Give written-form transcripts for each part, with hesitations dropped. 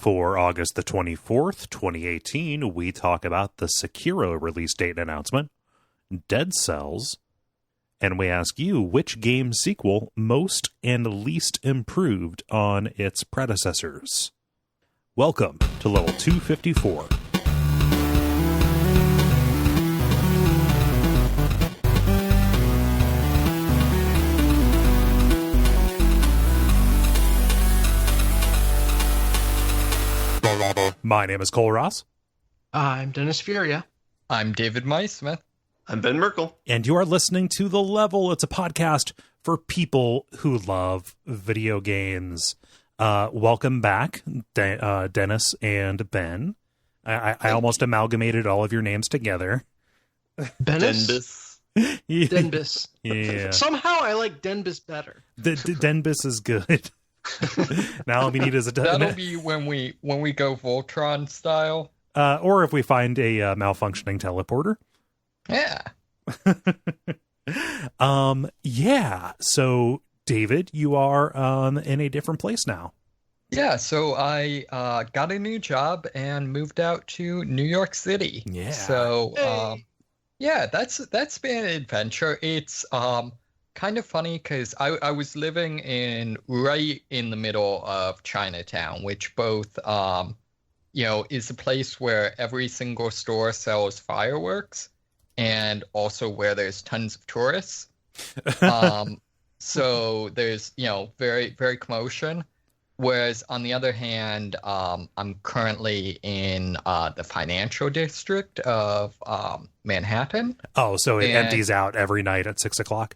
For August the 24th, 2018, we talk about the Sekiro release date announcement, Dead Cells, and we ask you which game sequel most and least improved on its predecessors. Welcome to Level 254. My name is Cole Ross. I'm Dennis Furia. I'm David Maismith. I'm Ben Merkel. And you are listening to The Level. It's a podcast for people who love video games. Welcome back, Dennis and Ben. I almost amalgamated all of your names together. Denbis. Denbis. Yeah. Somehow I like Denbis better. Denbis is good. Now all we need is a... That'll be when we go Voltron style. Or if we find a malfunctioning teleporter. Yeah. Yeah. So, David, you are in a different place now. Yeah, so I got a new job and moved out to New York City. Yeah. So, Hey. yeah, that's been an adventure. It's kind of funny because I was living right in the middle of Chinatown, which both is a place where every single store sells fireworks and also where there's tons of tourists. So there's, very, very commotion. Whereas on the other hand, I'm currently in the financial district of Manhattan. Oh, so it empties out every night at 6 o'clock?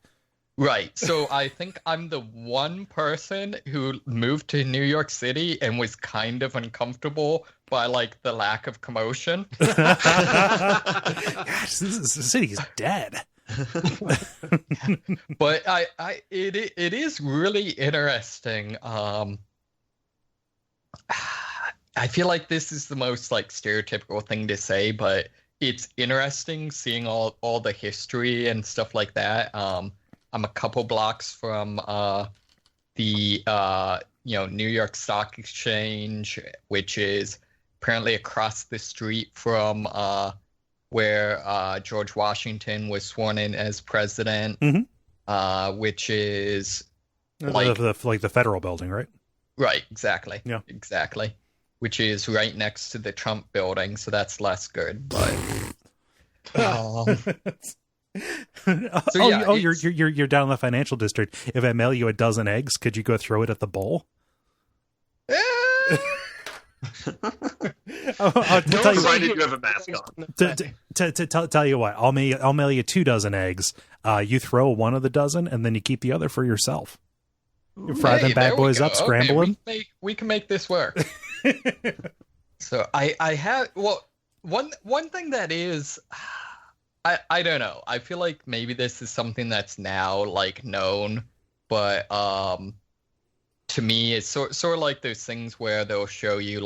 Right. So I think I'm the one person who moved to New York City and was kind of uncomfortable by the lack of commotion. Gosh, the city's dead. But it is really interesting. I feel like this is the most stereotypical thing to say, but it's interesting seeing all the history and stuff like that. I'm a couple blocks from the New York Stock Exchange, which is apparently across the street from where George Washington was sworn in as president, which is the federal building, right? Right, exactly. Yeah, exactly. Which is right next to the Trump building, so that's less good. But you're down in the financial district. If I mail you a dozen eggs, could you go throw it at the bowl? Provided you have a mask on. Tell you what, I'll mail you 2 dozen eggs. You throw one of the dozen, and then you keep the other for yourself. You fry them bad boys up, scramble them. We can make this work. So I have one thing that is. I don't know. I feel like maybe this is something that's now known, but to me it's sort of like those things where they'll show you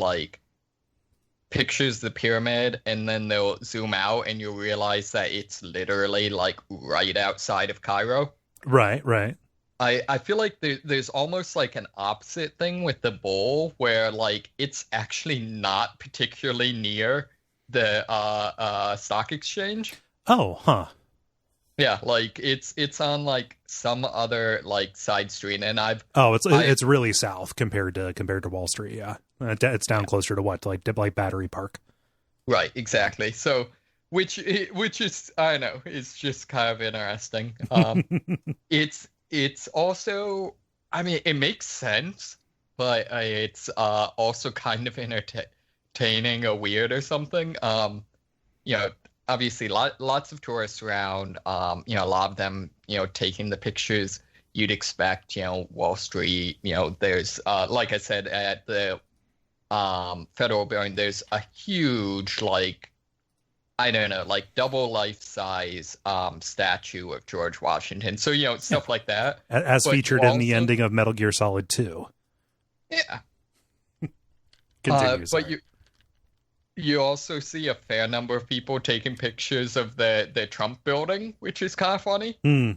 pictures of the pyramid and then they'll zoom out and you'll realize that it's literally right outside of Cairo. Right. I feel like there's almost an opposite thing with the bowl where it's actually not particularly near the stock exchange. Oh, huh. Yeah, it's on some other side street, and it's really south compared to Wall Street. Yeah, it's down closer to what, like Battery Park. Right, exactly. So, which is, I don't know, it's just kind of interesting. It's also, I mean, it makes sense, but it's also kind of entertaining or weird or something. Obviously, lots of tourists around. A lot of them, taking the pictures you'd expect. Wall Street. There's, like I said, at the federal building, there's a huge, double life-size statue of George Washington. So stuff like that, as featured in the ending of Metal Gear Solid 2. Yeah. Continue. But you also see a fair number of people taking pictures of the Trump building, which is kind of funny. I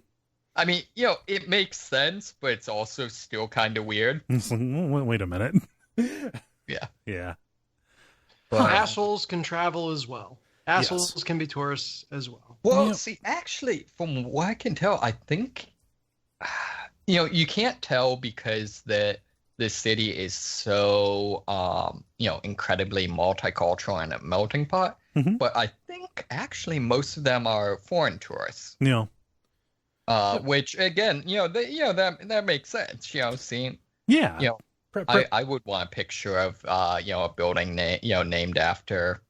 mean, it makes sense, but it's also still kind of weird. Wait a minute. Yeah. But assholes can travel as well. Assholes can be tourists as well. Well, see, actually, from what I can tell, I think, you can't tell because the city is so, incredibly multicultural and a melting pot. Mm-hmm. But I think actually most of them are foreign tourists. Yeah. Which again, that makes sense. Seeing. Yeah. I would want a picture of a building named after,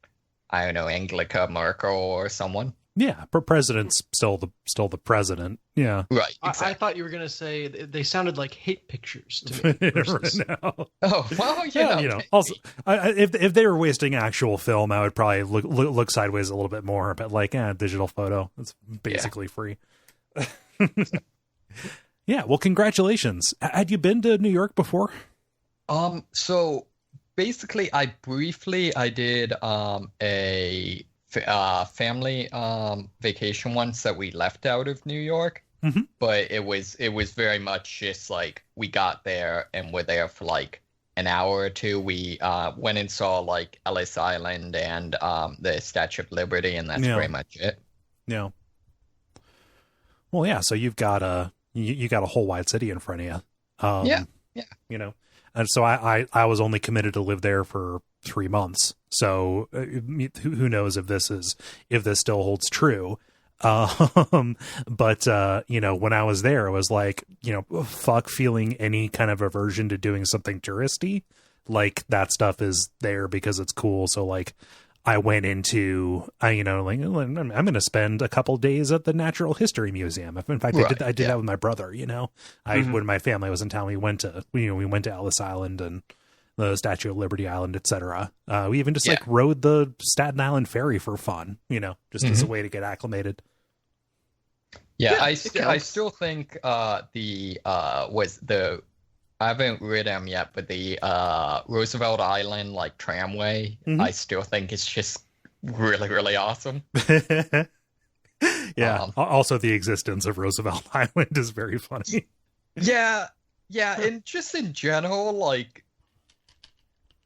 I don't know, Angela Merkel or someone. Yeah, president's still the president. Yeah, right. Exactly. I thought you were gonna say they sounded like hate pictures to me. No. Oh well, Also, if they were wasting actual film, I would probably look sideways a little bit more. But digital photo, it's basically free. Yeah. Well, congratulations. Had you been to New York before? So basically, I did a family vacation once that we left out of New York, mm-hmm. but it was very much just like we got there and were there for like an hour or two. We went and saw like Ellis Island and the Statue of Liberty, and that's pretty much it. Yeah. Well, yeah. So you've got a whole wide city in front of you. Yeah. And so I was only committed to live there for 3 months. So who knows if this still holds true. But when I was there, it was like, fuck feeling any kind of aversion to doing something touristy. Like that stuff is there because it's cool. So like I went into, I'm going to spend a couple days at the Natural History Museum. In fact, I did that with my brother. When my family was in town, we went to Ellis Island and the Statue of Liberty Island, etc. We even just rode the Staten Island ferry for fun. Just as a way to get acclimated. Yeah, I still think I haven't rid them yet, but the Roosevelt Island tramway, mm-hmm. I still think it's just really, really awesome. Yeah. Also, the existence of Roosevelt Island is very funny. Yeah, and just in general,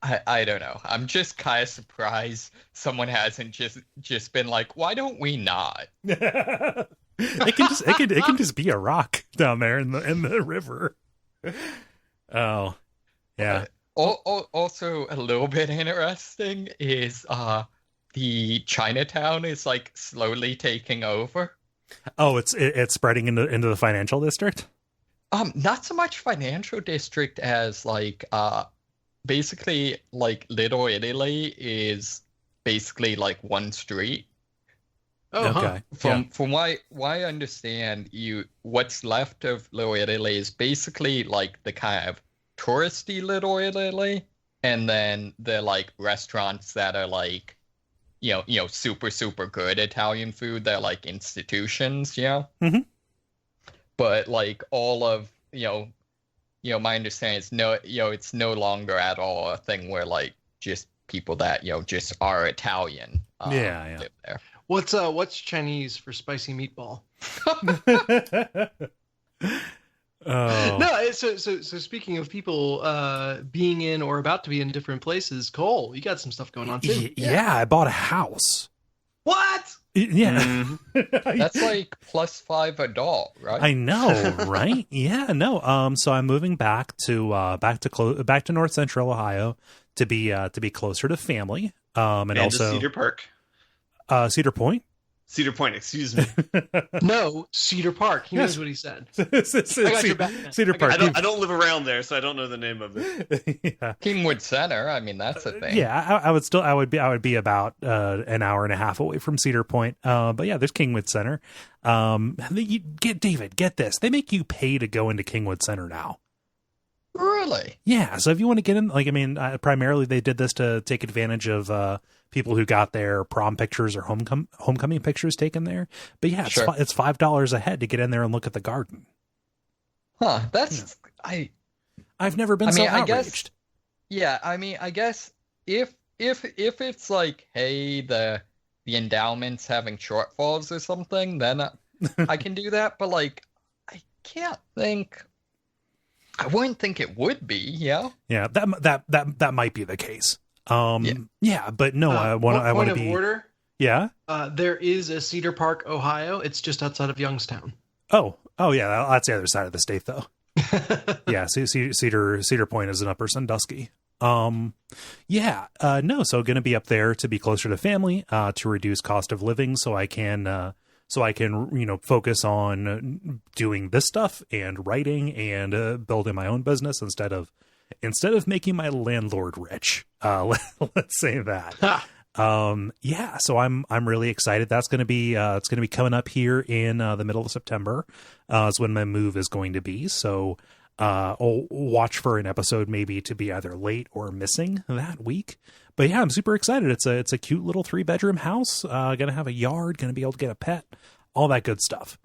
I don't know. I'm just kind of surprised someone hasn't just been like, why don't we not? It can just be a rock down there in the river. Oh, yeah. Also, a little bit interesting is the Chinatown is slowly taking over. Oh, it's spreading into the financial district. Not so much financial district as basically Little Italy is basically one street. Oh, okay. From what I understand, what's left of Little Italy is basically the kind of touristy Little Italy, and then the restaurants that are super, super good Italian food. They're institutions, Mm-hmm. But all of my understanding is it's no longer at all a thing where just people that just are Italian live there. What's Chinese for spicy meatball? Oh. No, so speaking of people being in or about to be in different places, Cole, you got some stuff going on too. Yeah, I bought a house. What? Yeah. Mm-hmm. That's +5 adult, right? I know, right? Yeah, no. So I'm moving back to North Central Ohio to be closer to family. And also Cedar Park. Cedar Point. Cedar Point, excuse me. No, Cedar Park. He knows what he said. I got your back. Cedar Park. I don't live around there, so I don't know the name of it. Yeah. Kingwood Center. I mean, that's a thing. Yeah, I would be about an hour and a half away from Cedar Point. But yeah, there's Kingwood Center. Get this. They make you pay to go into Kingwood Center now. Really? Yeah. So if you want to get in, primarily they did this to take advantage of people who got their prom pictures or homecoming pictures taken there. But yeah, it's $5 a head to get in there and look at the garden. Huh? That's I've never been so outraged. I guess if it's hey, the endowment's having shortfalls or something, then I can do that. But I can't think. I wouldn't think it would be. Yeah. Yeah, that might be the case. Yeah, but no, I want to be. Order. Yeah. There is a Cedar Park, Ohio. It's just outside of Youngstown. Oh, yeah. That's the other side of the state, though. Yeah. Cedar Point is in Upper Sandusky. Yeah. No. So going to be up there to be closer to family, to reduce cost of living, so I can focus on doing this stuff and writing and building my own business instead of making my landlord rich. Let's say that. Yeah, so I'm really excited. That's going to be it's going to be coming up here in the middle of September. Is when my move is going to be. So I'll watch for an episode maybe to be either late or missing that week. But yeah, I'm super excited. It's a cute little 3-bedroom house. Gonna have a yard. Gonna be able to get a pet. All that good stuff.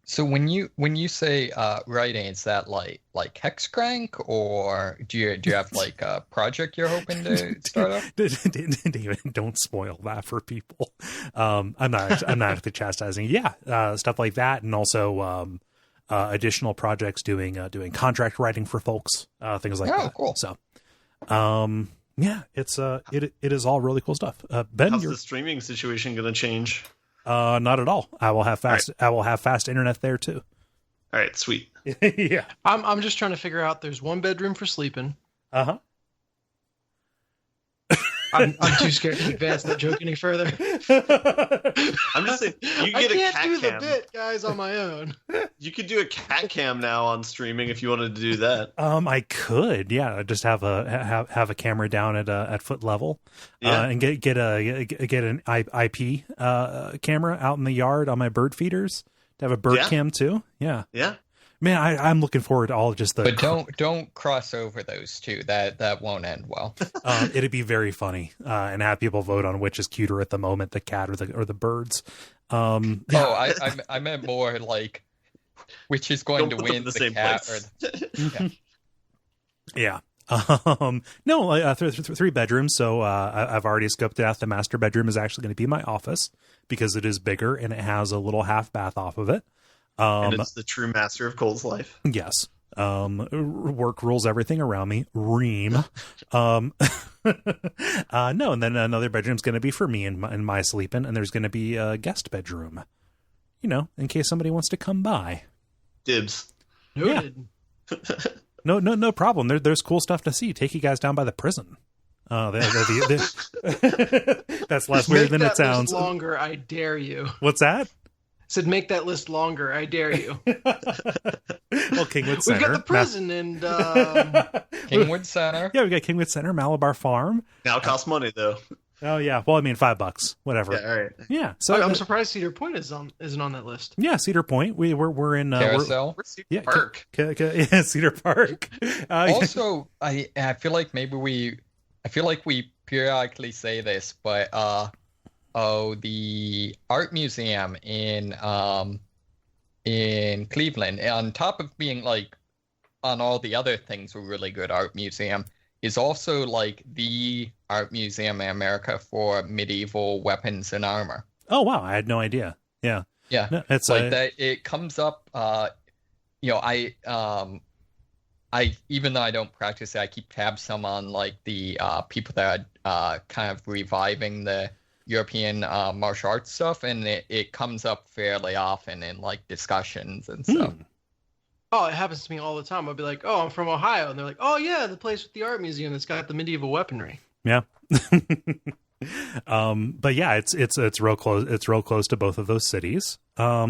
So when you say writing, is that like Hexcrank, or do you have like a project you're hoping to start up? David, don't spoil that for people. I'm not actually chastising. Yeah, stuff like that, and also additional projects doing contract writing for folks, things like that. Cool. So, yeah, it is all really cool stuff. Ben, how's the streaming situation going to change? Not at all. I will have fast internet there too. All right, sweet. Yeah. I'm just trying to figure out. There's one bedroom for sleeping. Uh-huh. I'm too scared to advance that joke any further. I'm just saying, you I get a can't cat do the cam. bit, guys, on my own. You could do a cat cam now on streaming if you wanted to do that. I could, yeah, just have a camera down at foot level, Yeah. and get an IP camera out in the yard on my bird feeders to have a bird cam too. Yeah. Yeah. Man, I'm looking forward to all of just the. But don't cross over those two. That won't end well. It'd be very funny, and have people vote on which is cuter at the moment, the cat or the birds. Oh, I meant more like which is going to win, the cat or the... Yeah. No, 3 bedrooms. So I've already scoped it out. The master bedroom is actually going to be my office because it is bigger and it has a little half bath off of it. And it's the true master of Cole's life. Yes. Work rules everything around me. Ream. No, and then another bedroom's going to be for me and my sleeping, and there's going to be a guest bedroom, in case somebody wants to come by. Dibs. Noted. Yeah. No problem. There's cool stuff to see. Take you guys down by the prison. That's less weird than it sounds. Longer, I dare you. What's that? Said make that list longer, I dare you. Well, Kingwood Center. We've got the prison and Kingwood Center. Yeah, we got Kingwood Center, Malabar Farm. Now it costs money though. Oh yeah, well I mean $5, whatever. Yeah, all right. Yeah, so I'm surprised Cedar Point isn't on that list. Yeah, Cedar Point. We're in Carousel. Where's Cedar Park? Yeah, Cedar Park. Also, I feel like we periodically say this, but the art museum in Cleveland, on top of being like on all the other things, a really good art museum, is also like the art museum in America for medieval weapons and armor. Oh wow, I had no idea. Yeah. No, it's like that. It comes up. I even though I don't practice it, I keep tabs some on like the people that are kind of reviving the European martial arts stuff, and it comes up fairly often in like discussions and stuff. Oh, it happens to me all the time. I'll be like, "Oh, I'm from Ohio," and they're like, "Oh yeah, the place with the art museum that's got the medieval weaponry." Yeah. But yeah, it's real close. It's real close to both of those cities. Yeah,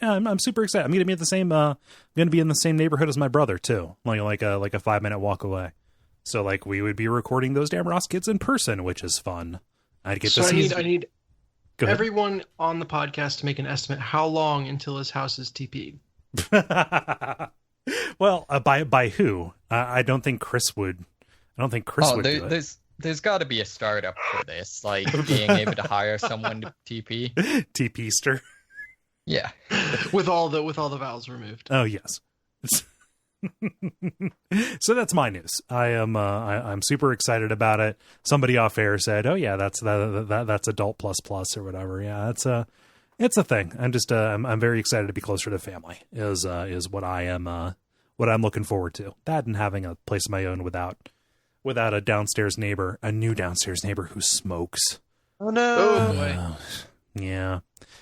I'm super excited. I'm gonna be at the same. I'm gonna be in the same neighborhood as my brother too. Like a 5-minute walk away. So like we would be recording those damn Ross kids in person, which is fun. I'd get to see. I need everyone on the podcast to make an estimate how long until his house is TP'd. Well, by who? I don't think Chris would. I don't think Chris would do it. There's got to be a startup for this, like being able to hire someone to TP. TPster. Yeah, with all the vowels removed. Oh yes. So that's my news. I'm super excited about it. Somebody off air said, "Oh yeah, that's adult plus or whatever." Yeah, it's a thing. I'm just I'm very excited to be closer to family. Is what I am what I'm looking forward to. That and having a place of my own without a downstairs neighbor, a new downstairs neighbor who smokes. Oh no! Oh boy! Yeah,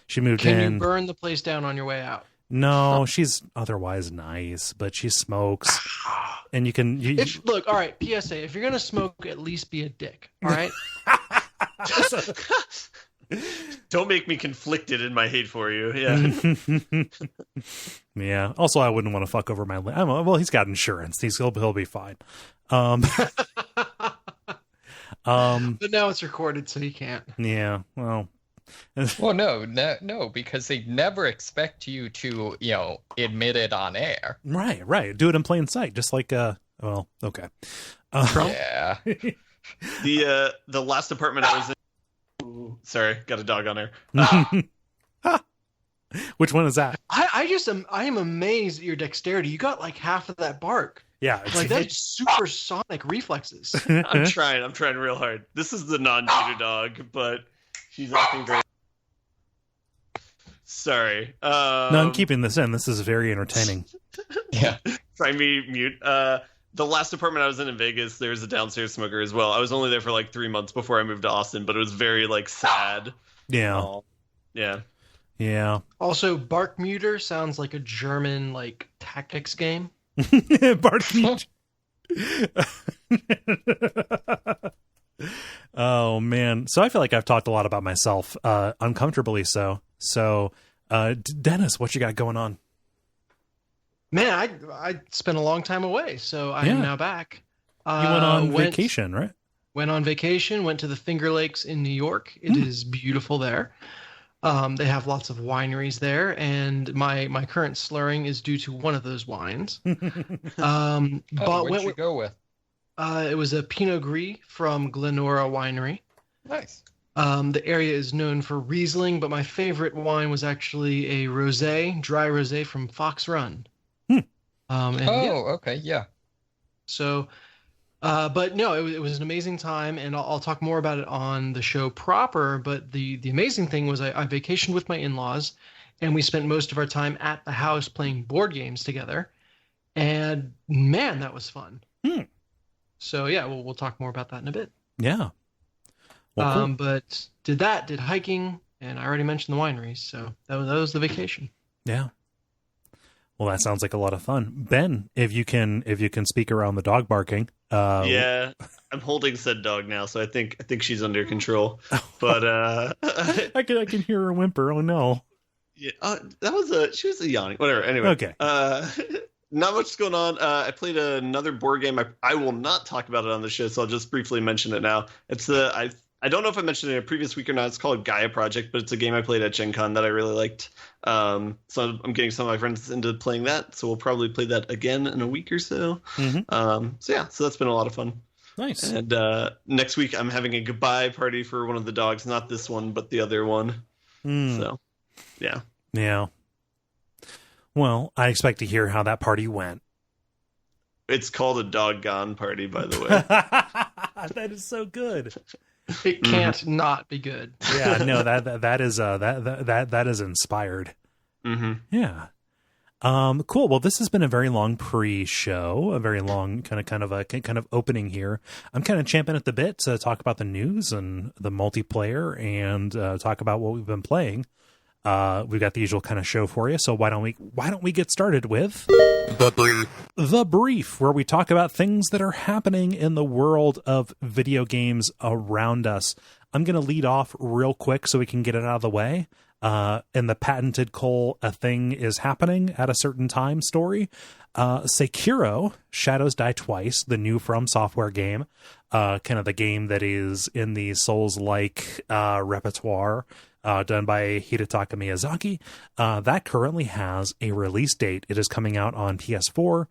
she moved Can in. you burn the place down on your way out? No, she's otherwise nice, but she smokes, and you can. Look, all right. PSA: if you're gonna smoke, at least be a dick. All right. Don't make me conflicted in my hate for you. Yeah. Yeah. Also, I wouldn't want to fuck over my. Well, he's got insurance. He'll be fine. But now it's recorded, so you can't. Yeah. Well. Well, no, because they never expect you to, admit it on air. Right. Do it in plain sight, just like Well, okay. Yeah. The last apartment I was in. Ooh, sorry, got a dog on there. Which one is that? I am amazed at your dexterity. You got like half of that bark. Yeah, Like that's supersonic reflexes. I'm trying real hard. This is the non-cheater dog, but she's acting great. Sorry. No, I'm keeping this in. This is very entertaining. Yeah. Try me mute. The last apartment I was in Vegas, there's a downstairs smoker as well. I was only there for like 3 months before I moved to Austin, but it was very like sad. Yeah. Yeah. Yeah. Also, Barkmüter sounds like a German like tactics game. Barkmüter. Oh man. So I feel like I've talked a lot about myself, uncomfortably so. So, Dennis, what you got going on? Man, I spent a long time away, so I am now back. You went on vacation, right? Went on vacation, went to the Finger Lakes in New York. It is beautiful there. They have lots of wineries there, and my current slurring is due to one of those wines. But what'd you go with? It was a Pinot Gris from Glenora Winery. Nice. The area is known for Riesling, but my favorite wine was actually a rosé, dry rosé from Fox Run. Okay, yeah. So, but no, it was an amazing time, and I'll talk more about it on the show proper. But the amazing thing was I vacationed with my in-laws, and we spent most of our time at the house playing board games together. And man, that was fun. So yeah, we'll talk more about that in a bit. Yeah. Well, cool. But did hiking, and I already mentioned the wineries, so that was the vacation. Yeah. Well, that sounds like a lot of fun. Ben, if you can speak around the dog barking. Yeah, I'm holding said dog now, so I think she's under control. But I can hear her whimper. Oh no. Yeah, she was a yawning. Whatever. Anyway. Okay. Not much going on. I played another board game. I will not talk about it on the show, so I'll just briefly mention it now. It's I don't know if I mentioned it in a previous week or not. It's called Gaia Project, but it's a game I played at Gen Con that I really liked. So I'm getting some of my friends into playing that. So we'll probably play that again in a week or so. Mm-hmm. So that's been a lot of fun. Nice. And next week I'm having a goodbye party for one of the dogs, not this one, but the other one. So, yeah. Yeah. Well, I expect to hear how that party went. It's called a doggone party, by the way. That is so good. It can't not be good. Yeah, no, that is inspired. Mm-hmm. Yeah. Cool. Well, this has been a very long pre-show, a very long kind of opening here. I'm kind of champing at the bit to talk about the news and the multiplayer and talk about what we've been playing. We've got the usual kind of show for you. So why don't we get started with the brief, where we talk about things that are happening in the world of video games around us. I'm going to lead off real quick so we can get it out of the way. In the patented Cole, a thing is happening at a certain time story. Sekiro, Shadows Die Twice, the new From Software game, kind of the game that is in the Souls-like repertoire, done by Hidetaka Miyazaki. That currently has a release date. It is coming out on PS4,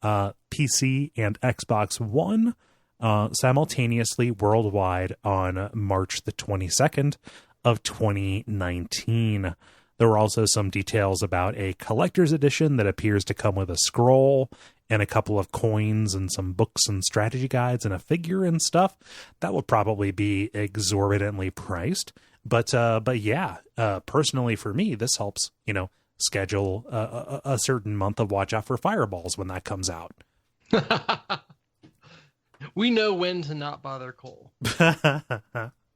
PC, and Xbox One simultaneously worldwide on March the 22nd of 2019. There were also some details about a collector's edition that appears to come with a scroll and a couple of coins and some books and strategy guides and a figure and stuff. That would probably be exorbitantly priced. But yeah, personally for me, this helps, schedule a certain month of Watch Out for Fireballs when that comes out. We know when to not bother Cole.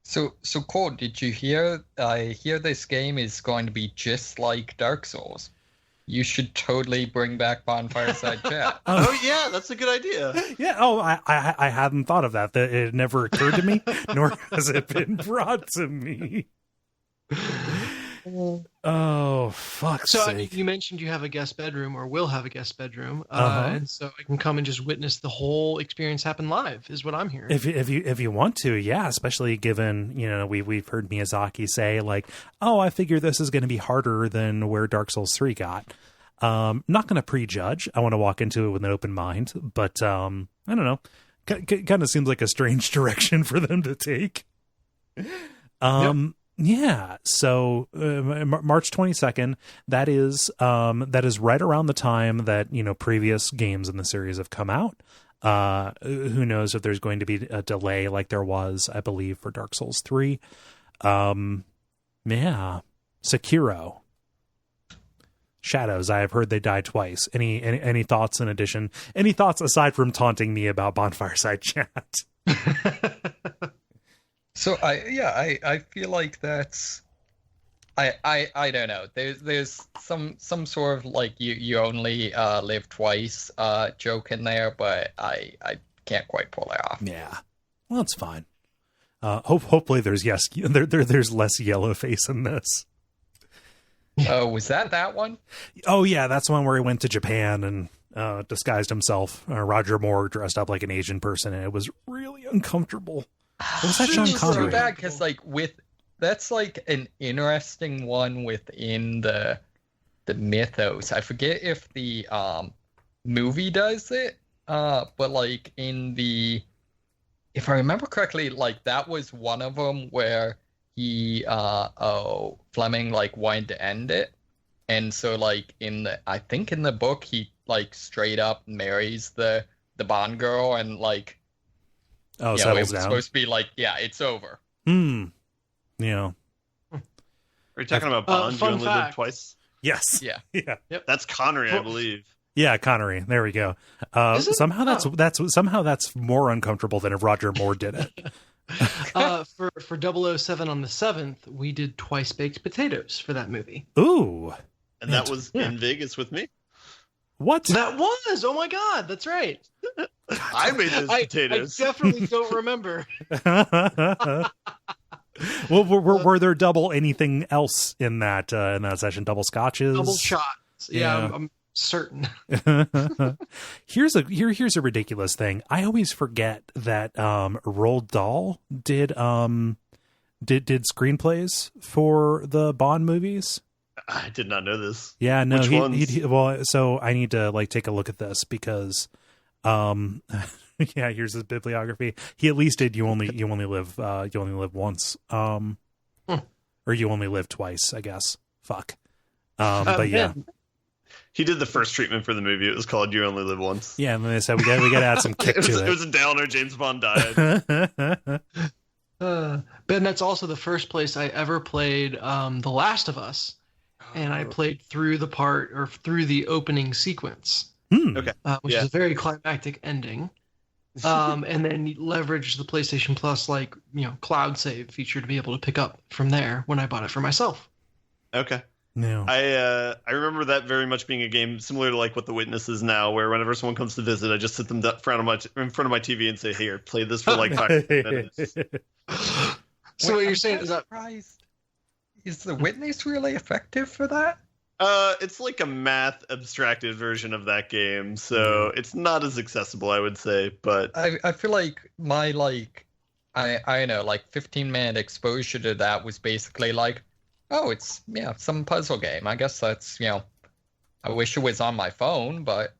So Cole, did you hear? I hear this game is going to be just like Dark Souls. You should totally bring back Bonfireside Chat. Oh yeah, that's a good idea. Yeah. Oh, I hadn't thought of that. That it never occurred to me, nor has it been brought to me. Oh, fuck's sake. You mentioned you have a guest bedroom, or will have a guest bedroom, and so I can come and just witness the whole experience happen live, is what I'm hearing. If you want to, yeah, especially given, we've heard Miyazaki say, like, oh, I figure this is going to be harder than where Dark Souls 3 got. Not going to prejudge. I want to walk into it with an open mind, but I don't know. Kind of seems like a strange direction for them to take. Yep. Yeah, so March 22nd, that is right around the time that, previous games in the series have come out. Who knows if there's going to be a delay like there was, I believe, for Dark Souls 3. Yeah, Sekiro. Shadows, I have heard they die twice. Any thoughts in addition? Any thoughts aside from taunting me about Bonfireside Chat? So I feel like that's I don't know. There's some sort of like you only live twice joke in there, but I can't quite pull it off. Yeah, well, it's fine. Hopefully there's there's less yellow face in this. Oh, was that one? Oh yeah, that's one where he went to Japan and disguised himself. Roger Moore dressed up like an Asian person, and it was really uncomfortable. Was that Sean Connery? So bad because that's like an interesting one within the mythos. I forget if the movie does it, but like if I remember correctly, like that was one of them where he Fleming like wanted to end it, and so like I think in the book he like straight up marries the Bond girl and like. Oh, settles down. It's supposed to be like, yeah, it's over. Yeah. Are you talking about Bond? You only live twice? Yes. Yeah. Yeah. Yep. That's Connery, I believe. Yeah, Connery. There we go. Somehow that's more uncomfortable than if Roger Moore did it. For 007 on the 7th, we did twice baked potatoes for that movie. Ooh. And that was in Vegas with me? What? That was! Oh my god, that's right. I made those potatoes. I definitely don't remember. Well, were there double anything else in that session? Double scotches? Double shots. Yeah. I'm certain. Here's a ridiculous thing. I always forget that Roald Dahl did screenplays for the Bond movies. I did not know this. Yeah, no. Which ones? Well, so I need to like take a look at this because, yeah. Here's his bibliography. He at least did. You only live once. Or you only live twice. I guess. Fuck. But yeah. He did the first treatment for the movie. It was called "You Only Live Once." Yeah, and they said we got to add some kick to it. It was a downer. James Bond died. Ben, that's also the first place I ever played The Last of Us. And I played through the opening sequence. Okay. Which is a very climactic ending. And then leveraged the PlayStation Plus cloud save feature to be able to pick up from there when I bought it for myself. Okay. No. I remember that very much being a game similar to like what The Witness is now, where whenever someone comes to visit, I just sit them in front of my TV and say, "Here, play this for like 5 minutes." So what you're saying is that is The Witness really effective for that? It's like a math abstracted version of that game, so it's not as accessible, I would say. But I feel like my I know 15-minute exposure to that was basically like, oh, it's some puzzle game. I guess that's I wish it was on my phone, but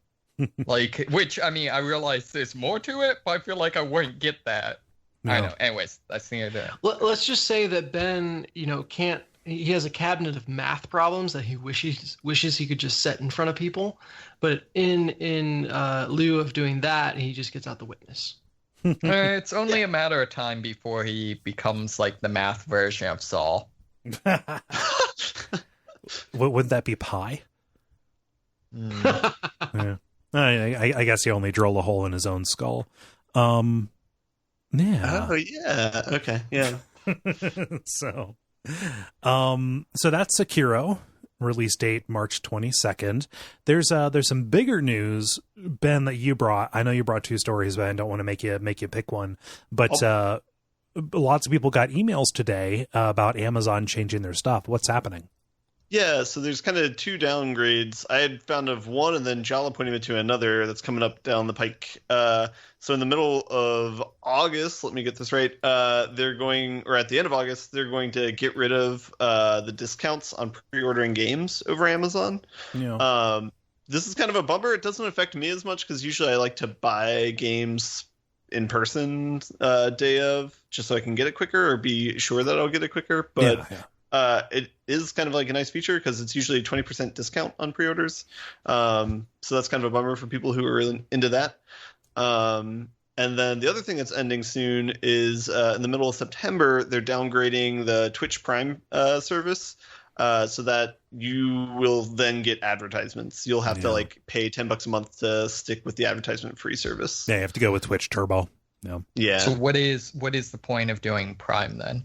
which I mean I realize there's more to it, but I feel like I wouldn't get that. No. I know. Anyways, that's the idea. Let's just say that Ben, can't. He has a cabinet of math problems that he wishes he could just set in front of people, but in lieu of doing that, he just gets out The Witness. It's only a matter of time before he becomes like the math version of Saul. Wouldn't that be pi? Mm. Yeah. I guess he only drilled a hole in his own skull. Yeah. Oh yeah. Okay. Yeah. So that's Sekiro. Release date March 22nd. There's some bigger news, Ben, that you brought. I know you brought two stories, but I don't want to make you pick one. But lots of people got emails today about Amazon changing their stuff. What's happening? Yeah, so there's kind of two downgrades. I had found of one, and then Jala pointed me to another that's coming up down the pike. So in the middle of August, let me get this right, they're going, or at the end of August, they're going to get rid of the discounts on pre-ordering games over Amazon. Yeah. This is kind of a bummer. It doesn't affect me as much because usually I like to buy games in person day of, just so I can get it quicker or be sure that I'll get it quicker. But it is kind of like a nice feature because it's usually a 20% discount on pre-orders. So that's kind of a bummer for people who are really into that. And then the other thing that's ending soon is in the middle of September, they're downgrading the Twitch Prime service so that you will then get advertisements. You'll have to like pay $10 a month to stick with the advertisement-free service. Yeah, you have to go with Twitch Turbo. Yeah. So what is the point of doing Prime then?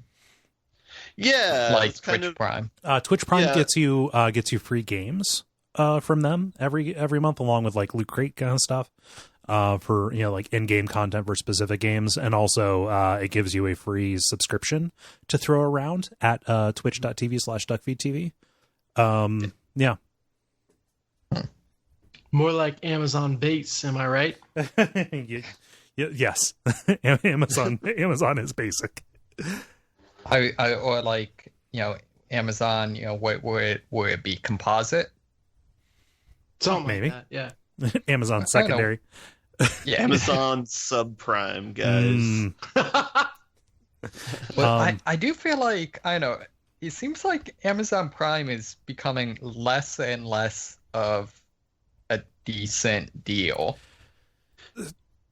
Yeah, like Twitch Prime. Twitch Prime gets you free games from them every month, along with like Loot Crate kind of stuff for like in-game content for specific games, and also it gives you a free subscription to throw around at twitch.tv/Duckfeed.tv. Yeah. More like Amazon base, am I right? Yes. Amazon is basic. Or like, Amazon, would it be composite? Something maybe. like that, yeah. Amazon secondary. Yeah. Amazon subprime, guys. But I do feel like, I don't know, it seems like Amazon Prime is becoming less and less of a decent deal.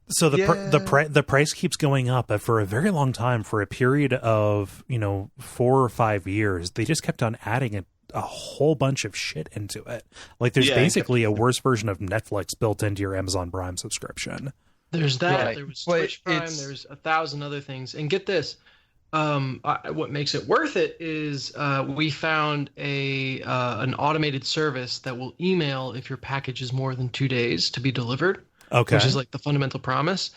So the price keeps going up, but for a very long time, for a period of 4 or 5 years, they just kept on adding a whole bunch of shit into it. Like there's basically a worse version of Netflix built into your Amazon Prime subscription. There's that. Right. There was Twitch Prime. There's 1,000 other things. And get this, what makes it worth it is we found an automated service that will email if your package is more than 2 days to be delivered. Okay. Which is like the fundamental promise.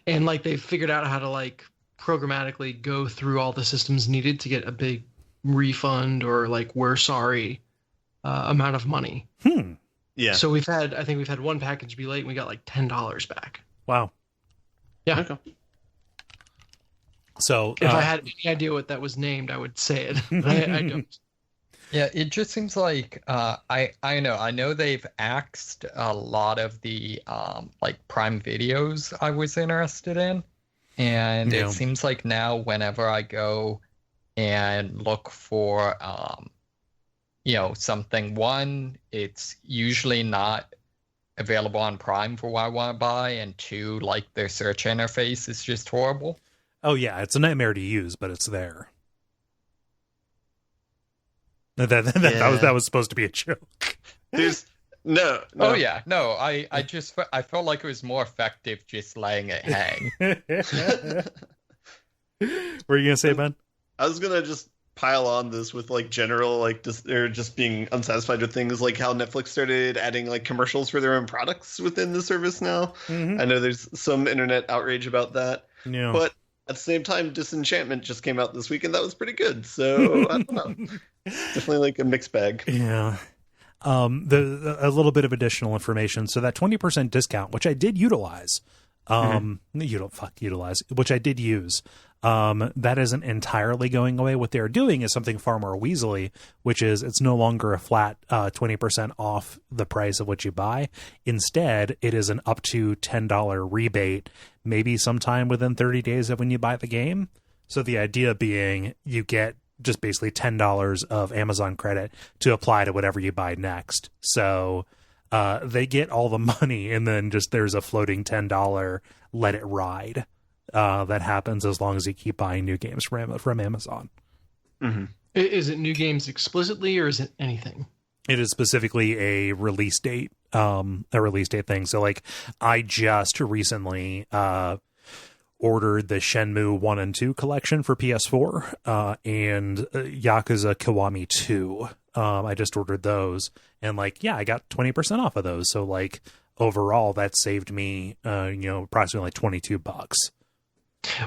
And like they've figured out how to like programmatically go through all the systems needed to get a big refund or like we're sorry amount of money. Yeah. So I think we've had one package be late and we got like $10 back. Wow. Yeah. Okay. So if I had any idea what that was named, I would say it. But I don't. Yeah, it just seems like I know they've axed a lot of the like Prime videos I was interested in, and it seems like now whenever I go and look for something, it's usually not available on Prime for what I want to buy, and 2, like their search interface is just horrible. Oh yeah, it's a nightmare to use, but it's there. That was supposed to be a joke. There's no. Oh yeah, no. I felt like it was more effective just letting it hang. What were you gonna say, Ben? I was gonna just pile on this with like general they're just being unsatisfied with things like how Netflix started adding like commercials for their own products within the service now. Mm-hmm. I know there's some internet outrage about that. Yeah. But at the same time, Disenchantment just came out this week, and that was pretty good. So I don't know. Definitely like a mixed bag. Yeah. A little bit of additional information. So that 20% discount, which I did utilize, utilize, which I did use. That isn't entirely going away. What they're doing is something far more weaselly, which is it's no longer a flat 20% off the price of what you buy. Instead, it is an up to $10 rebate, maybe sometime within 30 days of when you buy the game. So the idea being you get just basically $10 of Amazon credit to apply to whatever you buy next. So they get all the money, and then just there's a floating $10 let it ride that happens as long as you keep buying new games from Amazon. Is it new games explicitly, or is it anything? It is specifically a release date thing. So like I just recently ordered the Shenmue 1 and 2 collection for PS4 and Yakuza Kiwami 2. I just ordered those, and like, yeah, I got 20% off of those. So like overall that saved me approximately like $22.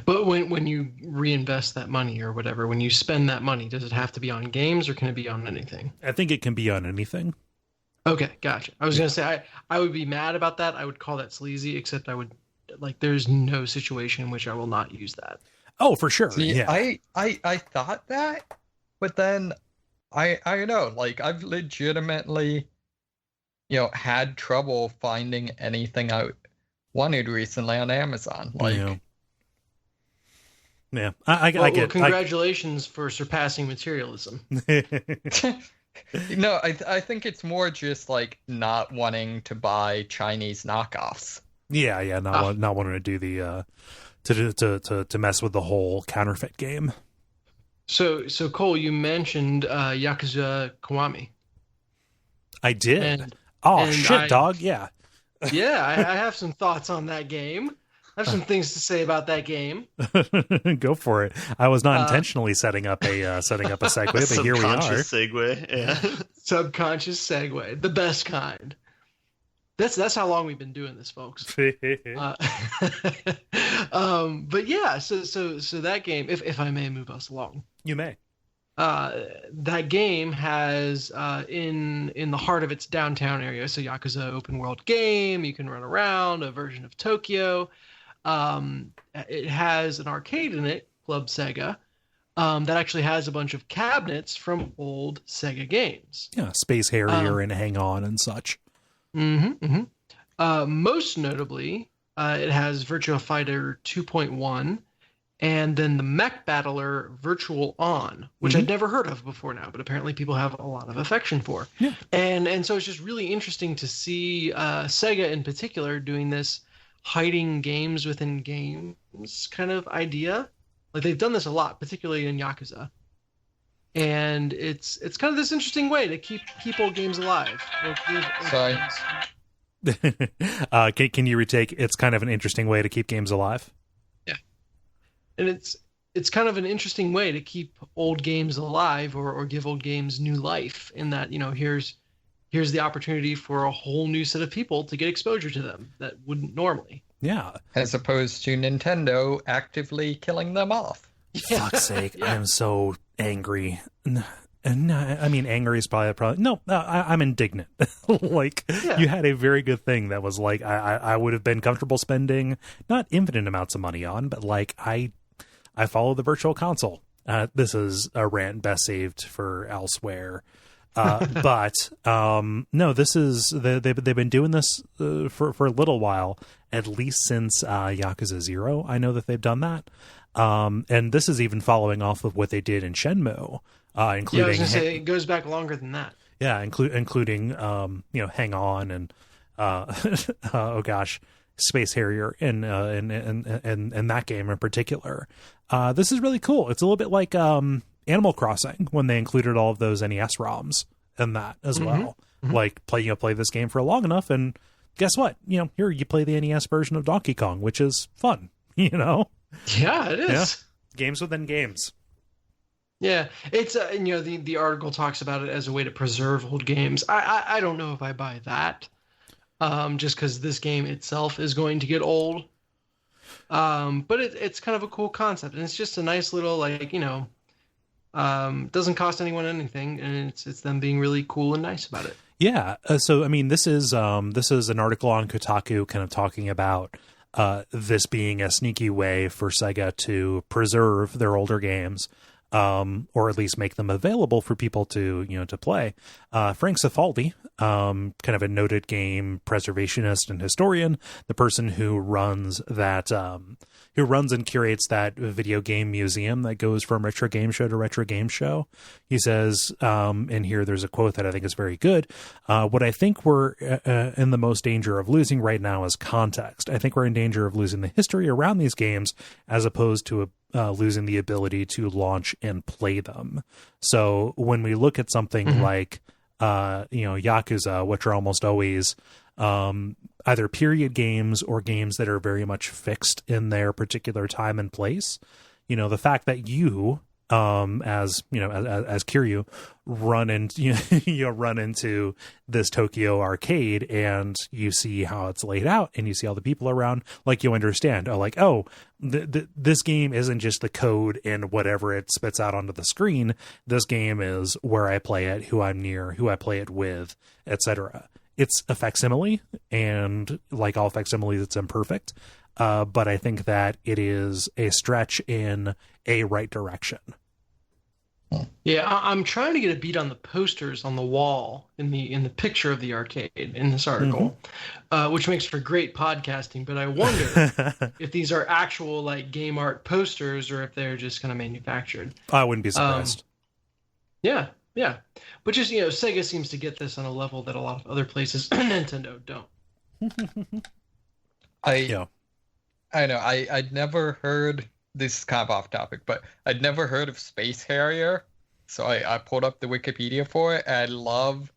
But when you reinvest that money or whatever, when you spend that money, does it have to be on games or can it be on anything? I think it can be on anything. Okay, gotcha. I was going to say, I would be mad about that. I would call that sleazy, except there's no situation in which I will not use that. Oh, for sure. See, yeah. I thought that, but then I don't know, like I've legitimately, had trouble finding anything I wanted recently on Amazon. Like, yeah, I get. Congratulations for surpassing materialism. No, I think it's more just like not wanting to buy Chinese knockoffs. Yeah, not wanting to do the to mess with the whole counterfeit game. So Cole, you mentioned Yakuza Kiwami. I did. Dog. Yeah. Yeah, I have some thoughts on that game. I have some things to say about that game. Go for it. I was not intentionally setting up a segue, but here we are. Subconscious segue. Yeah. Subconscious segue, the best kind. That's how long we've been doing this, folks. But yeah, so that game, if I may move us along, you may. That game has in the heart of its downtown area, so Yakuza open world game, you can run around, a version of Tokyo. It has an arcade in it, Club Sega, that actually has a bunch of cabinets from old Sega games. Yeah, Space Harrier and Hang On and such. Most notably, it has Virtua Fighter 2.1 and then the Mech Battler Virtual On, which I'd never heard of before now, but apparently people have a lot of affection for. Yeah. And so it's just really interesting to see Sega in particular doing this hiding games within games kind of idea. Like they've done this a lot, particularly in Yakuza. And it's kind of this interesting way to keep old games alive. Sorry. Can you retake? It's kind of an interesting way to keep games alive. Yeah, and it's kind of an interesting way to keep old games alive or give old games new life. In that, here's the opportunity for a whole new set of people to get exposure to them that wouldn't normally. Yeah, as opposed to Nintendo actively killing them off. Fuck's sake! Yeah. I am so angry. And I mean, angry is probably no. I'm indignant. You had a very good thing that was like I would have been comfortable spending not infinite amounts of money on, but like I follow the Virtual Console. This is a rant best saved for elsewhere. But no, this is they've been doing this for a little while, at least since Yakuza 0. I know that they've done that. And this is even following off of what they did in Shenmue, including. Yeah, I was gonna say it goes back longer than that. Yeah, including Hang On and oh gosh, Space Harrier and that game in particular. This is really cool. It's a little bit like Animal Crossing when they included all of those NES ROMs in that as well. Like play this game for long enough, and guess what? Here you play the NES version of Donkey Kong, which is fun. Yeah, it is. Yeah. Games within games. Yeah, it's the article talks about it as a way to preserve old games. I don't know if I buy that, just because this game itself is going to get old. But it's kind of a cool concept, and it's just a nice little doesn't cost anyone anything, and it's them being really cool and nice about it. Yeah. So I mean, this is an article on Kotaku, kind of talking about this being a sneaky way for Sega to preserve their older games, or at least make them available for people to play. Frank Cifaldi, kind of a noted game preservationist and historian, the person who runs and curates that video game museum that goes from retro game show to retro game show. He says, in here, there's a quote that I think is very good. What I think we're in the most danger of losing right now is context. I think we're in danger of losing the history around these games as opposed to losing the ability to launch and play them. So when we look at something like Yakuza, which are almost always either period games or games that are very much fixed in their particular time and place, the fact that you as Kiryu run into this Tokyo arcade and you see how it's laid out and you see all the people around, like, you understand, this game isn't just the code and whatever it spits out onto the screen. This game is where I play it, who I'm near, who I play it with, etc. It's a facsimile, and like all facsimiles, it's imperfect. But I think that it is a stretch in a right direction. Yeah, I'm trying to get a beat on the posters on the wall in the picture of the arcade in this article, which makes for great podcasting. But I wonder if these are actual like game art posters or if they're just kind of manufactured. I wouldn't be surprised. Yeah. But just Sega seems to get this on a level that a lot of other places, Nintendo, don't. I know. I'd never heard. This is kind of off topic, but I'd never heard of Space Harrier, so I pulled up the Wikipedia for it. I love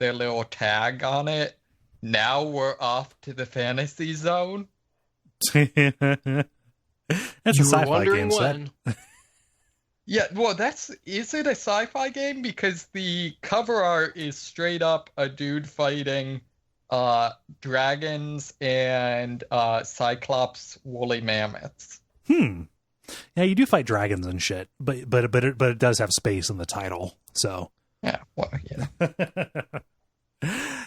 their little tag on it. Now we're off to the fantasy zone. That's a sci-fi game set. Yeah, well, is it a sci-fi game? Because the cover art is straight up a dude fighting dragons and Cyclops woolly mammoths. Yeah, you do fight dragons and shit, but it does have space in the title. So yeah, well,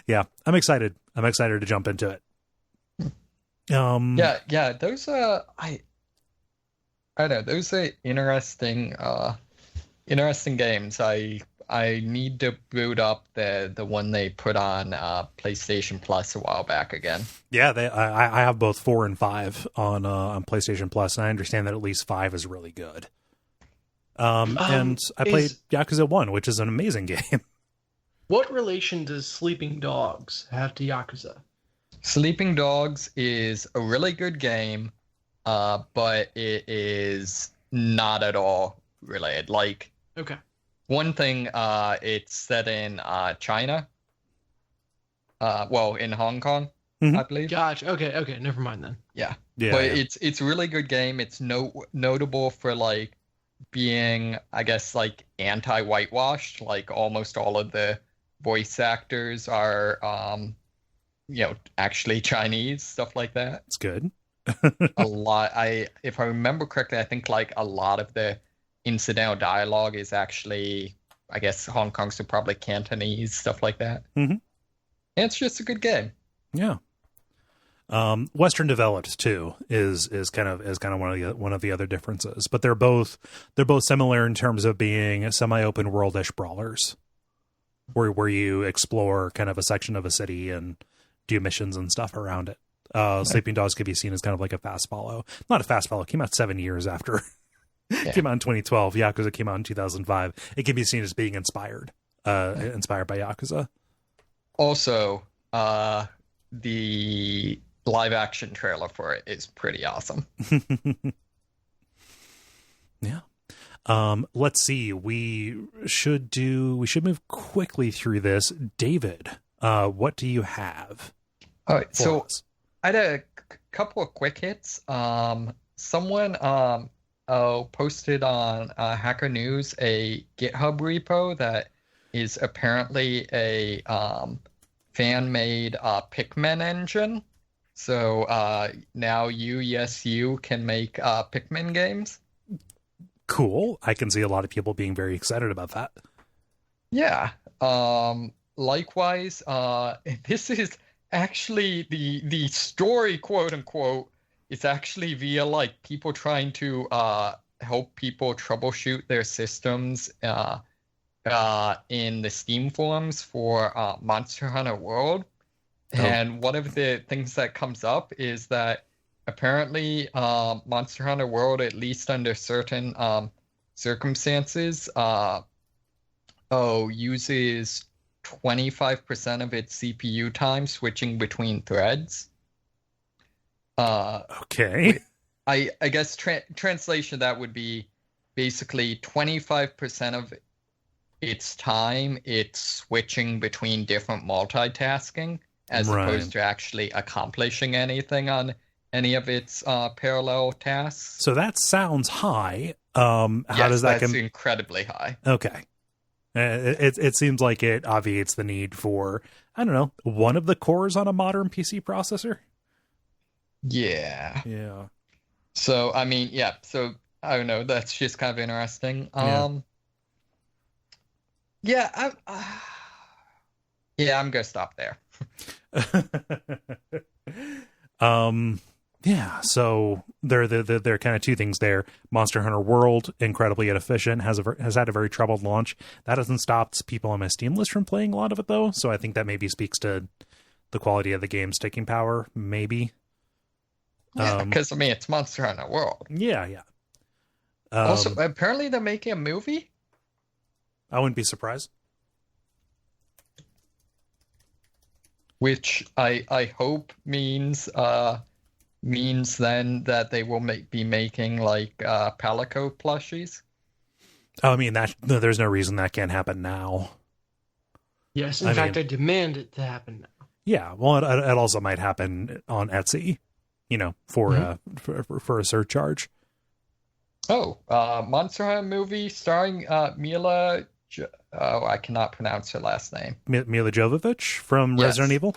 yeah, I'm excited. I'm excited to jump into it. Yeah, those I don't know, those are interesting games. I need to boot up the one they put on PlayStation Plus a while back again. Yeah, I have both 4 and 5 on PlayStation Plus, and I understand that at least 5 is really good. And I played Yakuza 1, which is an amazing game. What relation does Sleeping Dogs have to Yakuza? Sleeping Dogs is a really good game, but it is not at all related. Like, okay. One thing, it's set in China. In Hong Kong, I believe. Gotcha. Okay. Never mind then. Yeah. But it's a really good game. It's notable for like being, I guess, like anti-whitewashed. Like almost all of the voice actors are, actually Chinese, stuff like that. It's good. A lot. If I remember correctly, I think like a lot of the incidental dialogue is actually, I guess, Hong Kong's probably Cantonese, stuff like that. And it's just a good game. Yeah. Western developed too is kind of one of the other differences, but they're both similar in terms of being semi-open world-ish brawlers, where you explore kind of a section of a city and do missions and stuff around it. Sleeping Dogs could be seen as kind of like a fast follow. Not a fast follow. It came out 7 years after. Came out in 2012. Yakuza came out in 2005. It can be seen as being inspired by Yakuza. Also, the live action trailer for it is pretty awesome. Yeah. Let's see. We should move quickly through this. David, what do you have? All right. So us? I had a couple of quick hits. Someone posted on Hacker News a GitHub repo that is apparently a fan-made Pikmin engine. So now you can make Pikmin games. Cool. I can see a lot of people being very excited about that. Yeah. Likewise, this is actually the story, quote unquote, it's actually via like people trying to help people troubleshoot their systems in the Steam forums for Monster Hunter World. Oh. And one of the things that comes up is that apparently Monster Hunter World, at least under certain circumstances, uses 25% of its CPU time switching between threads. Okay. I guess translation that would be basically 25% of its time it's switching between different multitasking as opposed to actually accomplishing anything on any of its parallel tasks. So that sounds high. How does that? That's incredibly high. Okay. It seems like it obviates the need for, I don't know, one of the cores on a modern PC processor. Yeah. Yeah. So, I mean, yeah. So, I don't know. That's just kind of interesting. Yeah, I'm gonna stop there. Yeah, so there are kind of two things there. Monster Hunter World, incredibly inefficient, has had a very troubled launch. That hasn't stopped people on my Steam list from playing a lot of it, though. So I think that maybe speaks to the quality of the game's sticking power, maybe. Yeah, because, I mean, it's Monster Hunter World. Yeah. Also, apparently they're making a movie? I wouldn't be surprised. Which I hope means then that they will be making like Palico plushies. Oh, I mean, there's no reason that can't happen now. Yes, in fact, I demand it to happen now. Yeah, well, it also might happen on Etsy, for a surcharge. Oh, Monster Hunter movie starring Mila. I cannot pronounce her last name. Mila Jovovich from Resident Evil?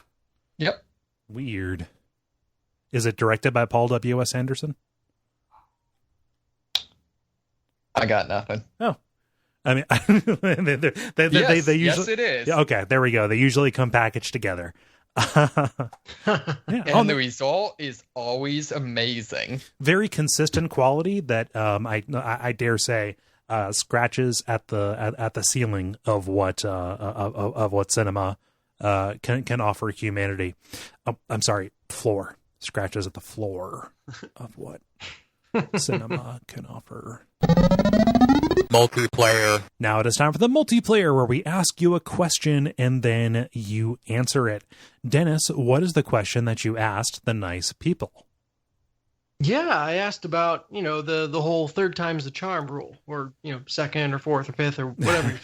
Yep. Weird. Is it directed by Paul W.S. Anderson? I got nothing. Oh. I mean, they usually... Yes, it is. Okay, there we go. They usually come packaged together. And the result is always amazing. Very consistent quality that I dare say scratches at the ceiling of what cinema can offer humanity. Oh, I'm sorry, floor. Scratches at the floor of what cinema can offer. Multiplayer. Now it is time for the multiplayer, where we ask you a question and then you answer it. Dennis, what is the question that you asked the nice people? Yeah, I asked about, the whole third time's the charm rule, or, second or fourth or fifth or whatever.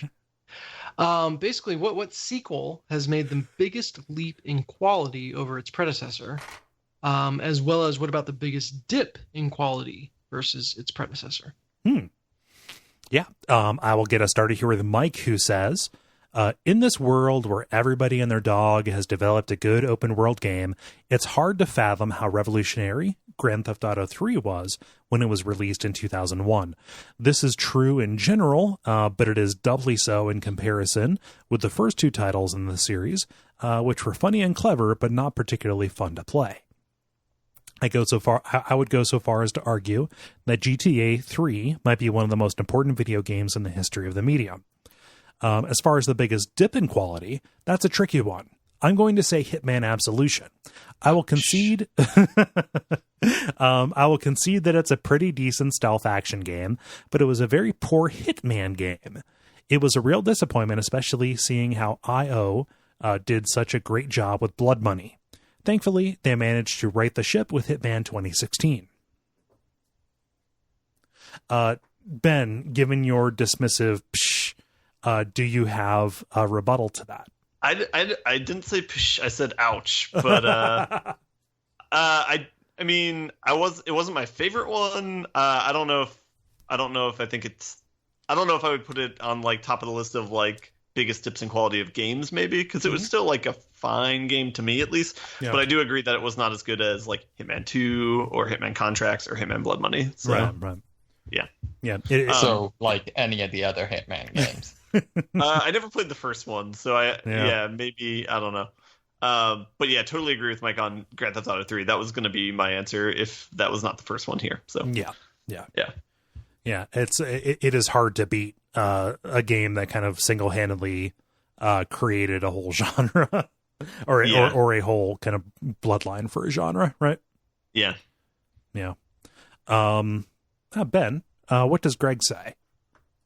Basically, what sequel has made the biggest leap in quality over its predecessor, as well as what about the biggest dip in quality versus its predecessor? Yeah, I will get us started here with Mike, who says, in this world where everybody and their dog has developed a good open world game, it's hard to fathom how revolutionary Grand Theft Auto 3 was when it was released in 2001. This is true in general, but it is doubly so in comparison with the first two titles in the series, which were funny and clever, but not particularly fun to play. I would go so far as to argue that GTA 3 might be one of the most important video games in the history of the medium. As far as the biggest dip in quality, that's a tricky one. I'm going to say Hitman Absolution. I will concede that it's a pretty decent stealth action game, but it was a very poor Hitman game. It was a real disappointment, especially seeing how IO did such a great job with Blood Money. Thankfully, they managed to right the ship with Hitman 2016. Ben, given your dismissive psh, do you have a rebuttal to that? I didn't say psh, I said ouch, but it wasn't my favorite one. I don't know if I would put it on like top of the list of like biggest dips in quality of games, maybe, because it was still like a fine game to me at least. Yeah. But I do agree that it was not as good as like Hitman 2 or Hitman Contracts or Hitman Blood Money. So, right. Yeah. So like any of the other Hitman games. I never played the first one, so maybe I don't know. But yeah, totally agree with Mike on Grand Theft Auto 3. That was going to be my answer if that was not the first one here. So yeah. It is hard to beat a game that kind of single-handedly created a whole genre or a whole kind of bloodline for a genre, right? Yeah. Ben, what does Greg say?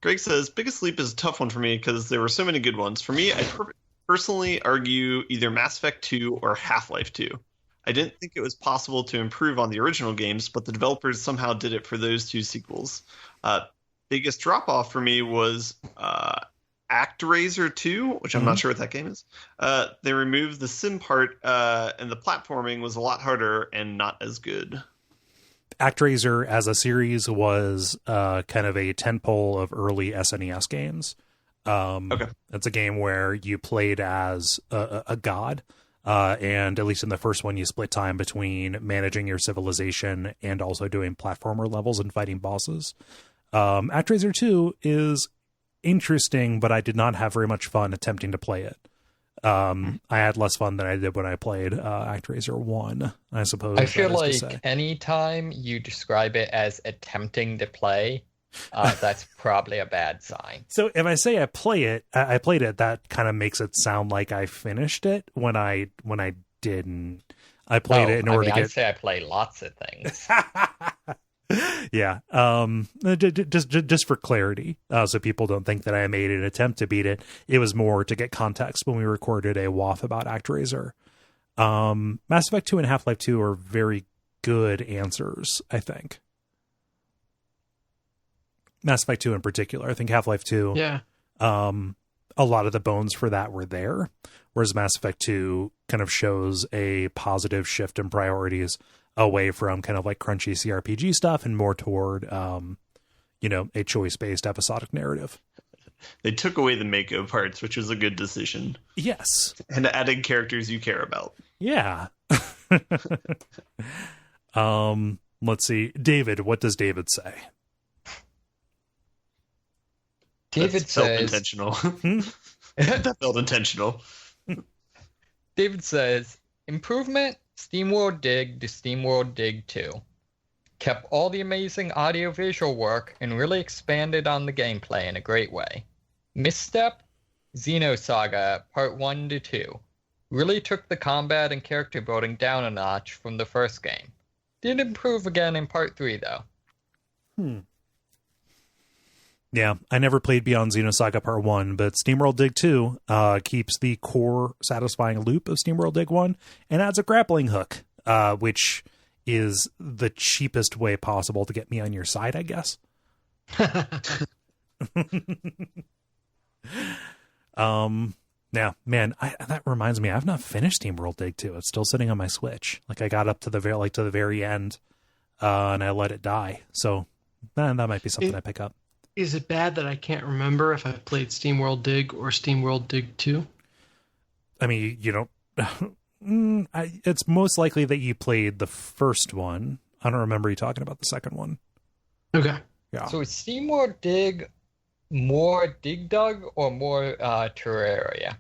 Greg says, biggest leap is a tough one for me because there were so many good ones. For me, I personally argue either Mass Effect 2 or Half-Life 2. I didn't think it was possible to improve on the original games, but the developers somehow did it for those 2 sequels. Biggest drop-off for me was ActRaiser 2, which I'm not sure what that game is. They removed the sim part, and the platforming was a lot harder and not as good. ActRaiser as a series was kind of a tentpole of early SNES games. Okay. It's a game where you played as a god, and at least in the first one, you split time between managing your civilization and also doing platformer levels and fighting bosses. ActRaiser 2 is interesting, but I did not have very much fun attempting to play it. I had less fun than I did when I played ActRaiser 1, I suppose. I feel like anytime you describe it as attempting to play, that's probably a bad sign. So if I say I played it, that kind of makes it sound like I finished it when I didn't. I played it in order to get... I'd say I play lots of things. Yeah. Just for clarity, so people don't think that I made an attempt to beat it. It was more to get context when we recorded a WAF about ActRaiser. Mass Effect 2 and Half-Life 2 are very good answers, I think. Mass Effect 2 in particular. I think Half-Life 2, yeah. A lot of the bones for that were there, whereas Mass Effect 2 kind of shows a positive shift in priorities away from kind of like crunchy CRPG stuff and more toward, a choice-based episodic narrative. They took away the Mako parts, which was a good decision. Yes. And added characters you care about. Yeah. Let's see. David, what does David say? David That felt says... intentional. That felt intentional. David says, improvement, SteamWorld Dig to SteamWorld Dig 2. Kept all the amazing audio-visual work and really expanded on the gameplay in a great way. Misstep, Xenosaga Part 1 to 2. Really took the combat and character building down a notch from the first game. Did improve again in Part 3, though. Yeah, I never played beyond Xenosaga Part 1, but SteamWorld Dig 2 keeps the core satisfying loop of SteamWorld Dig 1 and adds a grappling hook, which is the cheapest way possible to get me on your side, I guess. Yeah, man, that reminds me, I've not finished SteamWorld Dig 2. It's still sitting on my Switch. Like, I got up to the very end, and I let it die. So that might be something I pick up. Is it bad that I can't remember if I've played SteamWorld Dig or SteamWorld Dig 2? I mean, you don't... it's most likely that you played the first one. I don't remember you talking about the second one. Okay. Yeah. So is SteamWorld Dig more Dig Dug or more Terraria?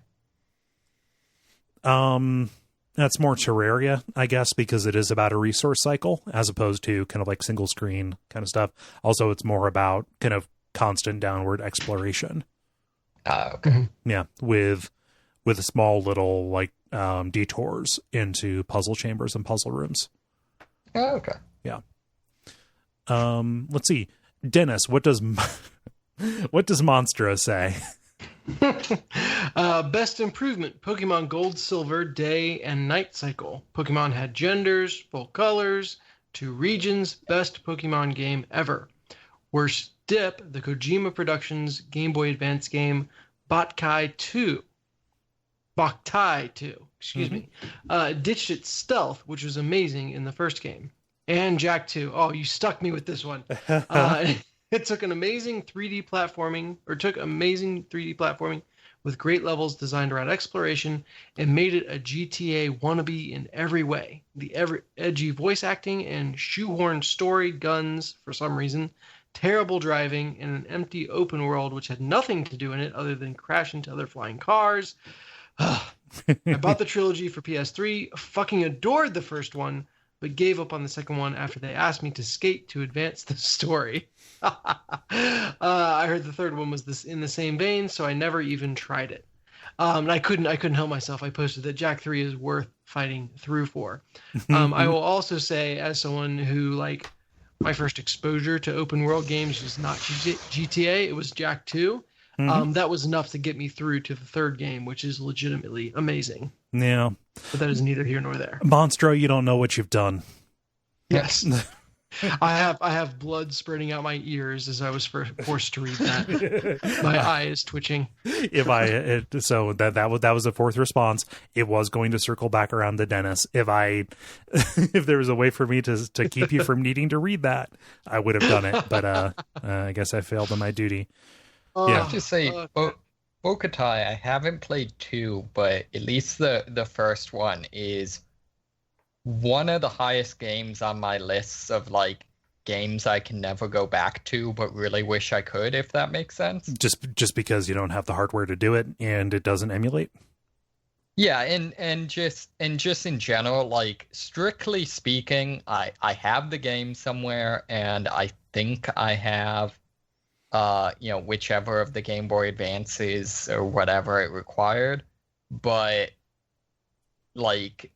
That's more Terraria, I guess, because it is about a resource cycle as opposed to kind of like single screen kind of stuff. Also, it's more about kind of constant downward exploration. Okay. Yeah, with a small little like detours into puzzle chambers and puzzle rooms. Oh, okay. Yeah. Let's see, Dennis. What does Monstera say? Best improvement: Pokemon Gold, Silver, Day and Night Cycle. Pokemon had genders, full colors, 2 regions. Best Pokemon game ever. Worst dip: the Kojima Productions Game Boy Advance game Boktai 2. Excuse me. Ditched its stealth, which was amazing in the first game. And Jak 2. Oh, you stuck me with this one. It took amazing 3D platforming with great levels designed around exploration and made it a GTA wannabe in every way. The edgy voice acting and shoehorned story, guns for some reason, terrible driving, and an empty open world which had nothing to do in it other than crash into other flying cars. I bought the trilogy for PS3, fucking adored the first one, but gave up on the second one after they asked me to skate to advance the story. I heard the third one was in the same vein, so I never even tried it. And I couldn't help myself. I posted that Jak 3 is worth fighting through for. I will also say, as someone who, like, my first exposure to open world games was not GTA, it was Jak 2. That was enough to get me through to the third game, which is legitimately amazing. Yeah. But that is neither here nor there. Monstro, you don't know what you've done. Yes. I have blood spreading out my ears as I was forced to read that. My eye is twitching. So that was a fourth response. It was going to circle back around to Dennis. If there was a way for me to keep you from needing to read that, I would have done it. But I guess I failed in my duty. I have to say, Bokutai, I haven't played 2, but at least the first one is one of the highest games on my lists of like games I can never go back to, but really wish I could, if that makes sense. Just because you don't have the hardware to do it and it doesn't emulate. Yeah, and just in general, like strictly speaking, I have the game somewhere, and I think I have whichever of the Game Boy Advances or whatever it required, but like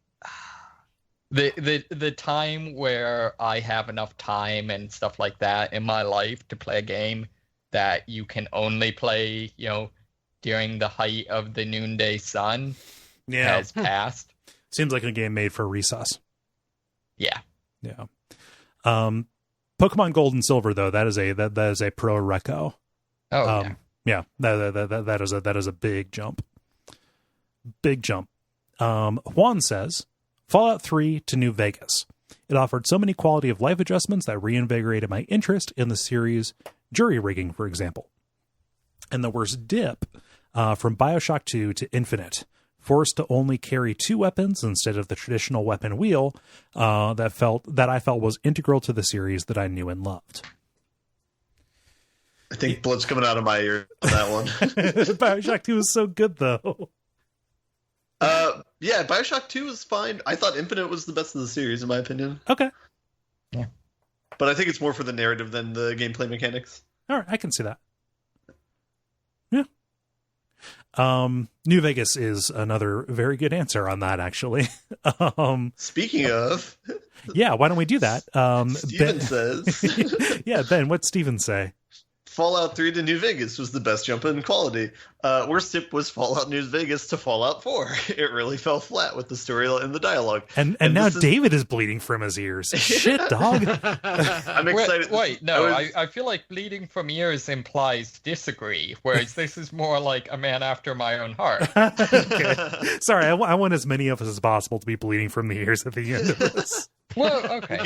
the time where I have enough time and stuff like that in my life to play a game that you can only play, during the height of the noonday sun has passed. Seems like a game made for recess. Yeah. Yeah. Pokemon Gold and Silver, though, that is a pro reco. Oh, yeah. That is a big jump. Big jump. Juan says, Fallout 3 to New Vegas. It offered so many quality of life adjustments that reinvigorated my interest in the series, jury rigging, for example. And the worst dip from Bioshock 2 to Infinite, forced to only carry 2 weapons instead of the traditional weapon wheel that I felt was integral to the series that I knew and loved. I think blood's coming out of my ear on that one. Bioshock 2 is so good, though. Yeah, Bioshock 2 is fine. I thought Infinite was the best of the series, in my opinion. Okay. Yeah. But I think it's more for the narrative than the gameplay mechanics. All right, I can see that. Yeah. New Vegas is another very good answer on that, actually. Speaking of... Yeah, why don't we do that? Steven says... Yeah, Ben, what's Steven say? Fallout 3 to New Vegas was the best jump in quality. Worst tip was Fallout New Vegas to Fallout 4. It really fell flat with the story and the dialogue. And now David is bleeding from his ears. Shit, dog. I'm excited. I feel like bleeding from ears implies disagree, whereas this is more like a man after my own heart. Okay. Sorry, I want as many of us as possible to be bleeding from the ears at the end of this. Well, okay,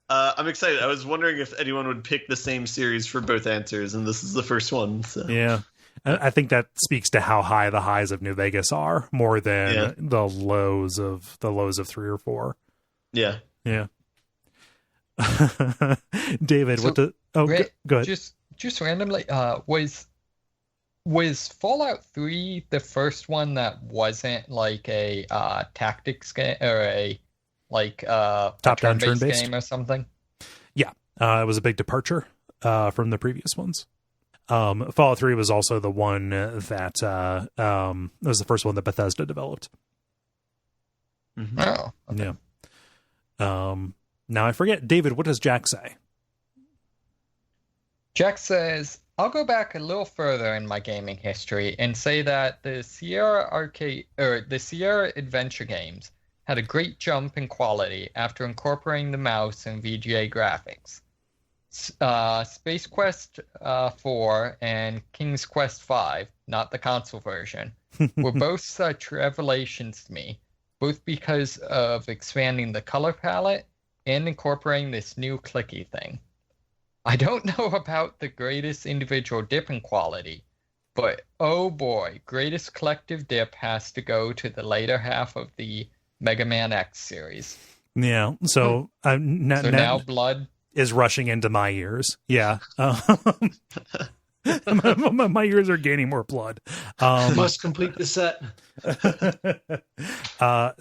I'm excited. I was wondering if anyone would pick the same series for both answers, and this is the first one. So. Yeah, I think that speaks to how high the highs of New Vegas are, more than the lows of 3 or 4. Yeah. David, so, go ahead. Just randomly, was Fallout 3 the first one that wasn't like a tactics game or a top-down turn-based game or something? Yeah, it was a big departure from the previous ones. Fallout 3 was also the one that was the first one that Bethesda developed. Mm-hmm. Oh, okay. Yeah. Now I forget. David, what does Jack say? Jack says, I'll go back a little further in my gaming history and say that the Sierra Adventure games had a great jump in quality after incorporating the mouse and VGA graphics. Space Quest 4 and King's Quest 5, not the console version, were both such revelations to me, both because of expanding the color palette and incorporating this new clicky thing. I don't know about the greatest individual dip in quality, but oh boy, greatest collective dip has to go to the later half of the Mega Man X series. Yeah, so now blood is rushing into my ears. Yeah. My ears are gaining more blood. Must complete the set.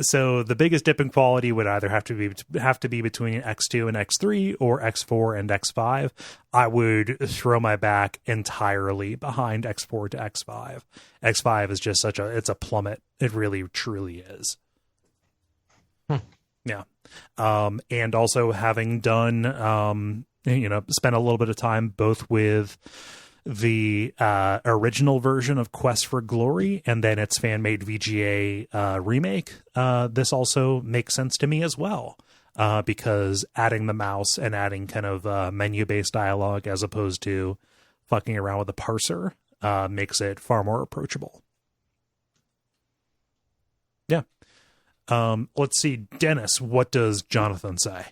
So the biggest dip in quality would either have to be between X2 and X3 or X4 and X5. I would throw my back entirely behind X4 to X5. X5 is just it's a plummet. It really truly is. Yeah. And also having done, spent a little bit of time both with the original version of Quest for Glory and then its fan-made VGA remake, this also makes sense to me as well. Because adding the mouse and adding kind of menu-based dialogue as opposed to fucking around with the parser makes it far more approachable. Yeah. Let's see. Dennis, what does Jonathan say?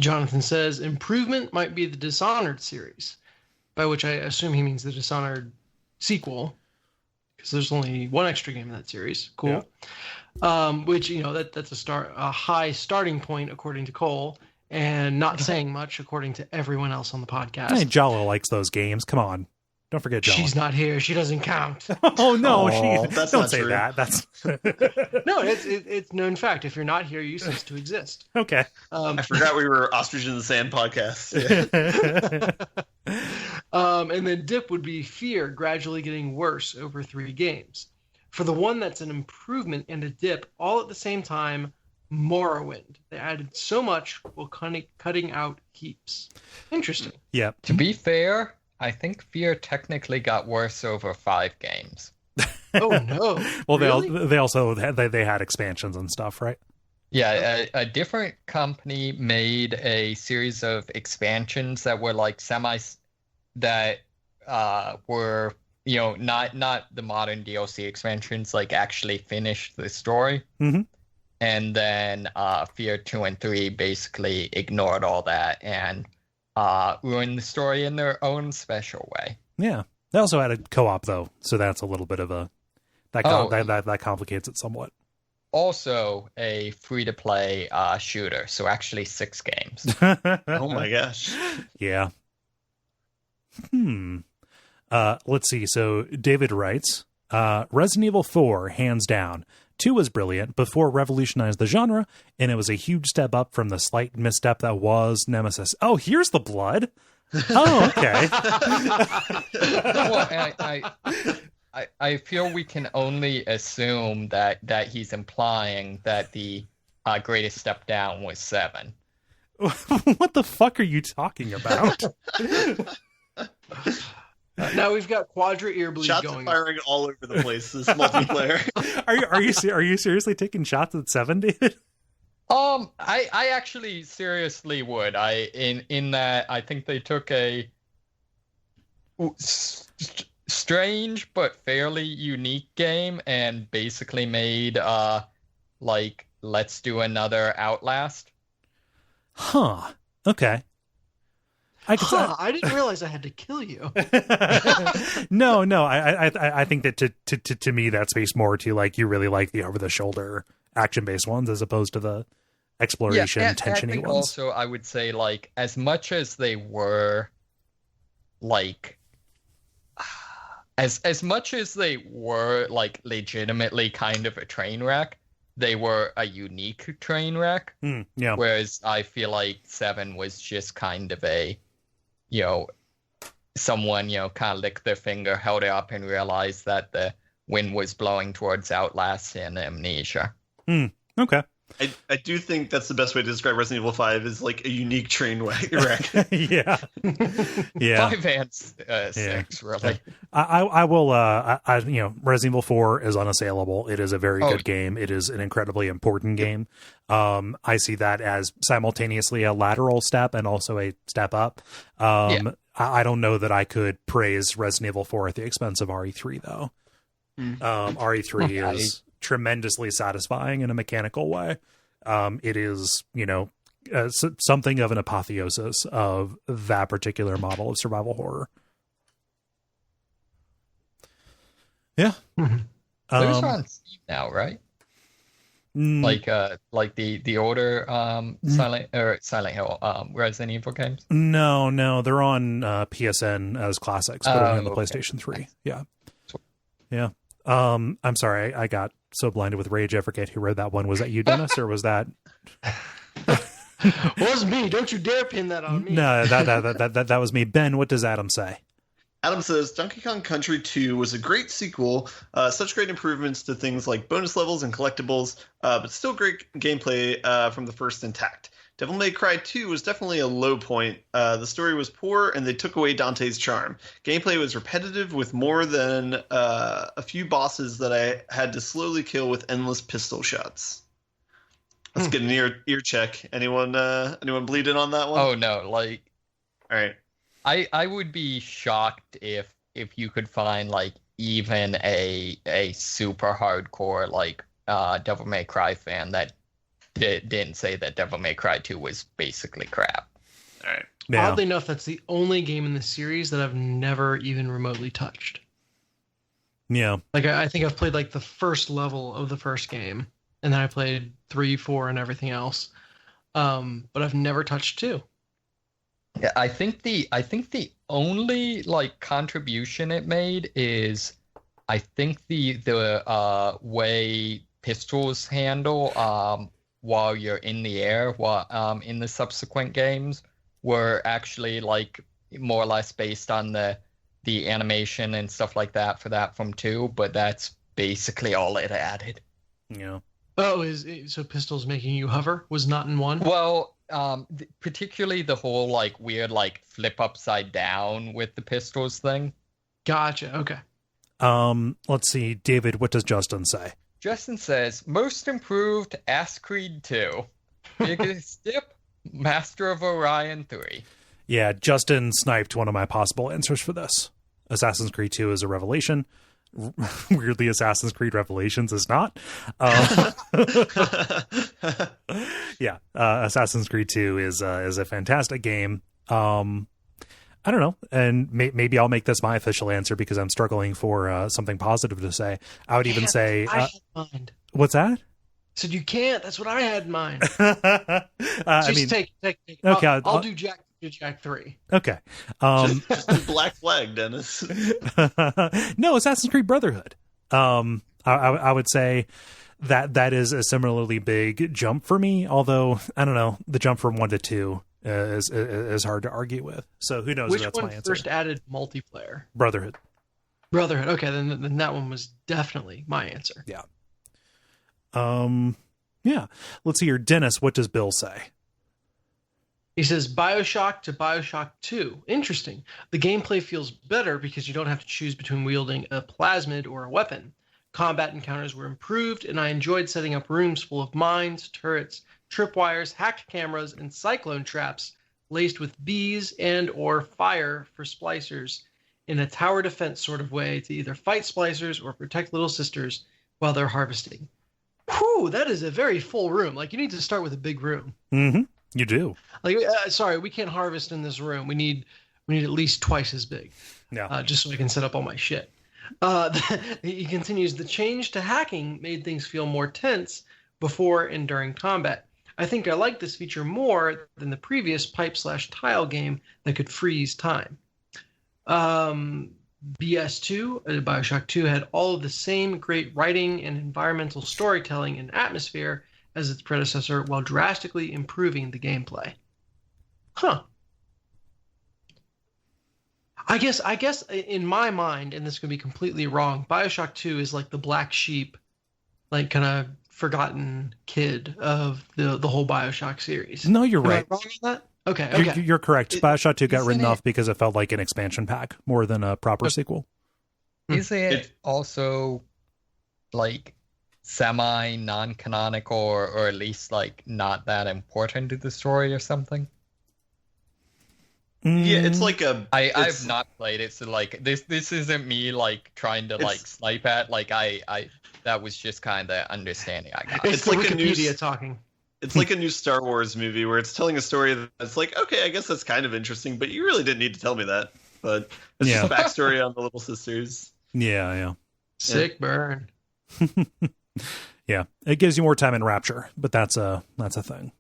Jonathan says, improvement might be the Dishonored series, by which I assume he means the Dishonored sequel, because there's only one extra game in that series. Cool. Yeah. Which, that's a high starting point, according to Cole, and not saying much, according to everyone else on the podcast. Hey, Jalo likes those games. Come on. Don't forget Jalo. She's not here. She doesn't count. Oh, no. That's don't not say true. that. That's No, it's no, in fact, if you're not here, you cease to exist. okay. I forgot we were Ostrich in the Sand podcast. Yeah. And then dip would be fear gradually getting worse over 3 games. For the one that's an improvement and a dip all at the same time, Morrowind. They added so much while cutting out heaps. Interesting. Yeah. To be fair, I think fear technically got worse over 5 games. Oh no! Well, really? they also they had expansions and stuff, right? Yeah, a different company made a series of expansions that were like were not the modern DLC expansions, like actually finished the story. Mm-hmm. And then Fear 2 and 3 basically ignored all that and ruined the story in their own special way. Yeah. They also added co-op though, so that's a little bit of a that complicates it somewhat. Also a free-to-play shooter, so actually 6 games. Oh my gosh. Yeah. Let's see. So David writes, Resident Evil 4, hands down. 2 was brilliant, but 4 revolutionized the genre, and it was a huge step up from the slight misstep that was Nemesis. Oh, here's the blood. Oh, okay. Well, I feel we can only assume that he's implying that the greatest step down was 7. What the fuck are you talking about? Now we've got Quadra Earbleed Shots going. are firing all over the place. This multiplayer. Are you seriously taking shots at 7, David? I actually seriously would. In that I think they took a strange but fairly unique game and basically made like let's do another Outlast. Huh. Okay. I didn't realize I had to kill you. No. I think that to me that speaks more to like you really like the over the shoulder action based ones as opposed to the exploration tensiony ones. Also, I would say like as much as they were like as much as they were like legitimately kind of a train wreck, they were a unique train wreck. Yeah. Whereas I feel like 7 was just kind of a someone, kind of licked their finger, held it up, and realized that the wind was blowing towards Outlast and Amnesia. Okay. I do think that's the best way to describe Resident Evil 5 is like a unique train wreck. Yeah. 5 and 6, really. I will, Resident Evil 4 is unassailable. It is a very good game. It is an incredibly important game. I see that as simultaneously a lateral step and also a step up. I don't know that I could praise Resident Evil 4 at the expense of RE3, though. RE3 is tremendously satisfying in a mechanical way. It is, something of an apotheosis of that particular model of survival horror. Yeah. Those are on Steam now, right? Like the older Silent Hill Resident Evil games? No, they're on PSN as classics, but only on the PlayStation 3. Yeah. Yeah. I'm sorry, I got so blinded with rage I forget who wrote that one. Was that you, Dennis, or was that was me? Don't you dare pin that on me. No, that was me. Ben, what does Adam say? Adam says Donkey Kong Country 2 was a great sequel, such great improvements to things like bonus levels and collectibles, but still great gameplay from the first intact. Devil May Cry 2 was definitely a low point. The story was poor, and they took away Dante's charm. Gameplay was repetitive, with more than a few bosses that I had to slowly kill with endless pistol shots. Let's get an ear check. Anyone bleeding on that one? Oh no, like, all right. I would be shocked if you could find like even a super hardcore like Devil May Cry fan that didn't say that Devil May Cry 2 was basically crap. All right. Yeah. Oddly enough, that's the only game in the series that I've never even remotely touched. Yeah. Like, I think I've played like the first level of the first game, and then I played 3, 4, and everything else. But I've never touched 2. Yeah, I think the only like contribution it made is I think the way pistols handle while you're in the air while in the subsequent games were actually like more or less based on the animation and stuff like that for that from 2, but that's basically all it added. Yeah. Oh, so pistols making you hover was not in 1? Well, particularly the whole like weird like flip upside down with the pistols thing. Gotcha. Okay. Let's see, David, what does Justin say? Justin says most improved Ass Creed 2. Biggest dip, Master of Orion 3. Yeah, Justin sniped one of my possible answers for this. Assassin's Creed 2 is a revelation. Weirdly, Assassin's Creed Revelations is not. Yeah, Assassin's Creed 2 is a fantastic game. I don't know, and maybe I'll make this my official answer because I'm struggling for something positive to say. I would even say, I had in mind. What's that? Said you can't. That's what I had in mind. I mean, take. Okay, I'll do Jack 3. Okay. Just Black Flag, Dennis. No, Assassin's Creed Brotherhood. I would say that is a similarly big jump for me, although I don't know, the jump from 1 to 2 is hard to argue with. So who knows? Which if that's one my answer. first added multiplayer? Brotherhood. Okay, then that one was definitely my answer. Yeah. Yeah. Let's see here. Dennis, what does Bill say? He says BioShock to BioShock 2. Interesting. The gameplay feels better because you don't have to choose between wielding a plasmid or a weapon. Combat encounters were improved, and I enjoyed setting up rooms full of mines, turrets, tripwires, hacked cameras, and cyclone traps laced with bees and or fire for splicers in a tower defense sort of way to either fight splicers or protect little sisters while they're harvesting. Whew, that is a very full room. Like, you need to start with a big room. Mm-hmm. You do. Like, sorry, we can't harvest in this room. We need at least twice as big. Yeah. Just so I can set up all my shit. He continues, the change to hacking made things feel more tense before and during combat. I think I like this feature more than the previous pipe/tile game that could freeze time. BS2, BioShock 2, had all of the same great writing and environmental storytelling and atmosphere as its predecessor while drastically improving the gameplay. Huh. I guess in my mind, and this could be completely wrong, BioShock 2 is like the black sheep, like kind of forgotten kid of the whole BioShock series. No, you're Am I right. wrong on that? Okay. You're correct. BioShock 2 got written Isn't off because it felt like an expansion pack more than a proper sequel. Is it also like semi non-canonical or at least like not that important to the story or something? Yeah, it's like I've not played it, so like this isn't me like trying to like snipe at, like I that was just kind of understanding I got. It's like Wikipedia talking. It's like a new Star Wars movie where it's telling a story that's like, okay, I guess that's kind of interesting, but you really didn't need to tell me that. But it's just backstory on the little sisters. Yeah. Sick burn. Yeah, it gives you more time in Rapture, but that's a thing.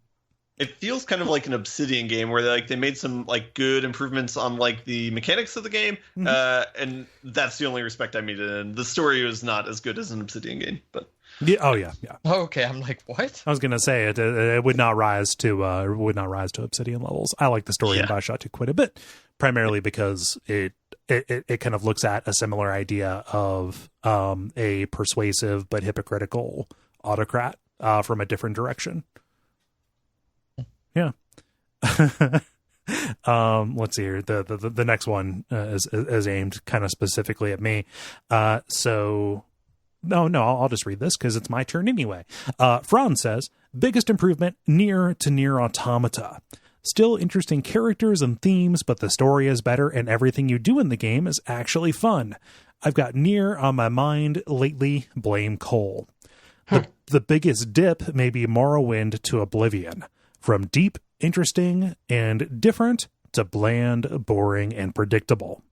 It feels kind of like an Obsidian game where they made some like good improvements on like the mechanics of the game, and that's the only respect I made it in. The story was not as good as an Obsidian game, but yeah. Okay, I'm like, what? I was gonna say it would not rise to Obsidian levels. I like the story in BioShock 2 quite a bit, primarily because it kind of looks at a similar idea of a persuasive but hypocritical autocrat from a different direction. Yeah. Let's see here. The next one is aimed kind of specifically at me. So no, I'll just read this because it's my turn anyway. Franz says, biggest improvement, Nier to Nier Automata. Still interesting characters and themes, but the story is better and everything you do in the game is actually fun. I've got Nier on my mind lately, blame Kole. The biggest dip may be Morrowind to Oblivion. From deep, interesting, and different to bland, boring, and predictable.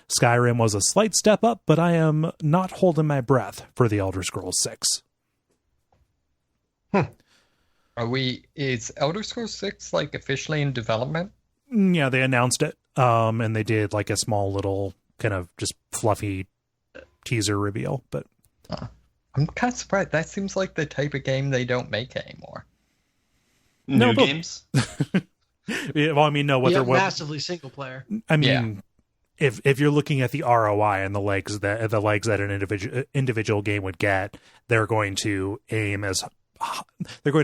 Skyrim was a slight step up, but I am not holding my breath for the Elder Scrolls 6. Is Elder Scrolls 6 like officially in development? Yeah, they announced it. And they did like a small little kind of just fluffy teaser reveal, but I'm kind of surprised. That seems like the type of game they don't make anymore. New games? Yeah, well, I mean, no, what Yeah, they're massively single player. I mean, if you're looking at the ROI and the legs that an individual game would get, they're going to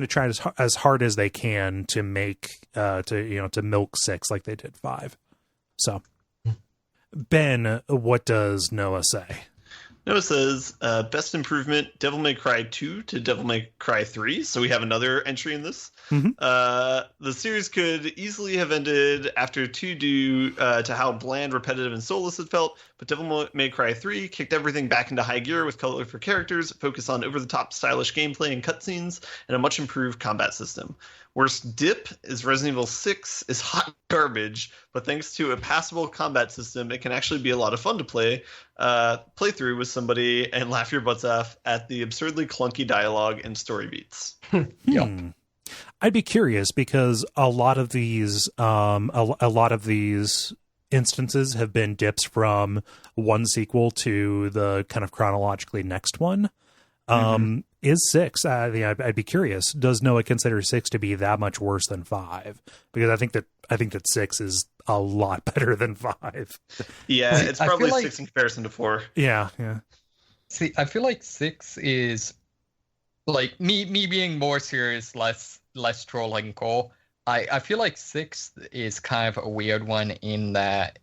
try as hard as they can to make to milk 6 like they did 5. So, Ben, what does Noah say? Noah says, best improvement, Devil May Cry 2 to Devil May Cry 3. So we have another entry in this. Mm-hmm. The series could easily have ended after 2 due to how bland, repetitive, and soulless it felt. But Devil May Cry 3 kicked everything back into high gear with colorful characters, focus on over-the-top stylish gameplay and cutscenes, and a much improved combat system. Worst dip is Resident Evil 6 is hot garbage, but thanks to a passable combat system, it can actually be a lot of fun to play through with somebody and laugh your butts off at the absurdly clunky dialogue and story beats. Yep. I'd be curious because a lot of these instances have been dips from one sequel to the kind of chronologically next one. Is 6? I'd be curious. Does Noah consider 6 to be that much worse than 5? Because I think that 6 is a lot better than 5. Yeah, it's probably 6 in comparison to 4. Yeah. See, I feel like 6 is like me being more serious, less trolling Cole. I feel like 6 is kind of a weird one in that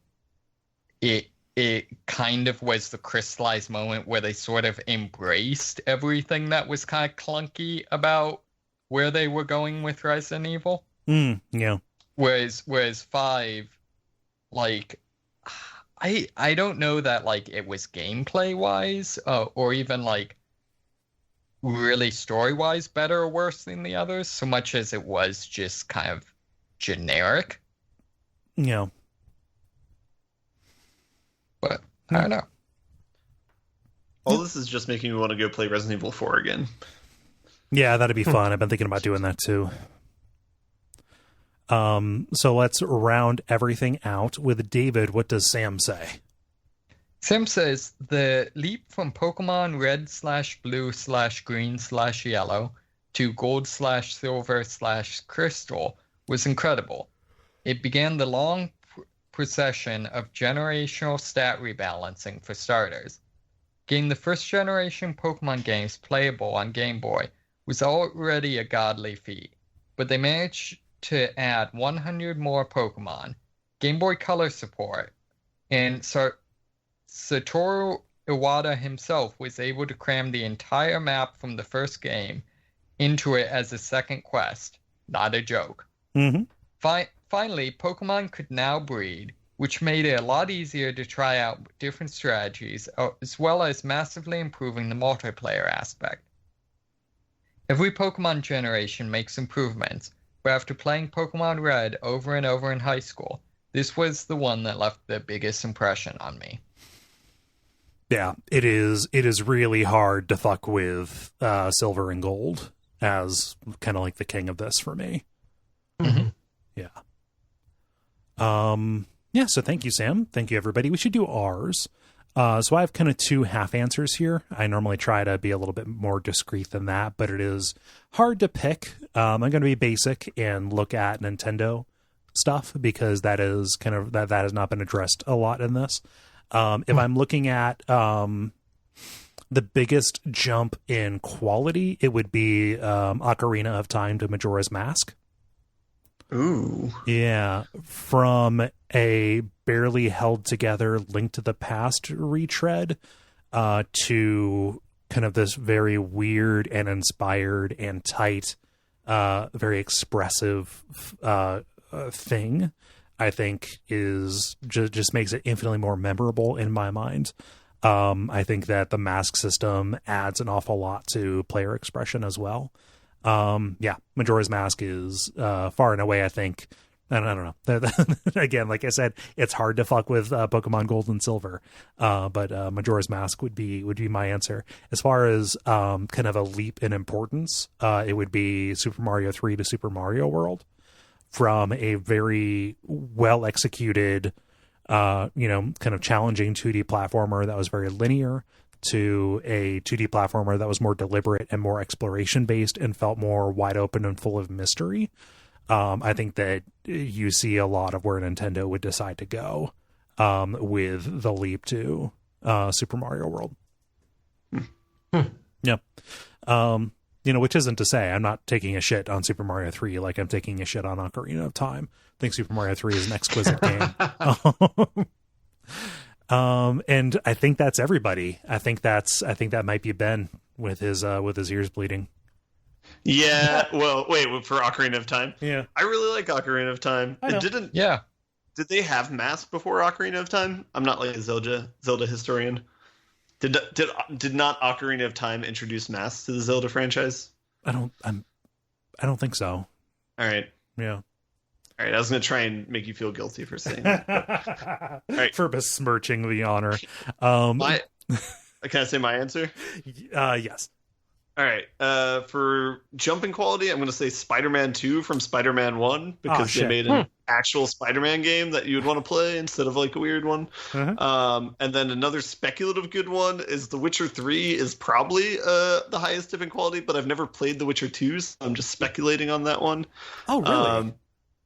it kind of was the crystallized moment where they sort of embraced everything that was kind of clunky about where they were going with Resident Evil. Yeah. Whereas 5, like, I don't know that like it was gameplay wise or even like really story wise better or worse than the others, so much as it was just kind of generic. Yeah. But I don't know. All this is just making me want to go play Resident Evil 4 again. Yeah, that'd be fun. I've been thinking about doing that too. So let's round everything out with David. What does Sam say? Sam says the leap from Pokemon Red/Blue/Green/Yellow to Gold/Silver/Crystal was incredible. It began the long procession of generational stat rebalancing for starters. Getting the first generation Pokemon games playable on Game Boy was already a godly feat, but they managed to add 100 more Pokemon, Game Boy Color support, and Satoru Iwata himself was able to cram the entire map from the first game into it as a second quest. Not a joke. Mm-hmm. Finally, Pokemon could now breed, which made it a lot easier to try out different strategies, as well as massively improving the multiplayer aspect. Every Pokemon generation makes improvements, but after playing Pokemon Red over and over in high school, this was the one that left the biggest impression on me. Yeah, it is really hard to fuck with Silver and Gold as kind of like the king of this for me. Mm-hmm. Yeah. Yeah, so thank you, Sam. Thank you, everybody. We should do ours. So I have kind of 2 half answers here. I normally try to be a little bit more discreet than that, but it is hard to pick. I'm going to be basic and look at Nintendo stuff because that is kind of that has not been addressed a lot in this. If I'm looking at the biggest jump in quality, it would be Ocarina of Time to Majora's Mask. Ooh. Yeah, from a barely held together Link to the Past retread to kind of this very weird and inspired and tight, very expressive thing, I think is just makes it infinitely more memorable in my mind. I think that the mask system adds an awful lot to player expression as well. Majora's Mask is far and away, I think. I don't know. Again, like I said, it's hard to fuck with Pokemon Gold and Silver, but Majora's Mask would be my answer. As far as kind of a leap in importance, it would be Super Mario 3 to Super Mario World, from a very well executed, kind of challenging 2D platformer that was very linear to a 2D platformer that was more deliberate and more exploration based and felt more wide open and full of mystery. I think that you see a lot of where Nintendo would decide to go with the leap to Super Mario World. Yeah. Which isn't to say I'm not taking a shit on Super Mario 3 like I'm taking a shit on Ocarina of Time. I think Super Mario 3 is an exquisite game. And I think that's everybody. I think that might be Ben with his ears bleeding. Yeah. Well, wait, for Ocarina of Time? Yeah. I really like Ocarina of Time. It didn't. Yeah. Did they have Mask before Ocarina of Time? I'm not like a Zelda historian. Did not Ocarina of Time introduce Mask to the Zelda franchise? I don't think so. All right. Yeah. All right. I was going to try and make you feel guilty for saying that. All right. For besmirching the honor. Can I say my answer? Yes. All right. For jumping quality, I'm going to say Spider-Man 2 from Spider-Man 1 because they made an actual Spider-Man game that you would want to play instead of like a weird one. Uh-huh. And then another speculative good one is The Witcher 3 is probably the highest dipping quality, but I've never played The Witcher 2, so I'm just speculating on that one. Oh, really?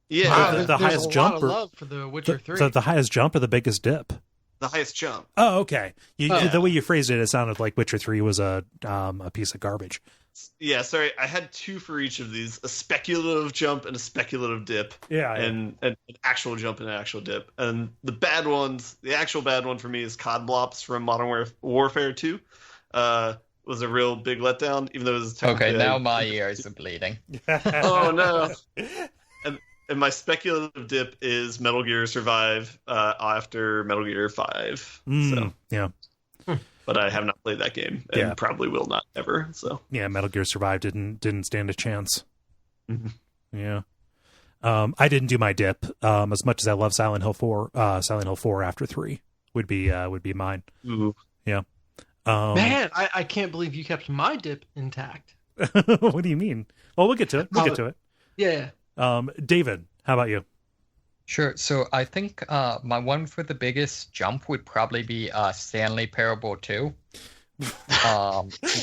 Yeah. Wow, the highest jump, lot of love for The Witcher 3. The highest jump or the biggest dip? The highest jump. Oh, okay. The way you phrased it, it sounded like Witcher 3 was a piece of garbage. Yeah, sorry. I had two for each of these: a speculative jump and a speculative dip. Yeah. And an actual jump and an actual dip. And the actual bad one for me is Cod Blops from Modern Warfare 2. Was a real big letdown, even though it was okay. Now my ears are bleeding. Oh no. And my speculative dip is Metal Gear Survive after Metal Gear 5. Yeah. But I have not played that game and probably will not ever. So yeah, Metal Gear Survive didn't stand a chance. Mm-hmm. Yeah. I didn't do my dip. As much as I love Silent Hill 4, Silent Hill 4 after 3 would be mine. Ooh. Yeah. Man, I can't believe you kept my dip intact. What do you mean? Well, we'll get to it. Get to it. Yeah. David, how about you? Sure. So I think my one for the biggest jump would probably be Stanley Parable 2. Which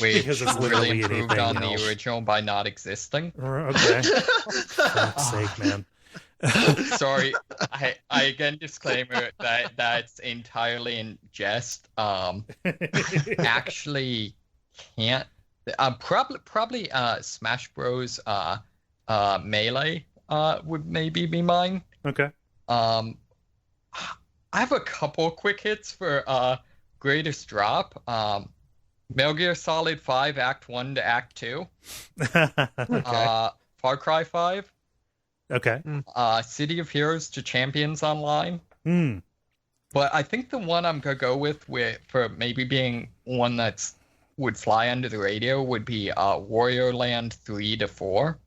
really improved on the original by not existing. Okay. For fuck's sake, man. Sorry. I again disclaimer that that's entirely in jest. Actually can't. Probably Smash Bros. Melee would maybe be mine. Okay. I have a couple quick hits for greatest drop. Metal Gear Solid 5 Act 1 to Act 2. Okay. Far Cry 5. Okay. City of Heroes to Champions Online. Mm. But I think the one I'm gonna go with for maybe being one that's would fly under the radio would be Wario Land 3 to 4.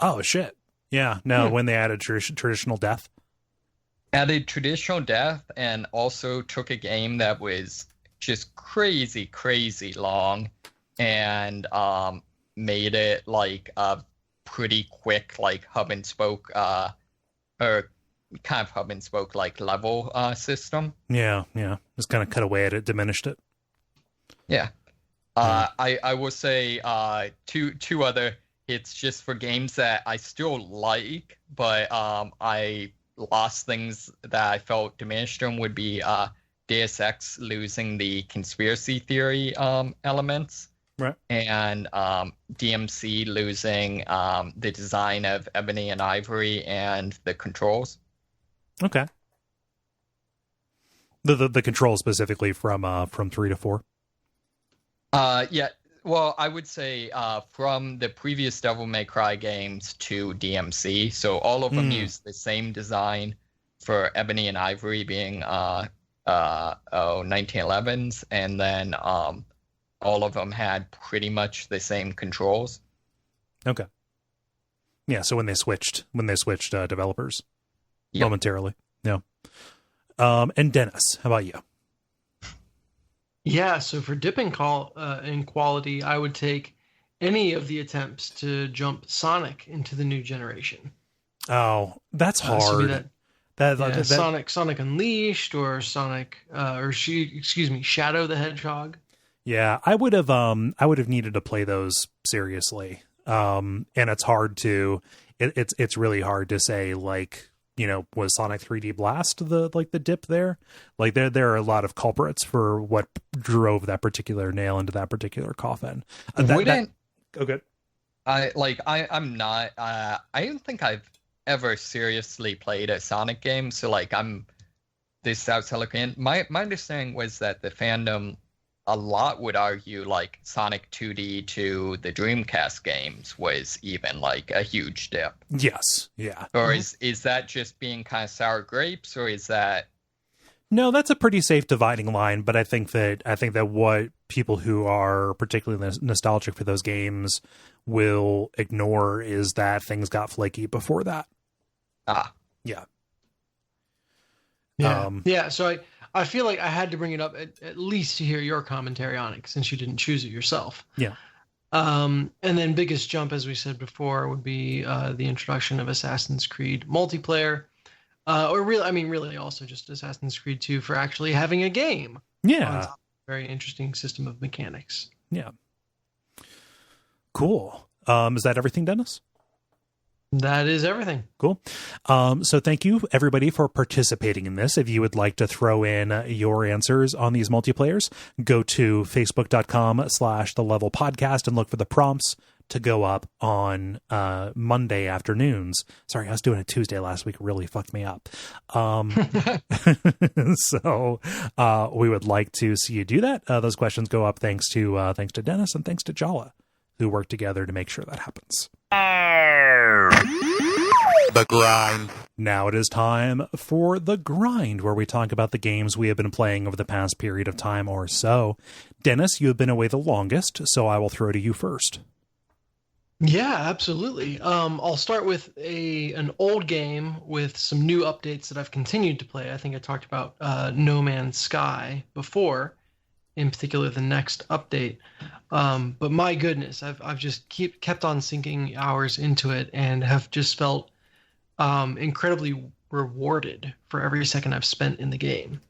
Oh shit. Yeah. No, when they added traditional death. Added traditional death and also took a game that was just crazy long and made it like a pretty quick like hub and spoke or kind of hub and spoke like level system. Yeah. Just kind of cut away at it, diminished it. Yeah. I will say two other hits just for games that I still like, but I lost things that I felt diminished them would be Deus Ex losing the conspiracy theory elements Right. And DMC losing the design of Ebony and Ivory and the controls. Okay. The control specifically from 3 to 4. Yeah. Well, I would say from the previous Devil May Cry games to DMC. So all of them use the same design for Ebony and Ivory being 1911s, and then all of them had pretty much the same controls. Okay. Yeah. So when they switched developers momentarily. Yeah. And Dennis, how about you? Yeah, so for dipping in quality, I would take any of the attempts to jump Sonic into the new generation. Oh, that's hard. Sonic Unleashed or Shadow the Hedgehog. Yeah, I would have needed to play those seriously. And it's hard to it's really hard to say, like, you know, was Sonic 3D Blast the dip there? Like there are a lot of culprits for what drove that particular nail into that particular coffin. Oh, good. I'm not. I don't think I've ever seriously played a Sonic game, so like this sounds eloquent. My understanding was that the fandom a lot would argue like Sonic 2D to the Dreamcast games was even like a huge dip. Yes. Yeah. Or is that just being kind of sour grapes, or is that? No, that's a pretty safe dividing line, but I think that what people who are particularly nostalgic for those games will ignore is that things got flaky before that. Yeah. Yeah. So I feel like I had to bring it up at least to hear your commentary on it, since you didn't choose it yourself. Yeah. And then biggest jump, as we said before, would be the introduction of Assassin's Creed multiplayer, really also just Assassin's Creed 2 for actually having a game. Yeah. Very interesting system of mechanics. Yeah. Cool. Is that everything, Dennis? That is everything. Cool. So thank you, everybody, for participating in this. If you would like to throw in your answers on these multiplayers, go to facebook.com/thelevelpodcast and look for the prompts to go up on Monday afternoons. Sorry, I was doing it Tuesday last week. It really fucked me up. So we would like to see you do that. Those questions go up thanks to Dennis and thanks to Jala, who worked together to make sure that happens. The grind. Now it is time for The Grind, where we talk about the games we have been playing over the past period of time or so. Dennis, you have been away the longest, so I will throw to you first. Yeah, absolutely. I'll start with an old game with some new updates that I've continued to play. I think I talked about No Man's Sky before, in particular the next update. But my goodness, I've just kept on sinking hours into it and have just felt incredibly rewarded for every second I've spent in the game,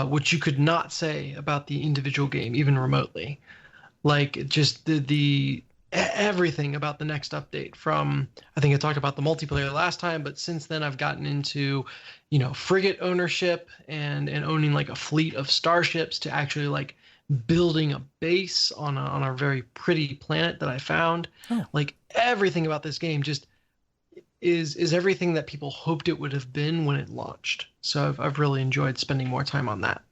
which you could not say about the individual game, even remotely. Like, just the everything about the next update, from, I think I talked about the multiplayer last time, but since then I've gotten into, frigate ownership and owning like a fleet of starships, to actually like building a base on a very pretty planet that I found. Like, everything about this game just is everything that people hoped it would have been when it launched. So I've really enjoyed spending more time on that.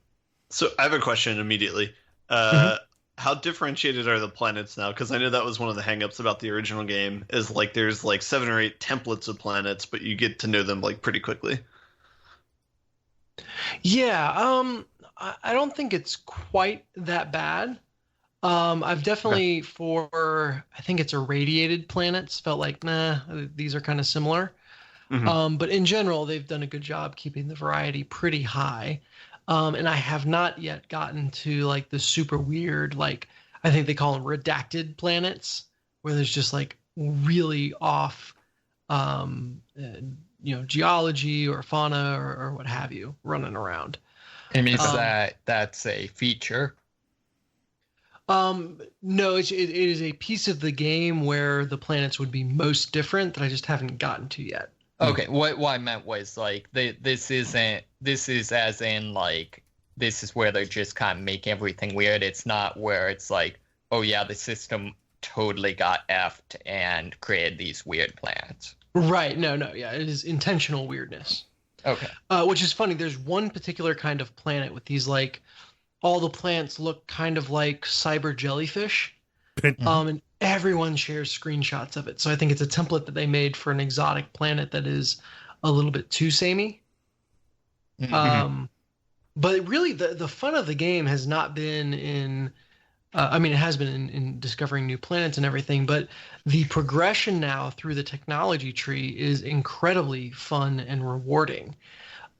So I have a question immediately. How differentiated are the planets now? Because I know that was one of the hangups about the original game, is like there's like 7 or 8 templates of planets, but you get to know them like pretty quickly. Yeah, I don't think it's quite that bad. I've definitely, for, I think it's irradiated planets, felt like, these are kind of similar. But in general, they've done a good job keeping the variety pretty high. And I have not yet gotten to like the super weird, like, I think they call them redacted planets, where there's just like really off, geology or fauna or what have you running around. And is that's a feature? No, it is a piece of the game where the planets would be most different that I just haven't gotten to yet. Okay, what I meant was like this is as in like this is where they're just kind of making everything weird. It's not where it's like, oh yeah, the system totally got effed and created these weird planets. Right. No, yeah, it is intentional weirdness. Okay. Which is funny. There's one particular kind of planet with these, like, all the plants look kind of like cyber jellyfish. And everyone shares screenshots of it. So I think it's a template that they made for an exotic planet that is a little bit too samey. But really, the fun of the game has not been in... I mean, it has been in discovering new planets and everything, but the progression now through the technology tree is incredibly fun and rewarding.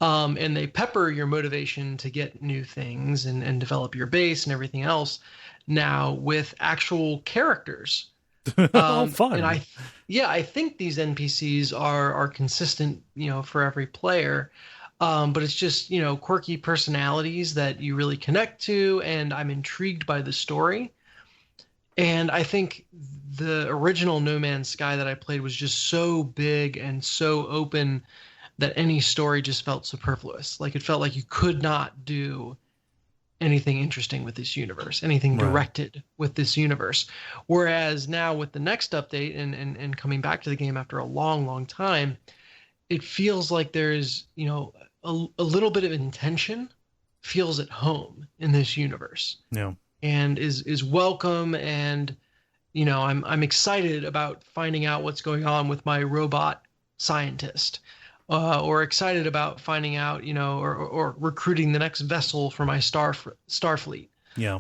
And they pepper your motivation to get new things and develop your base and everything else now with actual characters. Fun. And I think these NPCs are consistent, for every player. But it's just, quirky personalities that you really connect to, and I'm intrigued by the story. And I think the original No Man's Sky that I played was just so big and so open that any story just felt superfluous. Like, it felt like you could not do anything interesting with this universe, anything directed with this universe. Whereas now with the next update and coming back to the game after a long, long time, it feels like there's, a little bit of intention feels at home in this universe. Yeah. And is welcome, and I'm excited about finding out what's going on with my robot scientist, or excited about finding out, or recruiting the next vessel for my Starfleet. Yeah.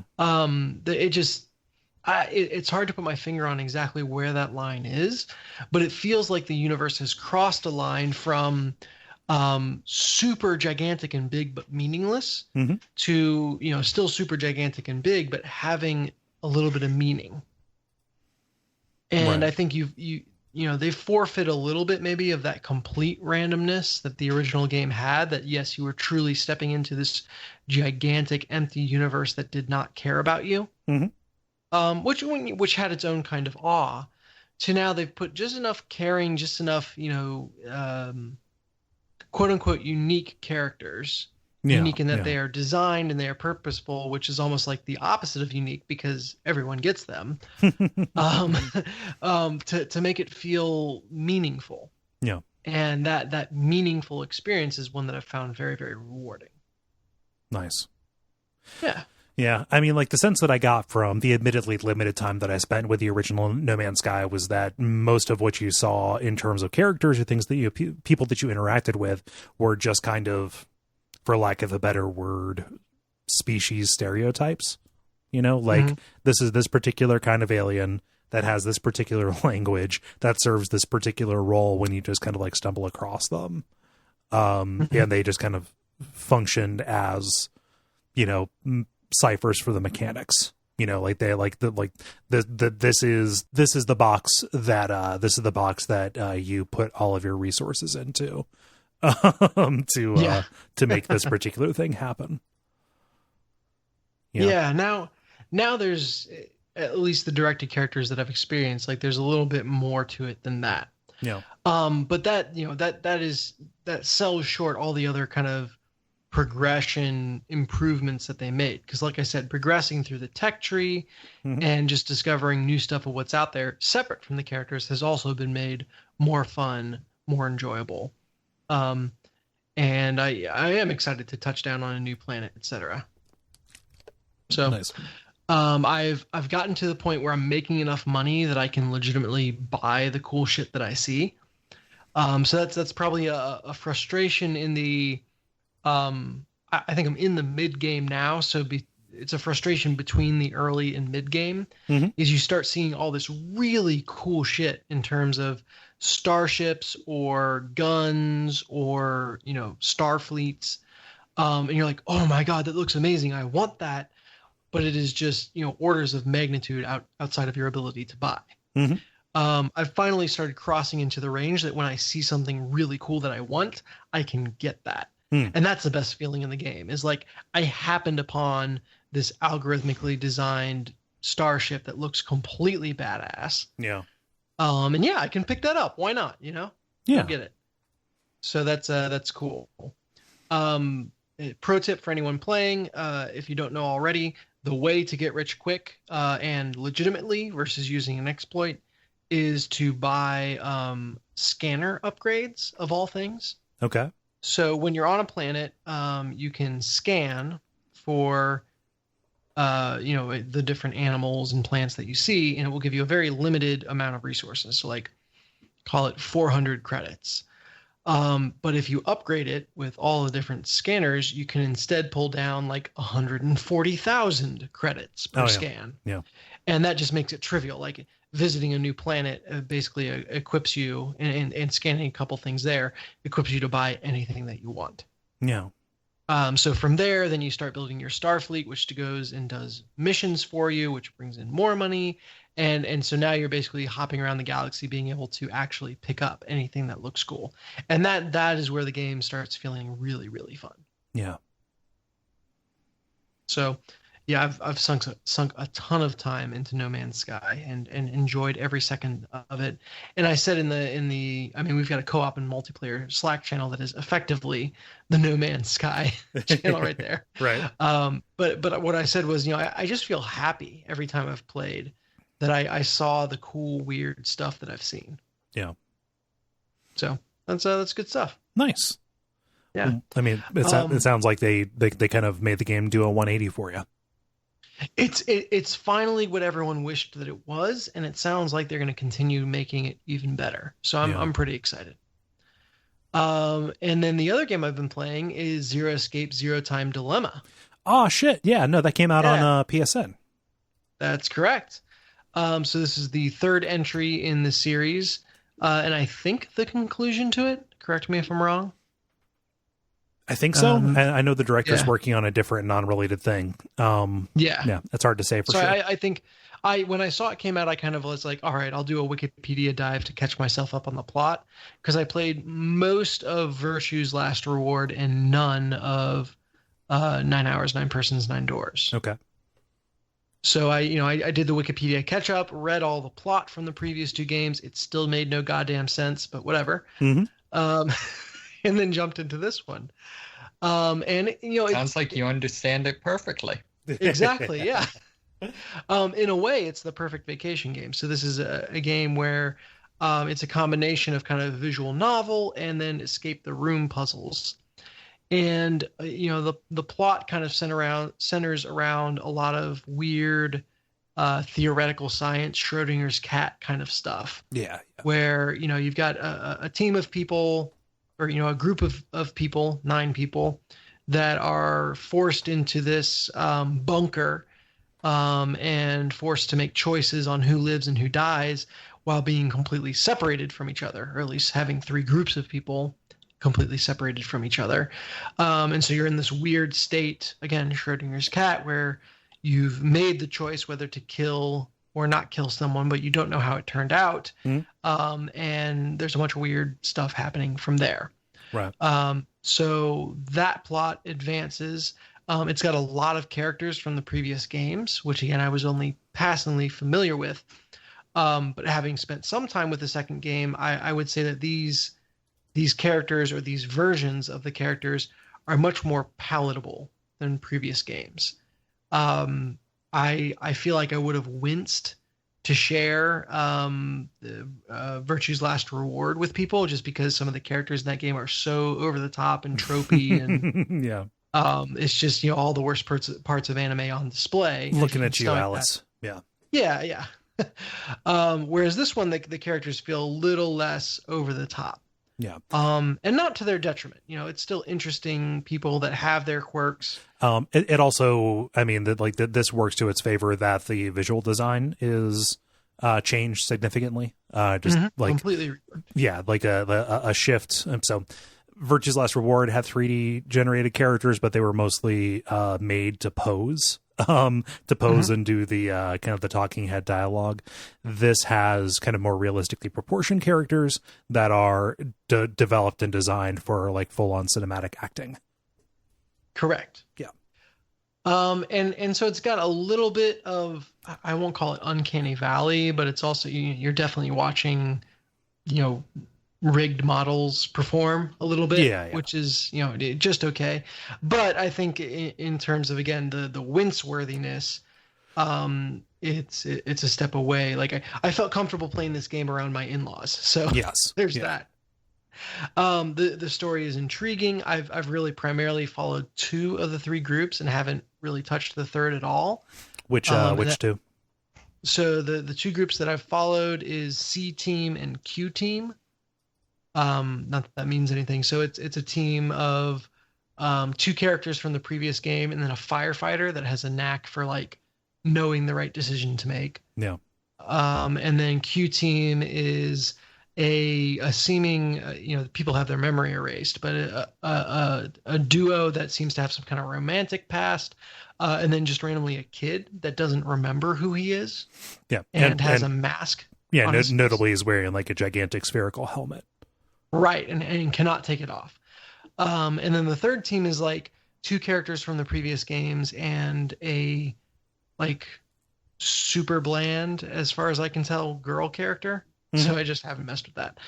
It's hard to put my finger on exactly where that line is, but it feels like the universe has crossed a line from super gigantic and big but meaningless to still super gigantic and big but having a little bit of meaning. And I think they forfeit a little bit maybe of that complete randomness that the original game had, that yes, you were truly stepping into this gigantic empty universe that did not care about you, which had its own kind of awe. To now they've put just enough caring, just enough quote unquote unique characters, unique in that they are designed and they are purposeful, which is almost like the opposite of unique because everyone gets them, to make it feel meaningful. Yeah. And that meaningful experience is one that I've found very, very rewarding. Nice. Yeah. Yeah, I mean, like, the sense that I got from the admittedly limited time that I spent with the original No Man's Sky was that most of what you saw in terms of characters or things that people that you interacted with were just kind of, for lack of a better word, species stereotypes. This is this particular kind of alien that has this particular language that serves this particular role when you just kind of like stumble across them. And they just kind of functioned as, ciphers for the mechanics, this is the box that you put all of your resources into to make this particular thing happen. Now there's, at least the directed characters that I've experienced, like, there's a little bit more to it than that. But that that sells short all the other kind of progression improvements that they made, because like I said, progressing through the tech tree and just discovering new stuff of what's out there separate from the characters has also been made more fun, more enjoyable. And I am excited to touch down on a new planet, etc. So nice. I've gotten to the point where I'm making enough money that I can legitimately buy the cool shit that I see. So that's probably a frustration in the I think I'm in the mid game now, so it's a frustration between the early and mid game. Is you start seeing all this really cool shit in terms of starships or guns or starfleets, and you're like, oh my god, that looks amazing, I want that, but it is just orders of magnitude outside of your ability to buy. I've finally started crossing into the range that when I see something really cool that I want, I can get that. And that's the best feeling in the game, is like, I happened upon this algorithmically designed starship that looks completely badass. Yeah. And I can pick that up. Why not? Yeah. I'll get it. So that's cool. And pro tip for anyone playing, if you don't know already, the way to get rich quick and legitimately versus using an exploit is to buy scanner upgrades of all things. Okay. So when you're on a planet, you can scan for the different animals and plants that you see, and it will give you a very limited amount of resources. So like call it 400 credits. But if you upgrade it with all the different scanners, you can instead pull down like 140,000 credits per scan. Yeah. And that just makes it trivial. Like visiting a new planet basically equips you, and scanning a couple things there equips you to buy anything that you want. Yeah. So from there, then you start building your Starfleet, which goes and does missions for you, which brings in more money. And so now you're basically hopping around the galaxy, being able to actually pick up anything that looks cool. And that is where the game starts feeling really, really fun. Yeah. So, yeah, I've sunk a ton of time into No Man's Sky and enjoyed every second of it. And I said we've got a co-op and multiplayer Slack channel that is effectively the No Man's Sky channel right there. Right. But what I said was, I just feel happy every time I've played that I saw the cool, weird stuff that I've seen. Yeah. So that's good stuff. Nice. Yeah. I mean, it sounds like they kind of made the game do a 180 for you. It's finally what everyone wished that it was, and it sounds like they're going to continue making it even better. So I'm pretty excited. And then the other game I've been playing is Zero Escape, Zero Time Dilemma. Oh shit! Yeah, no, that came out on PSN. That's correct. So this is the third entry in the series, and I think the conclusion to it. Correct me if I'm wrong. I think so. I know the director's working on a different non-related thing. Yeah, it's hard to say for sure. I think when I saw it came out, I kind of was like, all right, I'll do a Wikipedia dive to catch myself up on the plot, because I played most of Virtue's Last Reward and none of 9 Hours, 9 Persons, 9 Doors. Okay. So I did the Wikipedia catch up, read all the plot from the previous two games. It still made no goddamn sense, but whatever. Mm-hmm. And then jumped into this one. And sounds like you understand it perfectly. Exactly, yeah. In a way, it's the perfect vacation game. So this is a game where it's a combination of kind of visual novel and then escape the room puzzles. And the plot kind of centers around a lot of weird theoretical science, Schrodinger's cat kind of stuff. Yeah. Where you've got a team of people, or a group of people, 9 people, that are forced into this bunker and forced to make choices on who lives and who dies, while being completely separated from each other, or at least having 3 groups of people completely separated from each other. And so you're in this weird state, again, Schrodinger's cat, where you've made the choice whether to kill or not kill someone, but you don't know how it turned out. Mm-hmm. And there's a bunch of weird stuff happening from there. Right. So that plot advances. It's got a lot of characters from the previous games, which again, I was only passingly familiar with. But having spent some time with the second game, I would say that these characters, or these versions of the characters, are much more palatable than previous games. I feel like I would have winced to share Virtue's Last Reward with people, just because some of the characters in that game are so over the top and tropey, and yeah, it's just all the worst parts of anime on display. Looking at you, Alice. That. Yeah. Whereas this one, the characters feel a little less over the top. Yeah. And not to their detriment. It's still interesting people that have their quirks. It also, I mean, this works to its favor that the visual design is changed significantly. Completely. Yeah, like a shift. So Virtue's Last Reward had 3D generated characters, but they were mostly made to pose. And do the kind of the talking head dialogue. This has kind of more realistically proportioned characters that are developed and designed for like full on cinematic acting. Correct. Yeah. And so it's got a little bit of, I won't call it uncanny valley, but it's also, you're definitely watching, rigged models perform a little bit, Yeah. which is, just okay. But I think in terms of, again, the wince-worthiness, it's a step away. Like I felt comfortable playing this game around my in-laws, so Yes. there's that. The story is intriguing. I've really primarily followed 2 of the 3 groups and haven't really touched the third at all. Which two? So the 2 groups that I've followed is C Team and Q Team. Not that means anything. So it's a team of 2 characters from the previous game, and then a firefighter that has a knack for like knowing the right decision to make. Yeah. And then Q Team is a seeming, people have their memory erased, but a duo that seems to have some kind of romantic past, and then just randomly a kid that doesn't remember who he is. Yeah. And has a mask. Yeah, notably is wearing like a gigantic spherical helmet. Right, and cannot take it off. And then the third team is like 2 characters from the previous games and a like super bland, as far as I can tell, girl character. Mm-hmm. So I just haven't messed with that.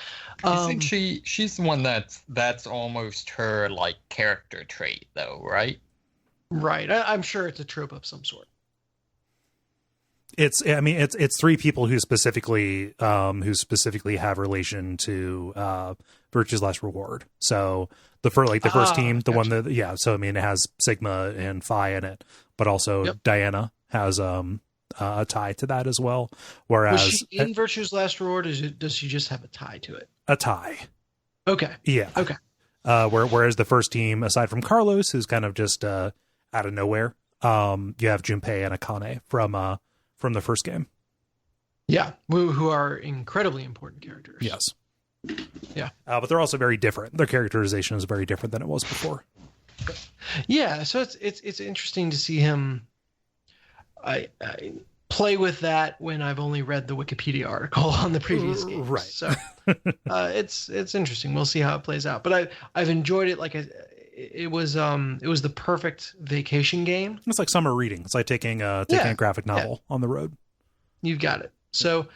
Isn't she's the one that's almost her like character trait though, right? Right. I'm sure it's a trope of some sort. It's 3 people who specifically have relation to Virtue's Last Reward. So the first team, the one that so it has Sigma and Phi in it, but also Diana has a tie to that as well. Whereas was she in Virtue's Last Reward, or does she just have a tie to it? A tie. Okay. Yeah. Okay. Whereas the first team, aside from Carlos, who's kind of just out of nowhere, you have Junpei and Akane from the first game. Yeah, who are incredibly important characters. Yes. Yeah. But they're also very different. Their characterization is very different than it was before. Yeah, so it's interesting to see him I play with that when I've only read the Wikipedia article on the previous game. Right. So it's interesting. We'll see how it plays out. But I've enjoyed it. It was the perfect vacation game. It's like summer reading. It's like taking a graphic novel on the road. You've got it. So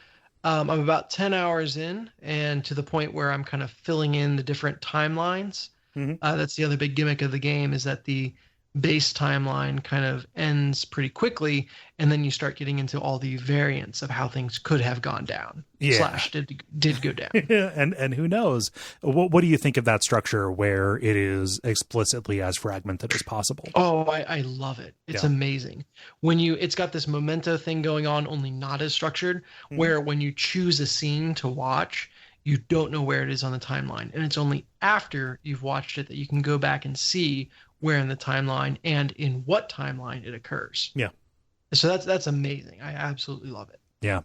I'm about 10 hours in, and to the point where I'm kind of filling in the different timelines. Mm-hmm. That's the other big gimmick of the game, is that the base timeline kind of ends pretty quickly, and then you start getting into all the variants of how things could have gone down. / did go down. Yeah, and who knows? What do you think of that structure where it is explicitly as fragmented as possible? Oh, I love it. It's amazing. It's got this memento thing going on, only not as structured, where when you choose a scene to watch, you don't know where it is on the timeline. And it's only after you've watched it that you can go back and see where in the timeline and in what timeline it occurs. Yeah. So that's amazing. I absolutely love it. Yeah.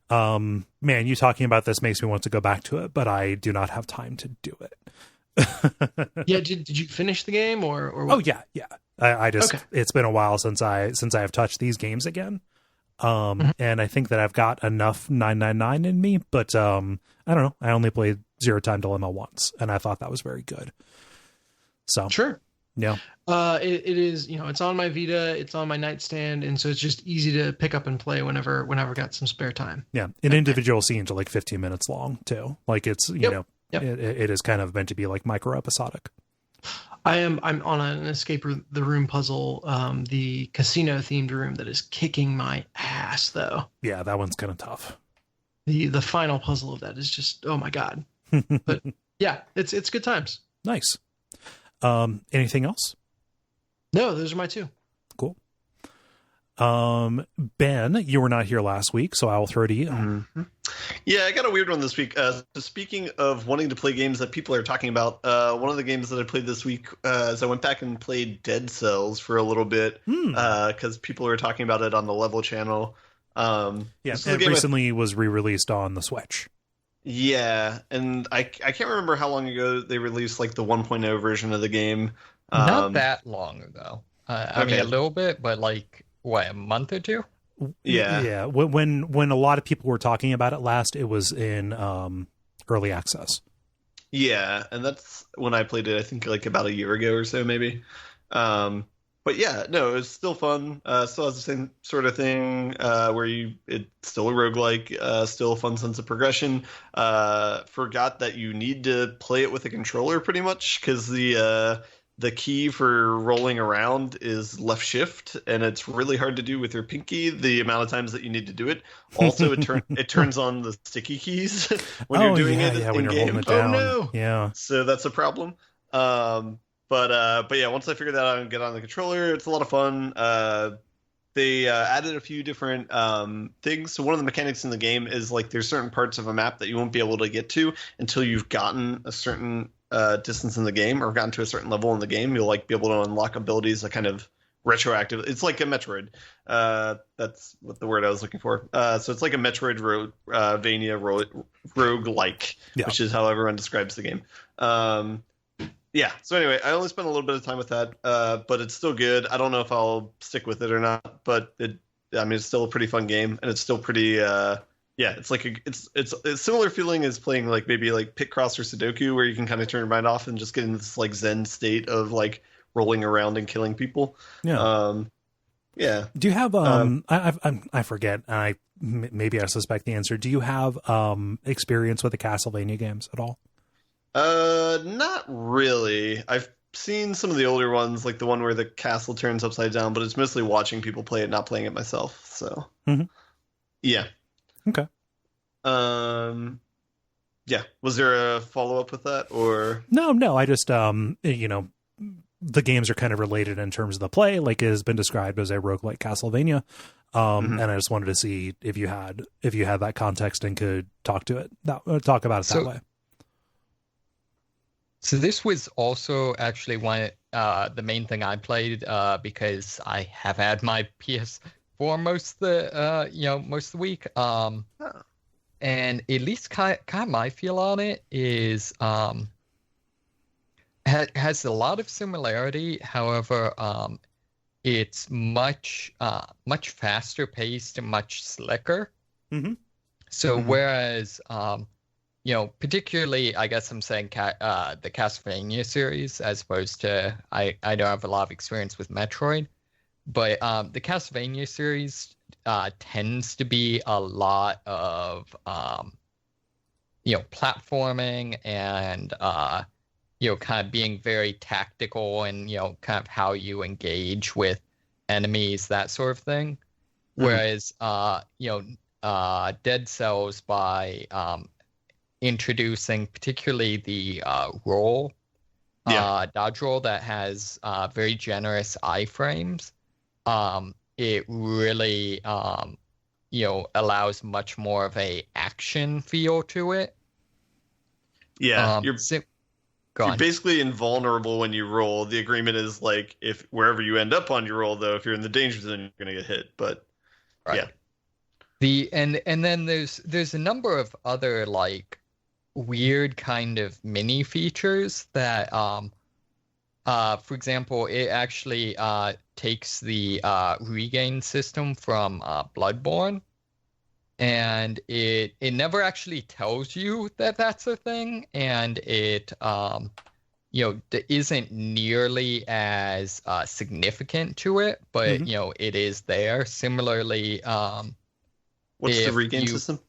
Man, you talking about this makes me want to go back to it, but I do not have time to do it. Yeah. Did you finish the game or what? Oh yeah. Yeah. I just, It's been a while since I have touched these games again. And I think that I've got enough 999 in me, but, I don't know. I only played Zero Time Dilemma once, and I thought that was very good. So sure. Yeah. It is, it's on my Vita, it's on my nightstand, and so it's just easy to pick up and play whenever I got some spare time. Yeah. And individual scenes are like 15 minutes long too. Like it's, it is kind of meant to be like micro episodic. I'm on an escape the room puzzle, the casino themed room that is kicking my ass though. Yeah, that one's kind of tough. The final puzzle of that is just, oh my God. But yeah, it's good times. Nice. Anything else? No, those are my 2. Cool. Ben, you were not here last week, so I will throw to you. Mm-hmm. Yeah, I got a weird one this week. So speaking of wanting to play games that people are talking about, one of the games that I played this week is I went back and played Dead Cells for a little bit because people were talking about it on the Level channel. It recently was re-released on the Switch. Yeah, and I can't remember how long ago they released like the 1.0 version of the game. Not that long ago. I mean, a little bit, but like, what, a month or 2? Yeah. Yeah. When a lot of people were talking about it last, it was in early access. Yeah, and that's when I played it, I think like about a year ago or so, maybe. but yeah, no, it's still fun. Still has the same sort of thing where it's still a roguelike, still a fun sense of progression. Forgot that you need to play it with a controller pretty much because the key for rolling around is left shift, and it's really hard to do with your pinky. The amount of times that you need to do it. Also, it turns on the sticky keys when you're doing it when in you're holding game. it down. Oh no! Yeah. So that's a problem. But yeah, once I figured that out and get on the controller, it's a lot of fun. They added a few different things. So one of the mechanics in the game is like there's certain parts of a map that you won't be able to get to until you've gotten a certain distance in the game or gotten to a certain level in the game. You'll like be able to unlock abilities that kind of retroactive. It's like a Metroid. That's what the word I was looking for. So it's like a Metroid roguelike, which is how everyone describes the game. Yeah. So anyway, I only spent a little bit of time with that, but it's still good. I don't know if I'll stick with it or not, but it's still a pretty fun game, and it's still pretty. It's like it's a similar feeling as playing like maybe like Picross or Sudoku, where you can kind of turn your mind off and just get in this like Zen state of like rolling around and killing people. Yeah. Yeah. Do you have I forget. Maybe I suspect the answer. Do you have experience with the Castlevania games at all? Not really. I've seen some of the older ones, like the one where the castle turns upside down, but it's mostly watching people play it, not playing it myself. So, yeah. Okay. Yeah. Was there a follow-up with that, or? No. I just, the games are kind of related in terms of the play, like it has been described as a roguelike Castlevania. And I just wanted to see if you had that context and could talk about it that way. So this was also actually the main thing I played because I have had my PS4 most of the week. And at least kind of my feel on it is has a lot of similarity. However, it's much faster paced and much slicker. Mm-hmm. So whereas particularly, I guess I'm saying the Castlevania series, as opposed to I don't have a lot of experience with Metroid, but the Castlevania series tends to be a lot of platforming and kind of being very tactical and kind of how you engage with enemies, that sort of thing. Whereas Dead Cells, by introducing particularly the dodge roll that has very generous iframes, it really allows much more of a action feel to it. Yeah, you're basically invulnerable when you roll. The agreement is like if wherever you end up on your roll, though, if you're in the danger zone, you're gonna get hit. But yeah, and then there's a number of other like weird kind of mini features that for example, it actually takes the regain system from Bloodborne, and it never actually tells you that that's a thing, and it isn't nearly as significant to it, but it is there. Similarly, what's the regain system?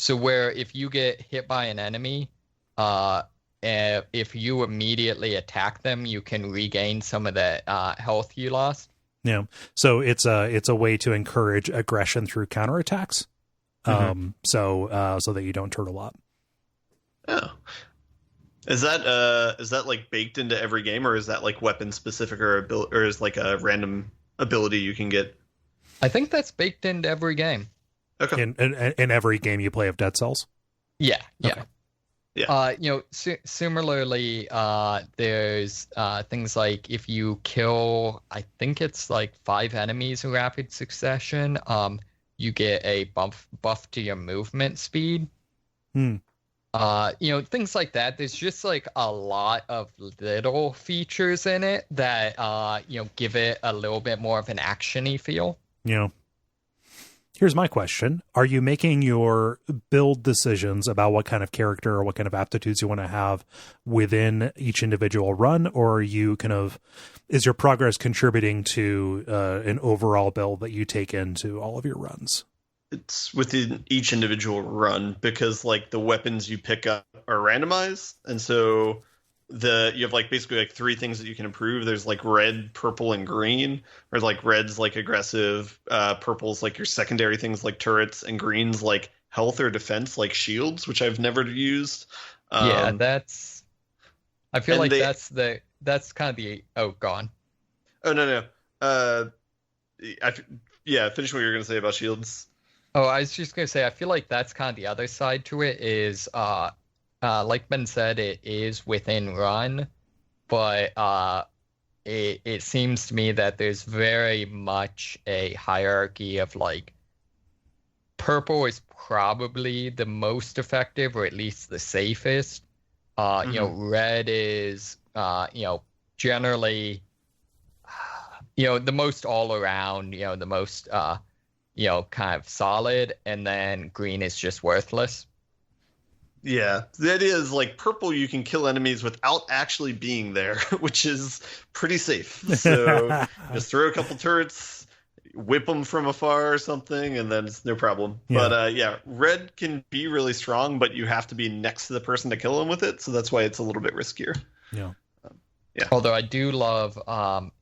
So where if you get hit by an enemy, if you immediately attack them, you can regain some of the health you lost. Yeah. So it's a way to encourage aggression through counterattacks. So that you don't turtle up. Oh. Is that like baked into every game, or is that like weapon specific or is like a random ability you can get? I think that's baked into every game. Okay. In every game you play of Dead Cells? Yeah. Okay. Yeah. Similarly, there's things like if you kill, I think it's like 5 enemies in rapid succession, you get a buff to your movement speed. Things like that. There's just like a lot of little features in it that give it a little bit more of an action-y feel. Yeah. Here's my question. Are you making your build decisions about what kind of character or what kind of aptitudes you want to have within each individual run, or are you is your progress contributing to an overall build that you take into all of your runs? It's within each individual run, because like the weapons you pick up are randomized, and so you have like basically like three things that you can improve. There's like red, purple, and green. Or like red's like aggressive, purple's like your secondary things like turrets, and green's like health or defense like shields, which I've never used. I feel like that's kind of the gone. Oh no. Finish what you were gonna say about shields. Oh, I was just gonna say I feel like that's kind of the other side to it is like Ben said, it is within run, but it seems to me that there's very much a hierarchy of like purple is probably the most effective, or at least the safest. Red is generally the most all around, the most kind of solid, and then green is just worthless. Yeah, the idea is like purple, you can kill enemies without actually being there, which is pretty safe. So just throw a couple turrets, whip them from afar or something, and then it's no problem. Yeah. But red can be really strong, but you have to be next to the person to kill them with it, so that's why it's a little bit riskier. Yeah. Although I do love,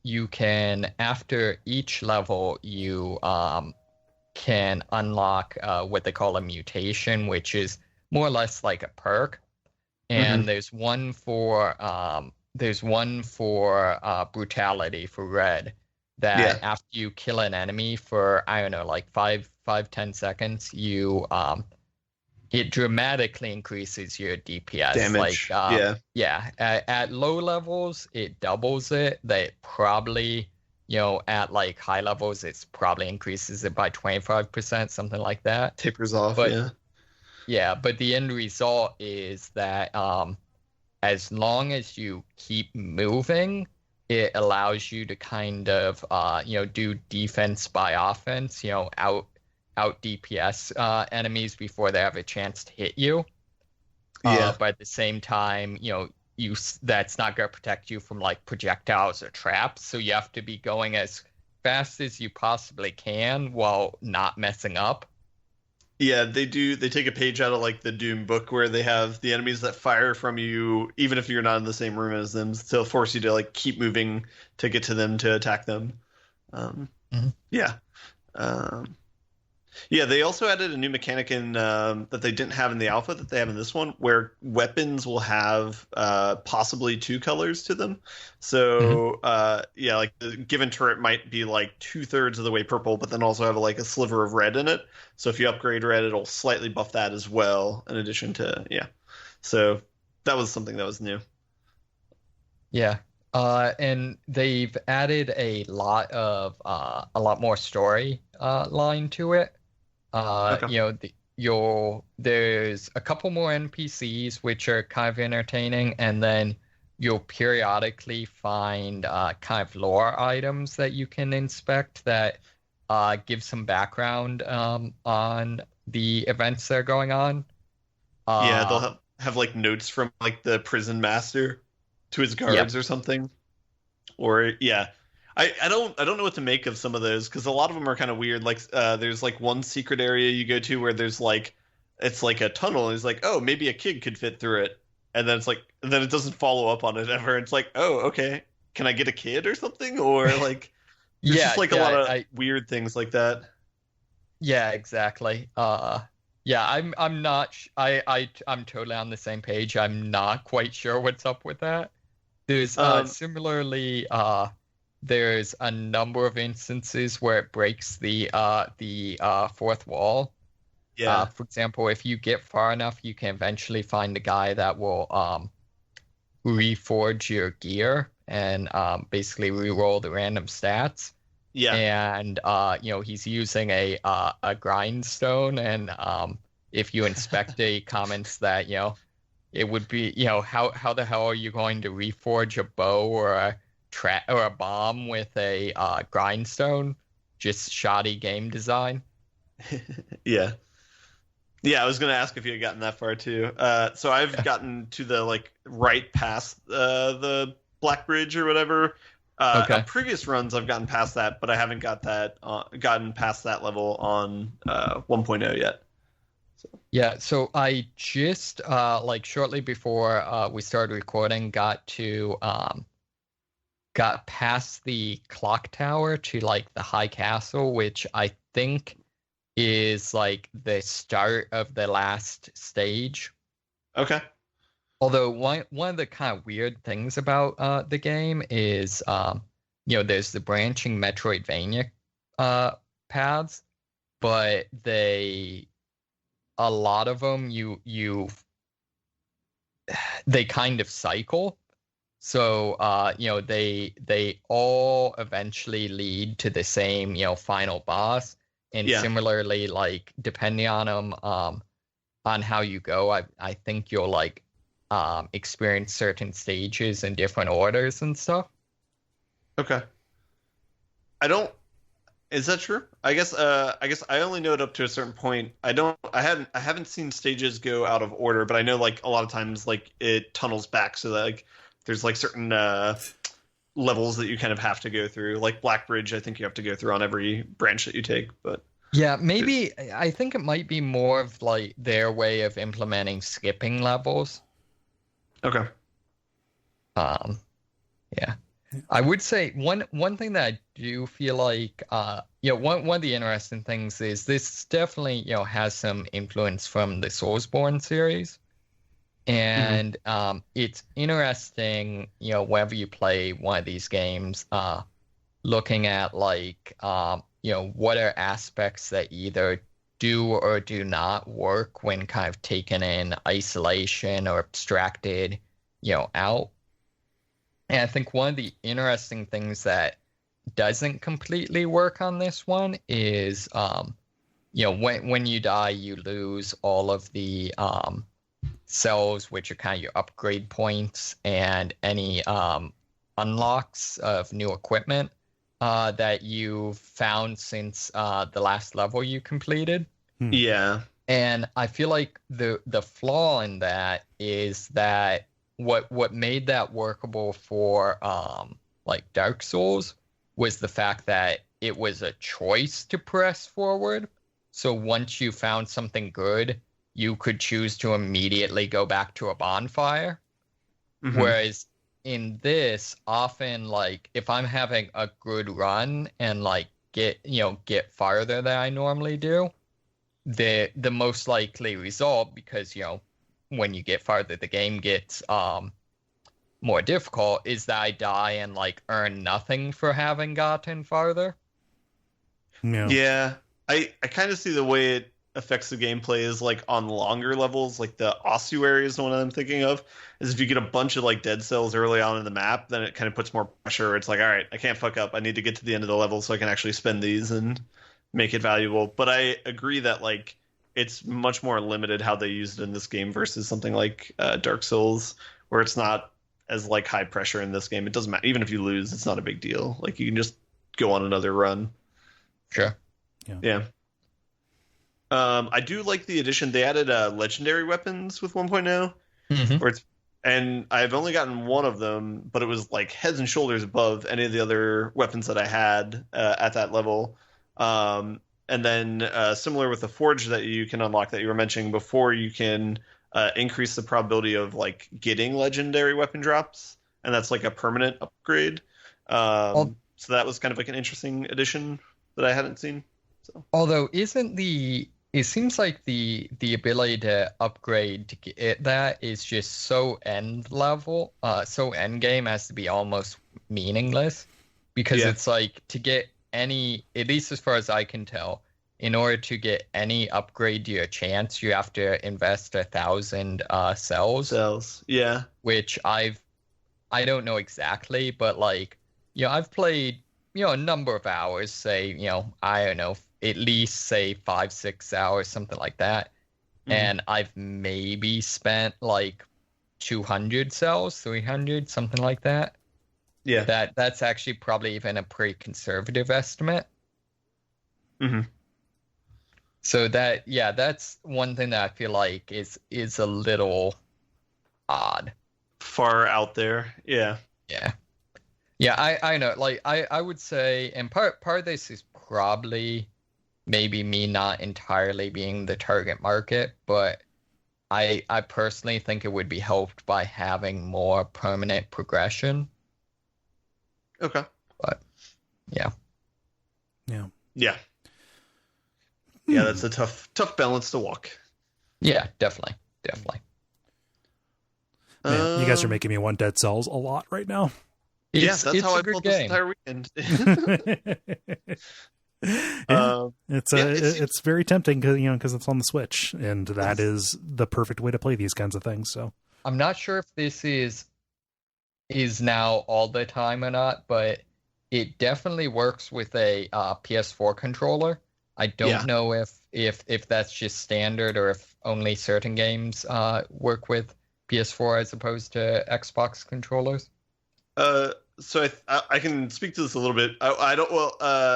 you can, after each level, you can unlock what they call a mutation, which is more or less like a perk, and there's one for brutality for red, that after you kill an enemy for I don't know like 5-10 seconds, you it dramatically increases your DPS damage. At low levels it doubles it. That probably at like high levels it's probably increases it by 25%, something like that. Tapers off. But but the end result is that as long as you keep moving, it allows you to kind of do defense by offense, out DPS enemies before they have a chance to hit you. But at the same time, that's not going to protect you from like projectiles or traps, so you have to be going as fast as you possibly can while not messing up. Yeah, they do. They take a page out of like the Doom book where they have the enemies that fire from you, even if you're not in the same room as them, to force you to like keep moving to get to them to attack them. They also added a new mechanic in that they didn't have in the alpha that they have in this one, where weapons will have possibly two colors to them. So like the given turret might be like 2/3 of the way purple, but then also have like a sliver of red in it. So if you upgrade red, it'll slightly buff that as well. In addition to so that was something that was new. And they've added a lot more story line to it. There's a couple more NPCs which are kind of entertaining, and then you'll periodically find kind of lore items that you can inspect that give some background on the events that are going on. They'll have like notes from like the prison master to his guards or something. Or I don't know what to make of some of those, because a lot of them are kind of weird. Like there's like one secret area you go to where there's like it's like a tunnel, and it's like, oh, maybe a kid could fit through it, and then it doesn't follow up on it ever. It's like, oh, okay, can I get a kid or something? Or like there's just like a lot of weird things like that. Yeah, exactly. I'm not. I'm totally on the same page. I'm not quite sure what's up with that. There's similarly. There's a number of instances where it breaks the fourth wall. For example, if you get far enough, you can eventually find a guy that will reforge your gear and basically re-roll the random stats. And he's using a grindstone, and if you inspect it, comments that it would be how the hell are you going to reforge a bow or a bomb with a grindstone? Just shoddy game design. Yeah. Yeah, I was going to ask if you had gotten that far too. So I've gotten to the like right past the Black Bridge or whatever. Okay. On previous runs, I've gotten past that, but I haven't gotten past that level on 1.0 yet. Yeah, so I just like shortly before we started recording got past the clock tower to like the high castle, which I think is like the start of the last stage. Okay. Although one of the kind of weird things about the game is there's the branching Metroidvania paths, but a lot of them they kind of cycle. So they all eventually lead to the same final boss. And similarly, like depending on them on how you go, I think you'll like experience certain stages in different orders and stuff. Okay. Is that true? I guess I only know it up to a certain point. I haven't seen stages go out of order, but I know like a lot of times like it tunnels back so that like there's like certain levels that you kind of have to go through. Like Black Bridge, I think you have to go through on every branch that you take, but yeah, maybe I think it might be more of like their way of implementing skipping levels. Okay. Yeah. I would say one thing that I do feel like one of the interesting things is this definitely has some influence from the Soulsborne series. And it's interesting, whenever you play one of these games, looking at like what are aspects that either do or do not work when kind of taken in isolation or abstracted, out. And I think one of the interesting things that doesn't completely work on this one is, when you die, you lose all of the cells, which are kind of your upgrade points, and any unlocks of new equipment that you've found since the last level you completed. Yeah. And I feel like the flaw in that is that what made that workable for like Dark Souls was the fact that it was a choice to press forward. So once you found something good, you could choose to immediately go back to a bonfire. Whereas in this, often like if I'm having a good run and like get farther than I normally do, the most likely result, because when you get farther, the game gets more difficult, is that I die and like earn nothing for having gotten farther. Yeah. I kind of see the way it affects the gameplay is like on longer levels, like the ossuary is the one I'm thinking of, is if you get a bunch of like dead cells early on in the map, then it kind of puts more pressure. It's like, all right, I can't fuck up. I need to get to the end of the level so I can actually spend these and make it valuable. But I agree that like it's much more limited how they use it in this game versus something like Dark Souls, where it's not as like high pressure in this game. It doesn't matter. Even if you lose, it's not a big deal. Like you can just go on another run. Sure. Yeah. I do like the addition. They added legendary weapons with 1.0, where and I've only gotten one of them, but it was like heads and shoulders above any of the other weapons that I had at that level. And then similar with the forge that you can unlock that you were mentioning before, you can increase the probability of like getting legendary weapon drops, and that's like a permanent upgrade. So that was kind of like an interesting addition that I hadn't seen. So. Although it seems like the ability to upgrade to get that is just so end level, so end game as to be almost meaningless, because it's like to get any, at least as far as I can tell, in order to get any upgrade to your chance, you have to invest 1,000 cells. Yeah. Which I don't know exactly, but like, I've played, a number of hours, say, I don't know, at least say 5-6 hours, something like that. And I've maybe spent like 200 cells, 300, something like that. Yeah. That's actually probably even a pretty conservative estimate. So that's one thing that I feel like is a little odd. Far out there. Yeah. Yeah. Yeah, I know. Like I would say, and part of this is probably maybe me not entirely being the target market, but I personally think it would be helped by having more permanent progression. Okay. But yeah. Yeah. Yeah, that's a tough balance to walk. Yeah, definitely. Man, you guys are making me want Dead Cells a lot right now. That's how I good pulled game. this entire weekend. It's very tempting because it's on the Switch, and that is the perfect way to play these kinds of things. So I'm not sure if this is now all the time or not, but it definitely works with a PS4 controller. I don't know if that's just standard or if only certain games work with PS4 as opposed to Xbox controllers. So I can speak to this a little bit. I don't. Well,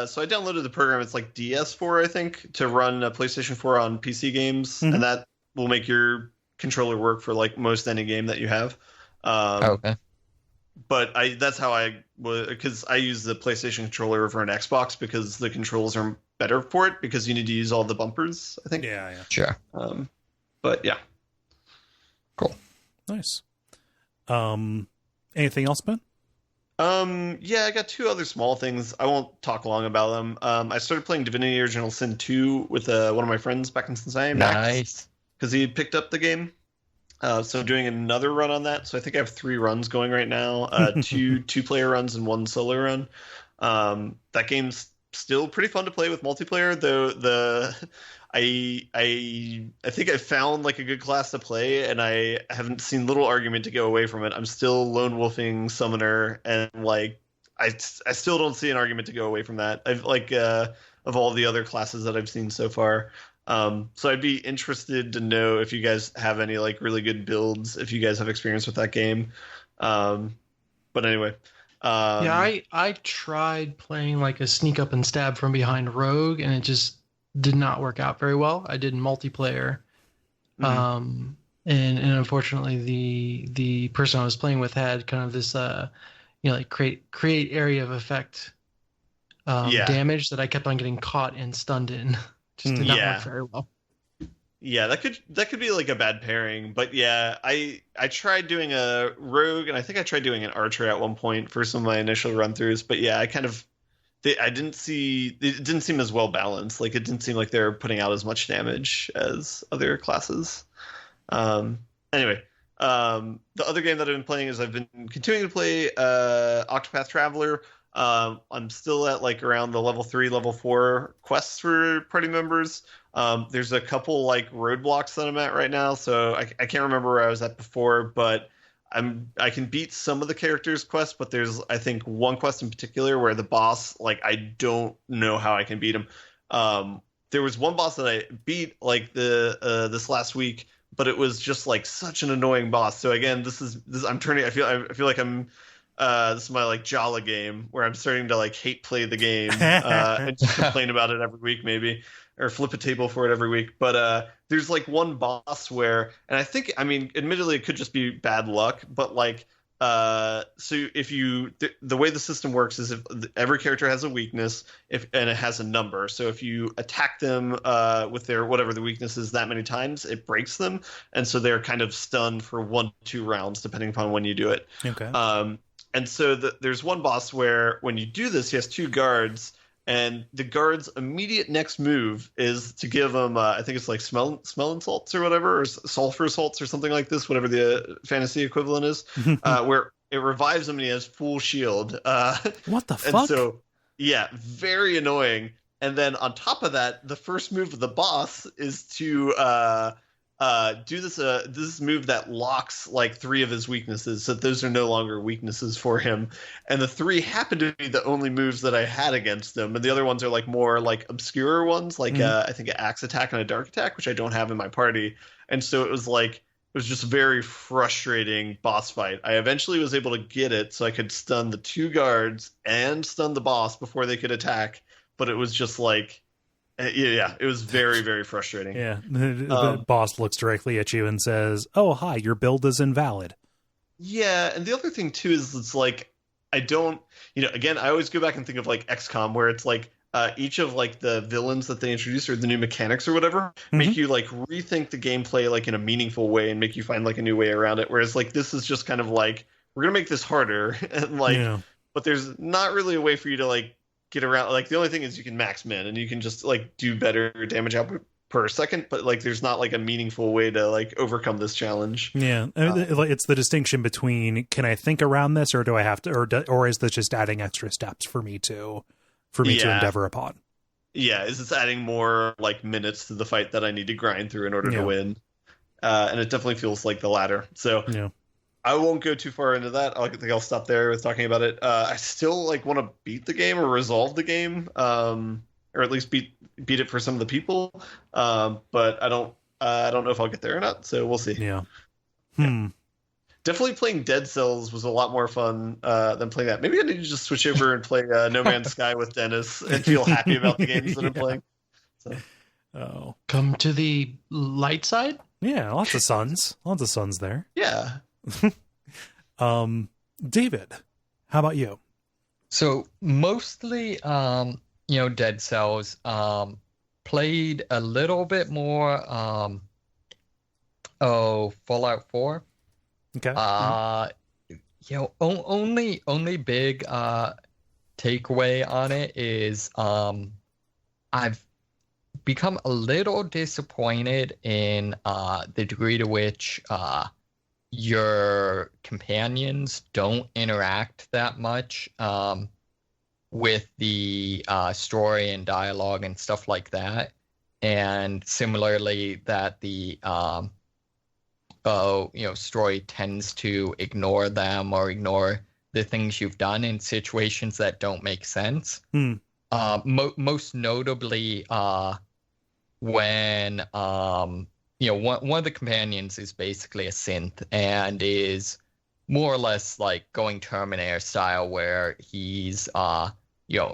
so I downloaded the program. It's like DS4, I think, to run a PlayStation 4 on PC games, and that will make your controller work for like most any game that you have. Okay. But that's how I was, because I use the PlayStation controller over an Xbox because the controls are better for it because you need to use all the bumpers, I think. Yeah. Sure. But yeah. Cool. Nice. Anything else, Ben? Yeah, I got two other small things. I won't talk long about them. I started playing Divinity Original Sin 2 with one of my friends back in Cincinnati. Nice. Because he picked up the game. So I'm doing another run on that. So I think I have 3 runs going right now. Two-player runs and 1 solo run. That game's still pretty fun to play with multiplayer, though I think I found like a good class to play, and I haven't seen little argument to go away from it. I'm still lone wolfing summoner, and like I still don't see an argument to go away from that. I've like of all the other classes that I've seen so far. So I'd be interested to know if you guys have any like really good builds, if you guys have experience with that game. But anyway. I tried playing like a sneak up and stab from behind rogue, and it just did not work out very well. I did multiplayer. And unfortunately the person I was playing with had kind of this like create area of effect damage that I kept on getting caught and stunned in. Just did not work very well. Yeah, that could be like a bad pairing, but yeah, I tried doing a rogue, and I think I tried doing an archer at one point for some of my initial run throughs, but yeah, it didn't seem as well balanced. Like it didn't seem like they're putting out as much damage as other classes. Anyway, the other game that I've been playing is I've been continuing to play Octopath Traveler. I'm still at like around the level 3, level 4 quests for party members. There's a couple like roadblocks that I'm at right now, so I can't remember where I was at before, but I can beat some of the characters' quests, but there's I think one quest in particular where the boss, like I don't know how I can beat him. There was one boss that I beat like this last week, but it was just like such an annoying boss. So again, this I'm turning. I feel like I'm. This is my like Jala game where I'm starting to like hate play the game and just complain about it every week maybe, or flip a table for it every week. But there's like one boss where, and I think, I mean, admittedly it could just be bad luck, but like so if the way the system works is if every character has a weakness and it has a number. So if you attack them with their whatever the weakness is that many times, it breaks them, and so they're kind of stunned for 1-2 rounds depending upon when you do it. Okay. And so there's one boss where when you do this, he has 2 guards, and the guard's immediate next move is to give him, I think it's like smell salts or whatever, or sulfur salts or something like this, whatever the fantasy equivalent is, where it revives him and he has full shield. What the fuck? And so, yeah, very annoying. And then on top of that, the first move of the boss is to do this move that locks like 3 of his weaknesses, so those are no longer weaknesses for him, and the 3 happen to be the only moves that I had against him, and the other ones are like more like obscure ones, like I think an axe attack and a dark attack, which I don't have in my party. And so it was just a very frustrating boss fight. I eventually was able to get it so I could stun the 2 guards and stun the boss before they could attack, but it was just like Yeah, it was very, very frustrating. Yeah, the boss looks directly at you and says, "Oh, hi, your build is invalid." Yeah, and the other thing too is it's like I don't, again, I always go back and think of like XCOM where it's like each of like the villains that they introduce or the new mechanics or whatever make you like rethink the gameplay like in a meaningful way and make you find like a new way around it. Whereas like this is just kind of like we're gonna make this harder and like, but there's not really a way for you to like get around. Like the only thing is you can max min and you can just like do better damage output per second, but like there's not like a meaningful way to like overcome this challenge. Yeah, it's the distinction between can I think around this or do I have to, or is this just adding extra steps for me to endeavor upon? Yeah, is this adding more like minutes to the fight that I need to grind through in order to win? And it definitely feels like the latter. So I won't go too far into that. I think I'll stop there with talking about it. I still like want to beat the game or resolve the game, or at least beat it for some of the people. But I don't know if I'll get there or not. So we'll see. Yeah. Definitely playing Dead Cells was a lot more fun than playing that. Maybe I need to just switch over and play No Man's Sky with Dennis and feel happy about the games that I'm playing. So. Come to the light side? Yeah, lots of suns. Lots of suns there. Yeah. David, how about you? So mostly, Dead Cells. Played a little bit more. Fallout 4. Okay. Only big takeaway on it is I've become a little disappointed in the degree to which your companions don't interact that much with the story and dialogue and stuff like that. And similarly, that the story tends to ignore them or ignore the things you've done in situations that don't make sense. Most notably, when one of the companions is basically a synth and is more or less like going Terminator style, where he's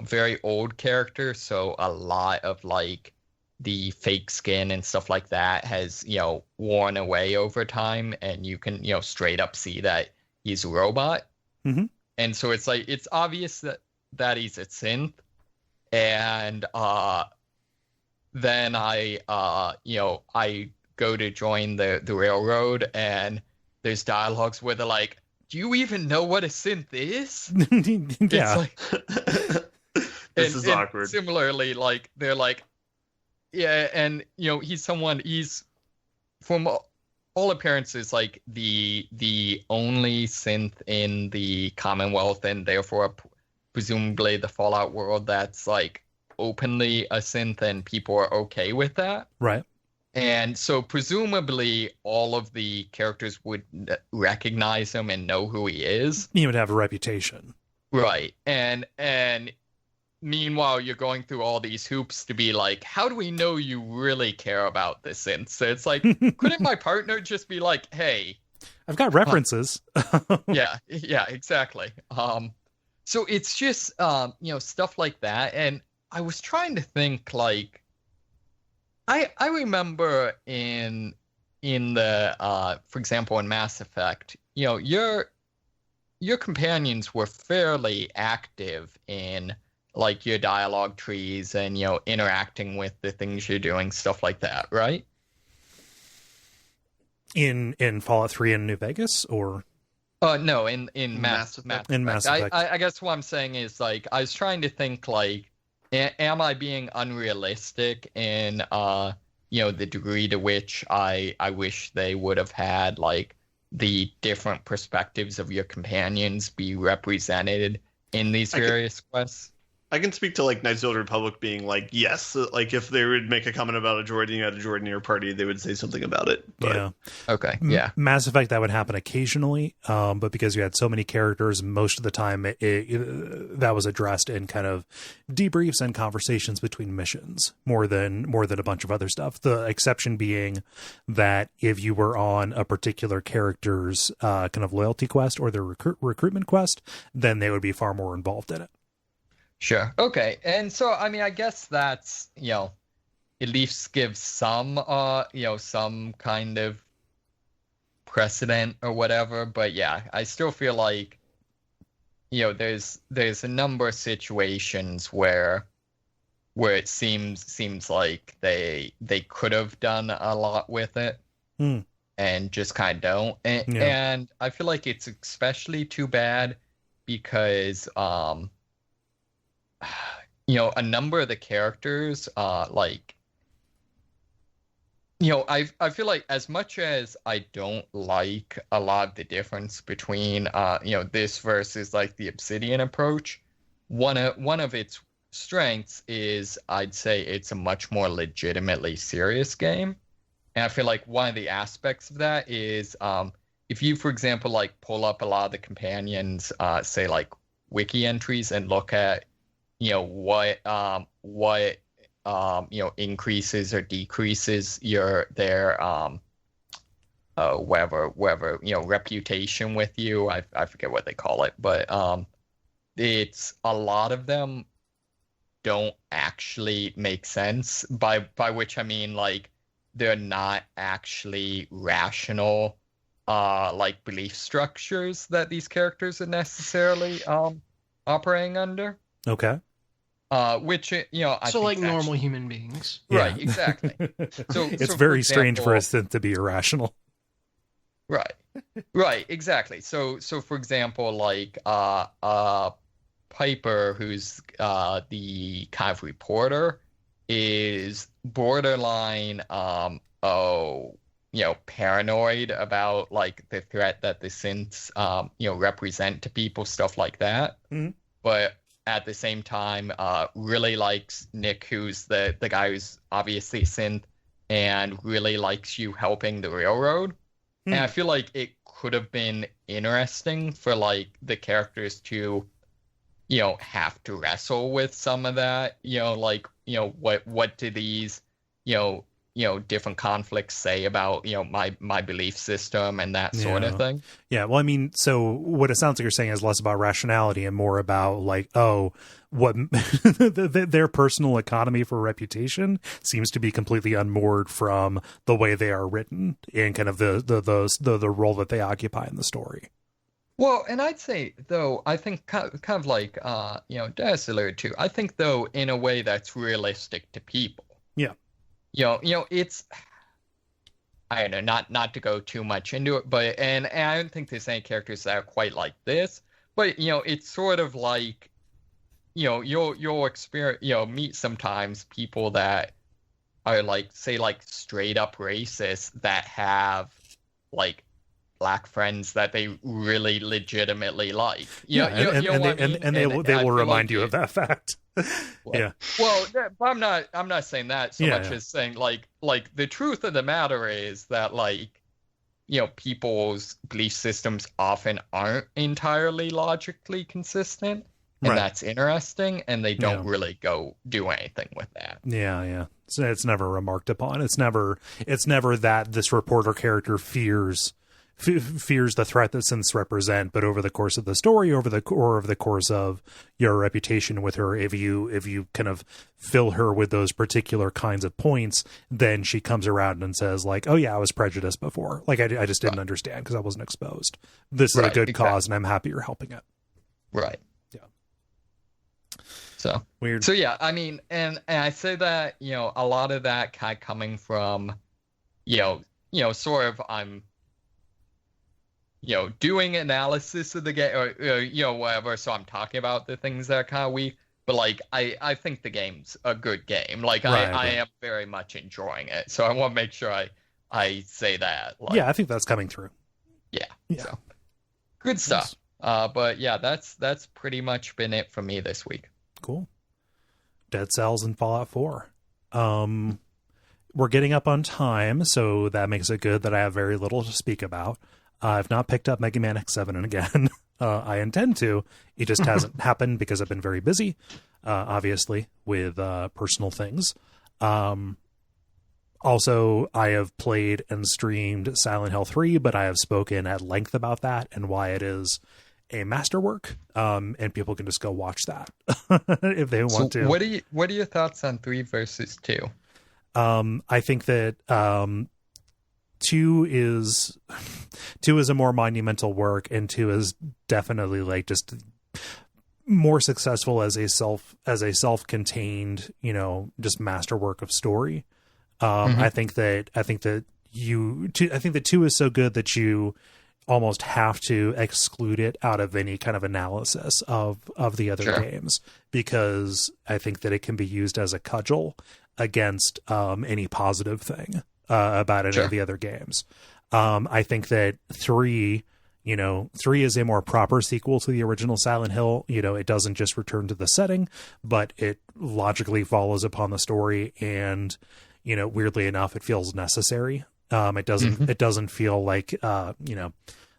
very old character, so a lot of like the fake skin and stuff like that has worn away over time, and you can straight up see that he's a robot. And so it's like it's obvious that he's a synth. And then I go to join the railroad, and there's dialogues where they're like, do you even know what a synth is? Yeah. Like, this is awkward. Similarly, like they're like, yeah, and he's from all appearances like the only synth in the Commonwealth, and therefore presumably the Fallout world that's like openly a synth, and people are okay with that. Right. And so presumably all of the characters would recognize him and know who he is. He would have a reputation. Right. And meanwhile, you're going through all these hoops to be like, how do we know you really care about this synth? So it's like, couldn't my partner just be like, hey, I've got references. Yeah, exactly. So it's just, stuff like that. And I was trying to think, like, I remember in the, for example, in Mass Effect, your companions were fairly active in, like, your dialogue trees and, interacting with the things you're doing, stuff like that, right? In Fallout 3 in New Vegas, or? No, in Mass Effect. In Mass Effect. I guess what I'm saying is, like, I was trying to think, like, am I being unrealistic in, the degree to which I wish they would have had, like, the different perspectives of your companions be represented in these various quests? I can speak to like Knights of the Old Republic being like, yes, like if they would make a comment about a droid and you had a droid in your party, they would say something about it. But... Yeah. Okay. Yeah. Mass Effect, that would happen occasionally, but because you had so many characters, most of the time that was addressed in kind of debriefs and conversations between missions more than a bunch of other stuff. The exception being that if you were on a particular character's kind of loyalty quest or their recruitment quest, then they would be far more involved in it. Sure. Okay. And so, I mean, I guess that's, at least give some some kind of precedent or whatever. But yeah, I still feel like there's a number of situations where it seems like they could have done a lot with it and just kind of don't. And I feel like it's especially too bad because a number of the characters I feel like as much as I don't like a lot of the difference between this versus like the Obsidian approach, one of its strengths is I'd say it's a much more legitimately serious game. And I feel like one of the aspects of that is if you, for example, like pull up a lot of the companions, say like wiki entries and look at what increases or decreases their whatever reputation with you. I forget what they call it, but it's a lot of them don't actually make sense, by which I mean like they're not actually rational like belief structures that these characters are necessarily operating under. Okay. Which I so think like normal human beings, right? Yeah. Exactly. So it's very strange for us to be irrational. Right. Exactly. So for example, like Piper, who's the kind of reporter, is borderline paranoid about like the threat that the synths represent to people, stuff like that. Mm-hmm. But at the same time, really likes Nick, who's the guy who's obviously synth, and really likes you helping the railroad. And I feel like it could have been interesting for like the characters to have to wrestle with some of that, what do these different conflicts say about my belief system and that sort of thing. Yeah, well, I mean, so what it sounds like you're saying is less about rationality and more about like, what their personal economy for reputation seems to be completely unmoored from the way they are written and kind of the role that they occupy in the story. Well, and I'd say, though, I think kind of like, Des alluded to, I think, though, in a way that's realistic to people. Yeah. It's, I don't know, not to go too much into it, but, and I don't think there's any characters that are quite like this, but, it's sort of like, you'll experience, meet sometimes people that are like, say, like straight up racist that have like black friends that they really legitimately like. And they will remind you of that fact. Yeah. Well, I'm not saying that so much as saying like the truth of the matter is that like people's belief systems often aren't entirely logically consistent, and that's interesting, and they don't really go do anything with that. Yeah. So it's never remarked upon. It's never that this reporter character fears the threat that synths represent, but over the course of the story, over the course of your reputation with her, if you kind of fill her with those particular kinds of points, then she comes around and says like, oh yeah, I was prejudiced before. Like I just didn't understand because I wasn't exposed. This is a good cause and I'm happy you're helping it. Right. Yeah. So weird. So yeah, I mean, and I say that, a lot of that kind of coming from, sort of I'm, doing analysis of the game or, whatever. So I'm talking about the things that are kind of weak, but like, I think the game's a good game. Like I am very much enjoying it. So I want to make sure I say that. Like, yeah, I think that's coming through. Yeah. So good stuff. But yeah, that's pretty much been it for me this week. Cool. Dead Cells and Fallout 4. We're getting up on time, so that makes it good that I have very little to speak about. I've not picked up Mega Man X7 again. I intend to. It just hasn't happened because I've been very busy, obviously, with personal things. Also, I have played and streamed Silent Hill 3, but I have spoken at length about that and why it is a masterwork, and people can just go watch that if they want to. What are your thoughts on 3 versus 2? I think that 2 is a more monumental work, and 2 is definitely like just more successful as a self-contained, just masterwork of story. I think that 2 is so good that you almost have to exclude it out of any kind of analysis of the other games, because I think that it can be used as a cudgel against any positive thing about any of the other games. I think that 3 is a more proper sequel to the original Silent Hill. It doesn't just return to the setting, but it logically follows upon the story, and weirdly enough, it feels necessary. It doesn't feel like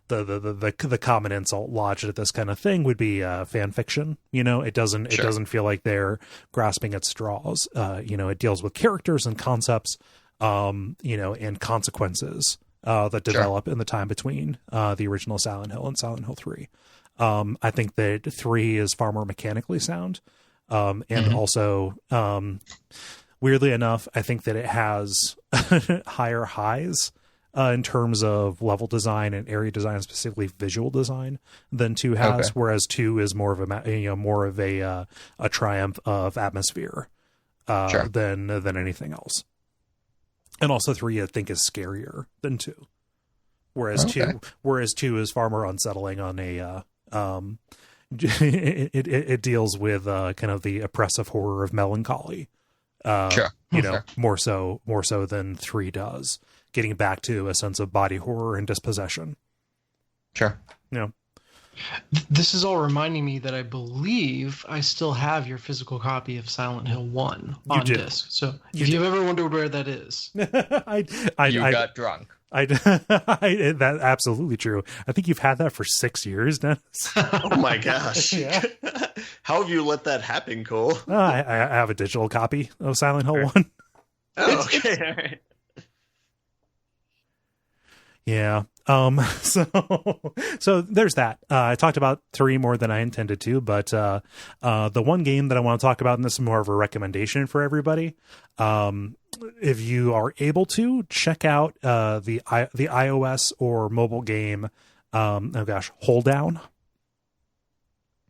the common insult lodged at this kind of thing would be fan fiction. It doesn't feel like they're grasping at straws. It deals with characters and concepts, and consequences that develop in the time between the original Silent Hill and Silent Hill 3. I think that 3 is far more mechanically sound, and also weirdly enough, I think that it has higher highs in terms of level design and area design, specifically visual design, than 2 has. Whereas 2 is more of a triumph of atmosphere than anything else. And also 3, I think, is scarier than 2. Whereas 2 is far more unsettling on a it deals with kind of the oppressive horror of melancholy. More so than 3 does, getting back to a sense of body horror and dispossession. This is all reminding me that I believe I still have your physical copy of Silent Hill 1 on disc. So if you've ever wondered where that is, I got drunk. That's absolutely true. I think you've had that for 6 years, Dennis. Oh my gosh. Yeah. How have you let that happen, Cole? I have a digital copy of Silent Hill 1. Oh, okay. All right. Yeah. So there's that. I talked about 3 more than I intended to, but the one game that I want to talk about, and this is more of a recommendation for everybody, if you are able to, check out the iOS or mobile game, Holedown.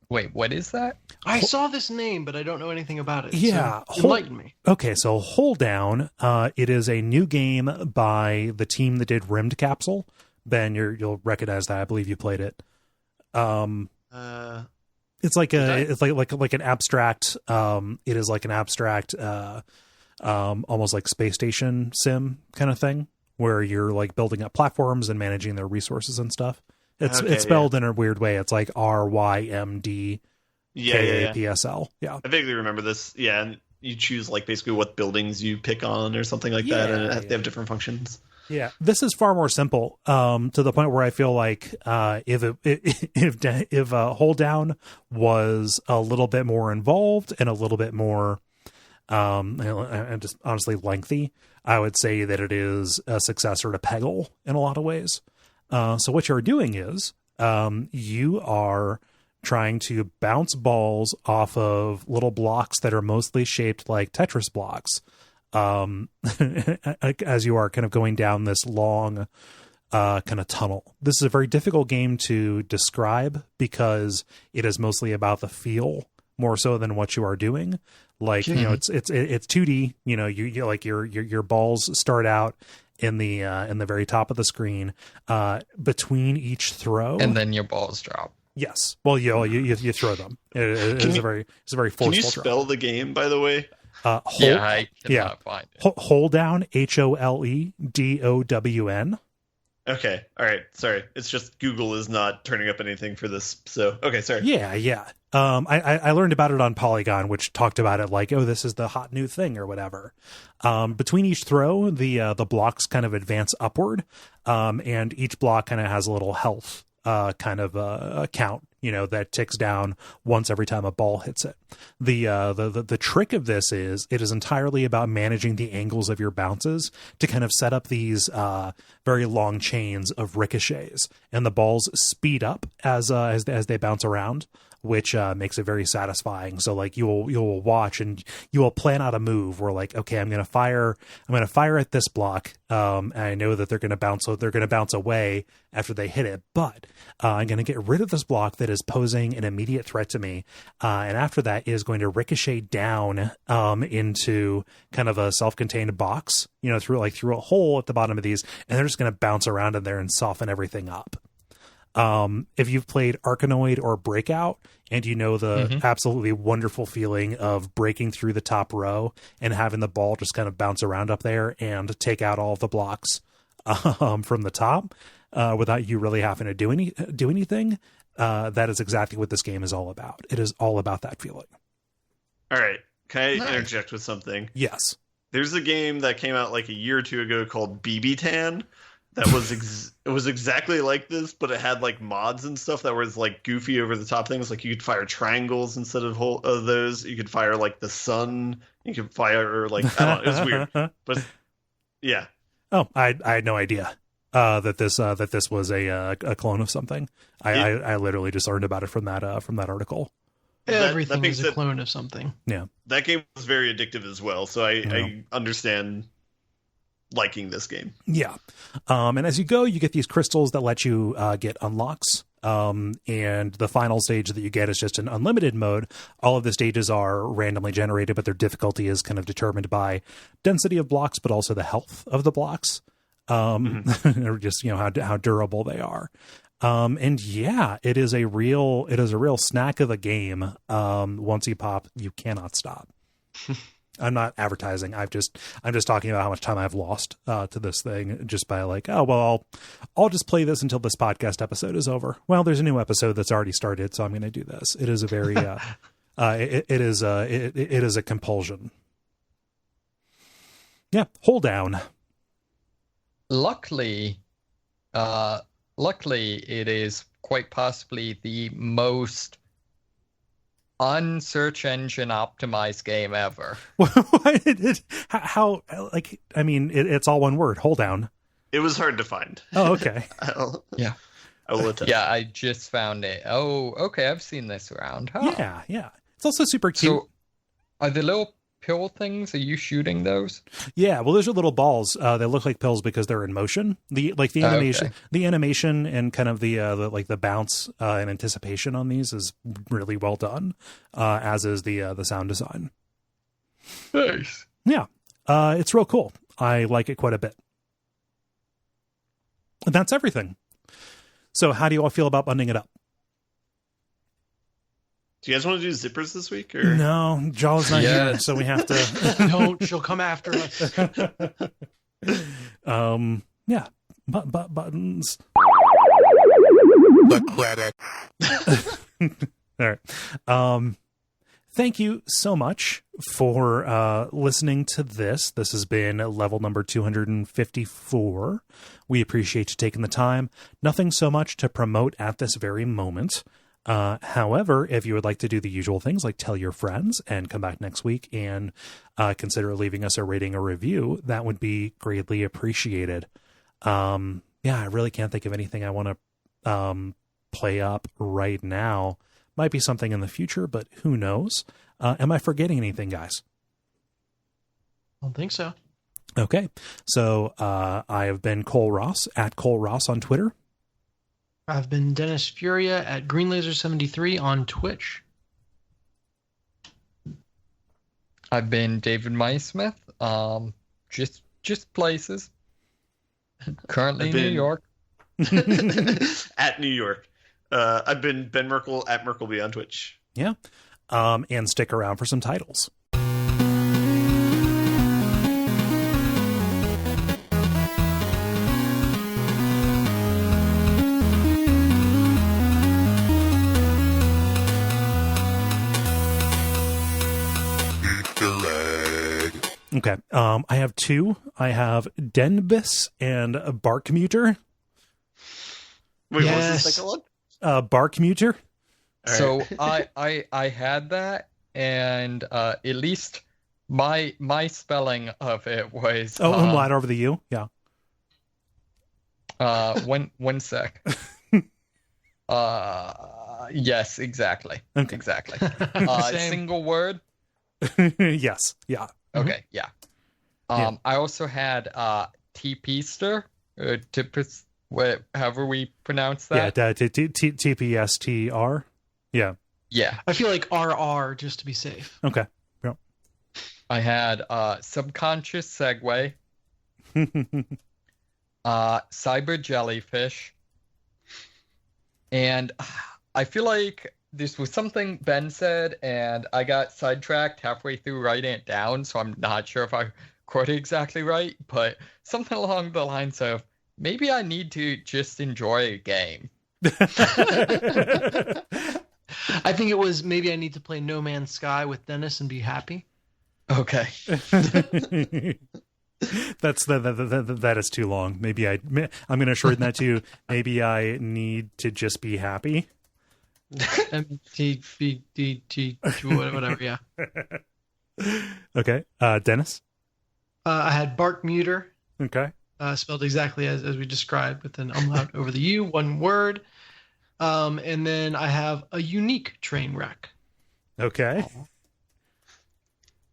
Wait, what is that? I saw this name, but I don't know anything about it. Yeah. So enlighten me. Okay, so Holedown, it is a new game by the team that did Rimmed Capsule. Ben, you'll recognize that. I believe you played it. It's like an abstract. It is like an abstract, almost like space station sim kind of thing, where you're like building up platforms and managing their resources and stuff. It's spelled in a weird way. It's like RYMD KAPSL. Yeah. I vaguely remember this. Yeah, and you choose like basically what buildings you pick on or something like that, and they have different functions. Yeah, this is far more simple, to the point where I feel like if Holedown was a little bit more involved and a little bit more and just honestly lengthy, I would say that it is a successor to Peggle in a lot of ways. So what you're doing is you are trying to bounce balls off of little blocks that are mostly shaped like Tetris blocks, as you are kind of going down this long kind of tunnel. This is a very difficult game to describe because it is mostly about the feel more so than what you are doing. Like, it's 2D, you like your balls start out in the very top of the screen, between each throw, and then your balls drop. Yes. Well, you throw them. It's a very forceful. Can you spell the game, by the way? I cannot find it. Holedown, HOLEDOWN. Okay. All right. Sorry. It's just Google is not turning up anything for this. So, okay. Sorry. Yeah. I learned about it on Polygon, which talked about it like, oh, this is the hot new thing or whatever. Between each throw, the blocks kind of advance upward, and each block kind of has a little health kind of count, that ticks down once every time a ball hits it. The trick of this is it is entirely about managing the angles of your bounces to kind of set up these very long chains of ricochets, and the balls speed up as they bounce around. which makes it very satisfying. So like you will watch and you will plan out a move where like, okay, I'm going to fire at this block. And I know that they're going to bounce away after they hit it, but I'm going to get rid of this block that is posing an immediate threat to me. And after that is going to ricochet down into kind of a self-contained box, through a hole at the bottom of these, and they're just going to bounce around in there and soften everything up. If you've played Arkanoid or Breakout and the absolutely wonderful feeling of breaking through the top row and having the ball just kind of bounce around up there and take out all of the blocks from the top without you really having to do anything, that is exactly what this game is all about. It is all about that feeling. All right. Can I interject with something? Yes. There's a game that came out like a year or two ago called BB Tan. That was it was exactly like this, but it had like mods and stuff that was like goofy over the top things. Like you could fire triangles instead of those. You could fire like the sun. You could fire like I don't know. It was weird, but yeah. Oh, I had no idea that this was a clone of something. I literally just learned about it from that article. Everything is a clone of something. Yeah, that game was very addictive as well. So I understand liking this game. Yeah. And as you go, you get these crystals that let you get unlocks. And the final stage that you get is just an unlimited mode. All of the stages are randomly generated, but their difficulty is kind of determined by density of blocks, but also the health of the blocks. Or just, how durable they are. And yeah, it is a real snack of a game. Once you pop, you cannot stop. I'm not advertising. I'm just talking about how much time I've lost to this thing just by like, oh, well, I'll just play this until this podcast episode is over. Well, there's a new episode that's already started, so I'm going to do this. It is a very, it is a compulsion. Yeah. Holedown. Luckily, it is quite possibly the most unsearch engine optimized game ever. How like, I mean, it's all one word, Holedown. It was hard to find. Oh, okay. Yeah. I will attempt. Yeah, I just found it. Oh, okay, I've seen this around. Oh. Yeah. It's also super cute. So, are the little pill things, are you shooting those? Yeah, well, those are little balls. They look like pills because they're in motion. The animation and kind of the bounce and anticipation on these is really well done, as is the sound design. Nice. Yeah, it's real cool. I like it quite a bit. And that's everything. So how do you all feel about bundling it up? Do you guys want to do zippers this week? Or? No, Jaw's not here, so we have to. Don't, she'll come after us. Yeah, buttons. The credit. All right. Thank you so much for listening to this. This has been level number 254. We appreciate you taking the time. Nothing so much to promote at this very moment. However, if you would like to do the usual things like tell your friends and come back next week and consider leaving us a rating or review, that would be greatly appreciated. Yeah, I really can't think of anything I want to play up right now. Might be something in the future, but who knows? Am I forgetting anything, guys? I don't think so. Okay. So I have been Cole Ross at Cole Ross on Twitter. I've been Dennis Furia at GreenLaser73 on Twitch. I've been David Maysmith. Just places. Currently in New York. At New York. I've been Ben Merkel at Merkleby on Twitch. Yeah. And stick around for some titles. Okay. I have two. I have Denbis and Barkmüter. Wait, yes. What was the second one? Barkmüter. Right. So I had that, and at least my spelling of it was umlaut over the U. Yeah. One sec. Yes, exactly. Okay. Exactly. Same. Single word. Yes. Yeah. Okay. Yeah. Yeah. I also had TPster, however we pronounce that. Yeah. TPSTR. Yeah. Yeah. I feel like RR just to be safe. Okay. Yep. I had subconscious segue, cyber jellyfish, and I feel like this was something Ben said, and I got sidetracked halfway through writing it down, so I'm not sure if I quoted exactly right, but something along the lines of, maybe I need to just enjoy a game. I think it was maybe I need to play No Man's Sky with Dennis and be happy. Okay. That is too long. Maybe I'm going to shorten that to maybe I need to just be happy. MTBDT, whatever, yeah. Okay. Dennis? I had Barkmüter, Okay. spelled exactly as we described, with an umlaut over the U, one word. And then I have a unique train wreck. Okay.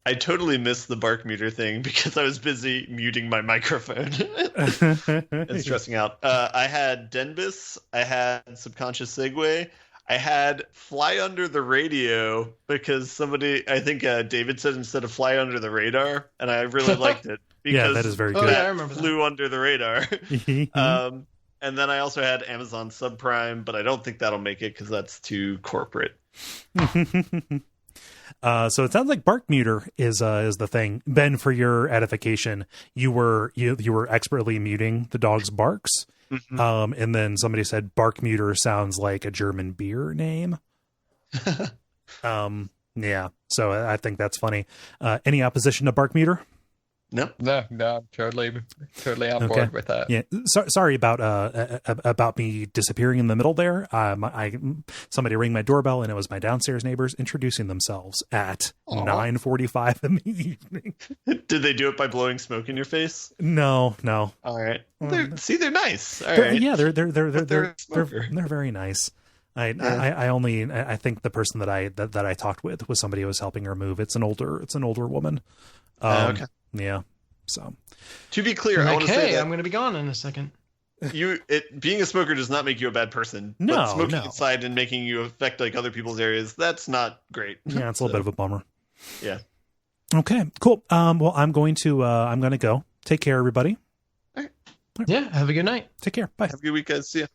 I totally missed the Barkmüter thing because I was busy muting my microphone and stressing out. I had Denbis. I had Subconscious Segue. I had Fly Under the Radio because somebody, I think David said instead of Fly Under the Radar, and I really liked it. Because Yeah, that is very good. Oh, yeah, I remember flew under the radar. And then I also had Amazon Subprime, but I don't think that'll make it because that's too corporate. So it sounds like Barkmüter is the thing. Ben, for your edification, you were expertly muting the dog's barks. Mm-hmm. And then somebody said Barkmüter sounds like a German beer name. Yeah. So I think that's funny. Any opposition to Barkmüter? No. No, I'm totally on board with that. Yeah. Sorry about me disappearing in the middle there. Somebody rang my doorbell and it was my downstairs neighbors introducing themselves at 9:45 in the evening. Did they do it by blowing smoke in your face? No. All right. They're nice. All right. Yeah, they're a smoker. very nice. I think the person that I talked with was somebody who was helping her move. It's an older woman. Okay. Yeah. So to be clear, I want to say that I'm going to be gone in a second. Being a smoker does not make you a bad person. But smoking inside and making you affect like other people's areas, that's not great. Yeah, it's a little bit of a bummer. Yeah. Okay, cool. Well, I'm going to go. Take care, everybody. Yeah, have a good night. Take care. Bye. Have a good week, guys. See ya.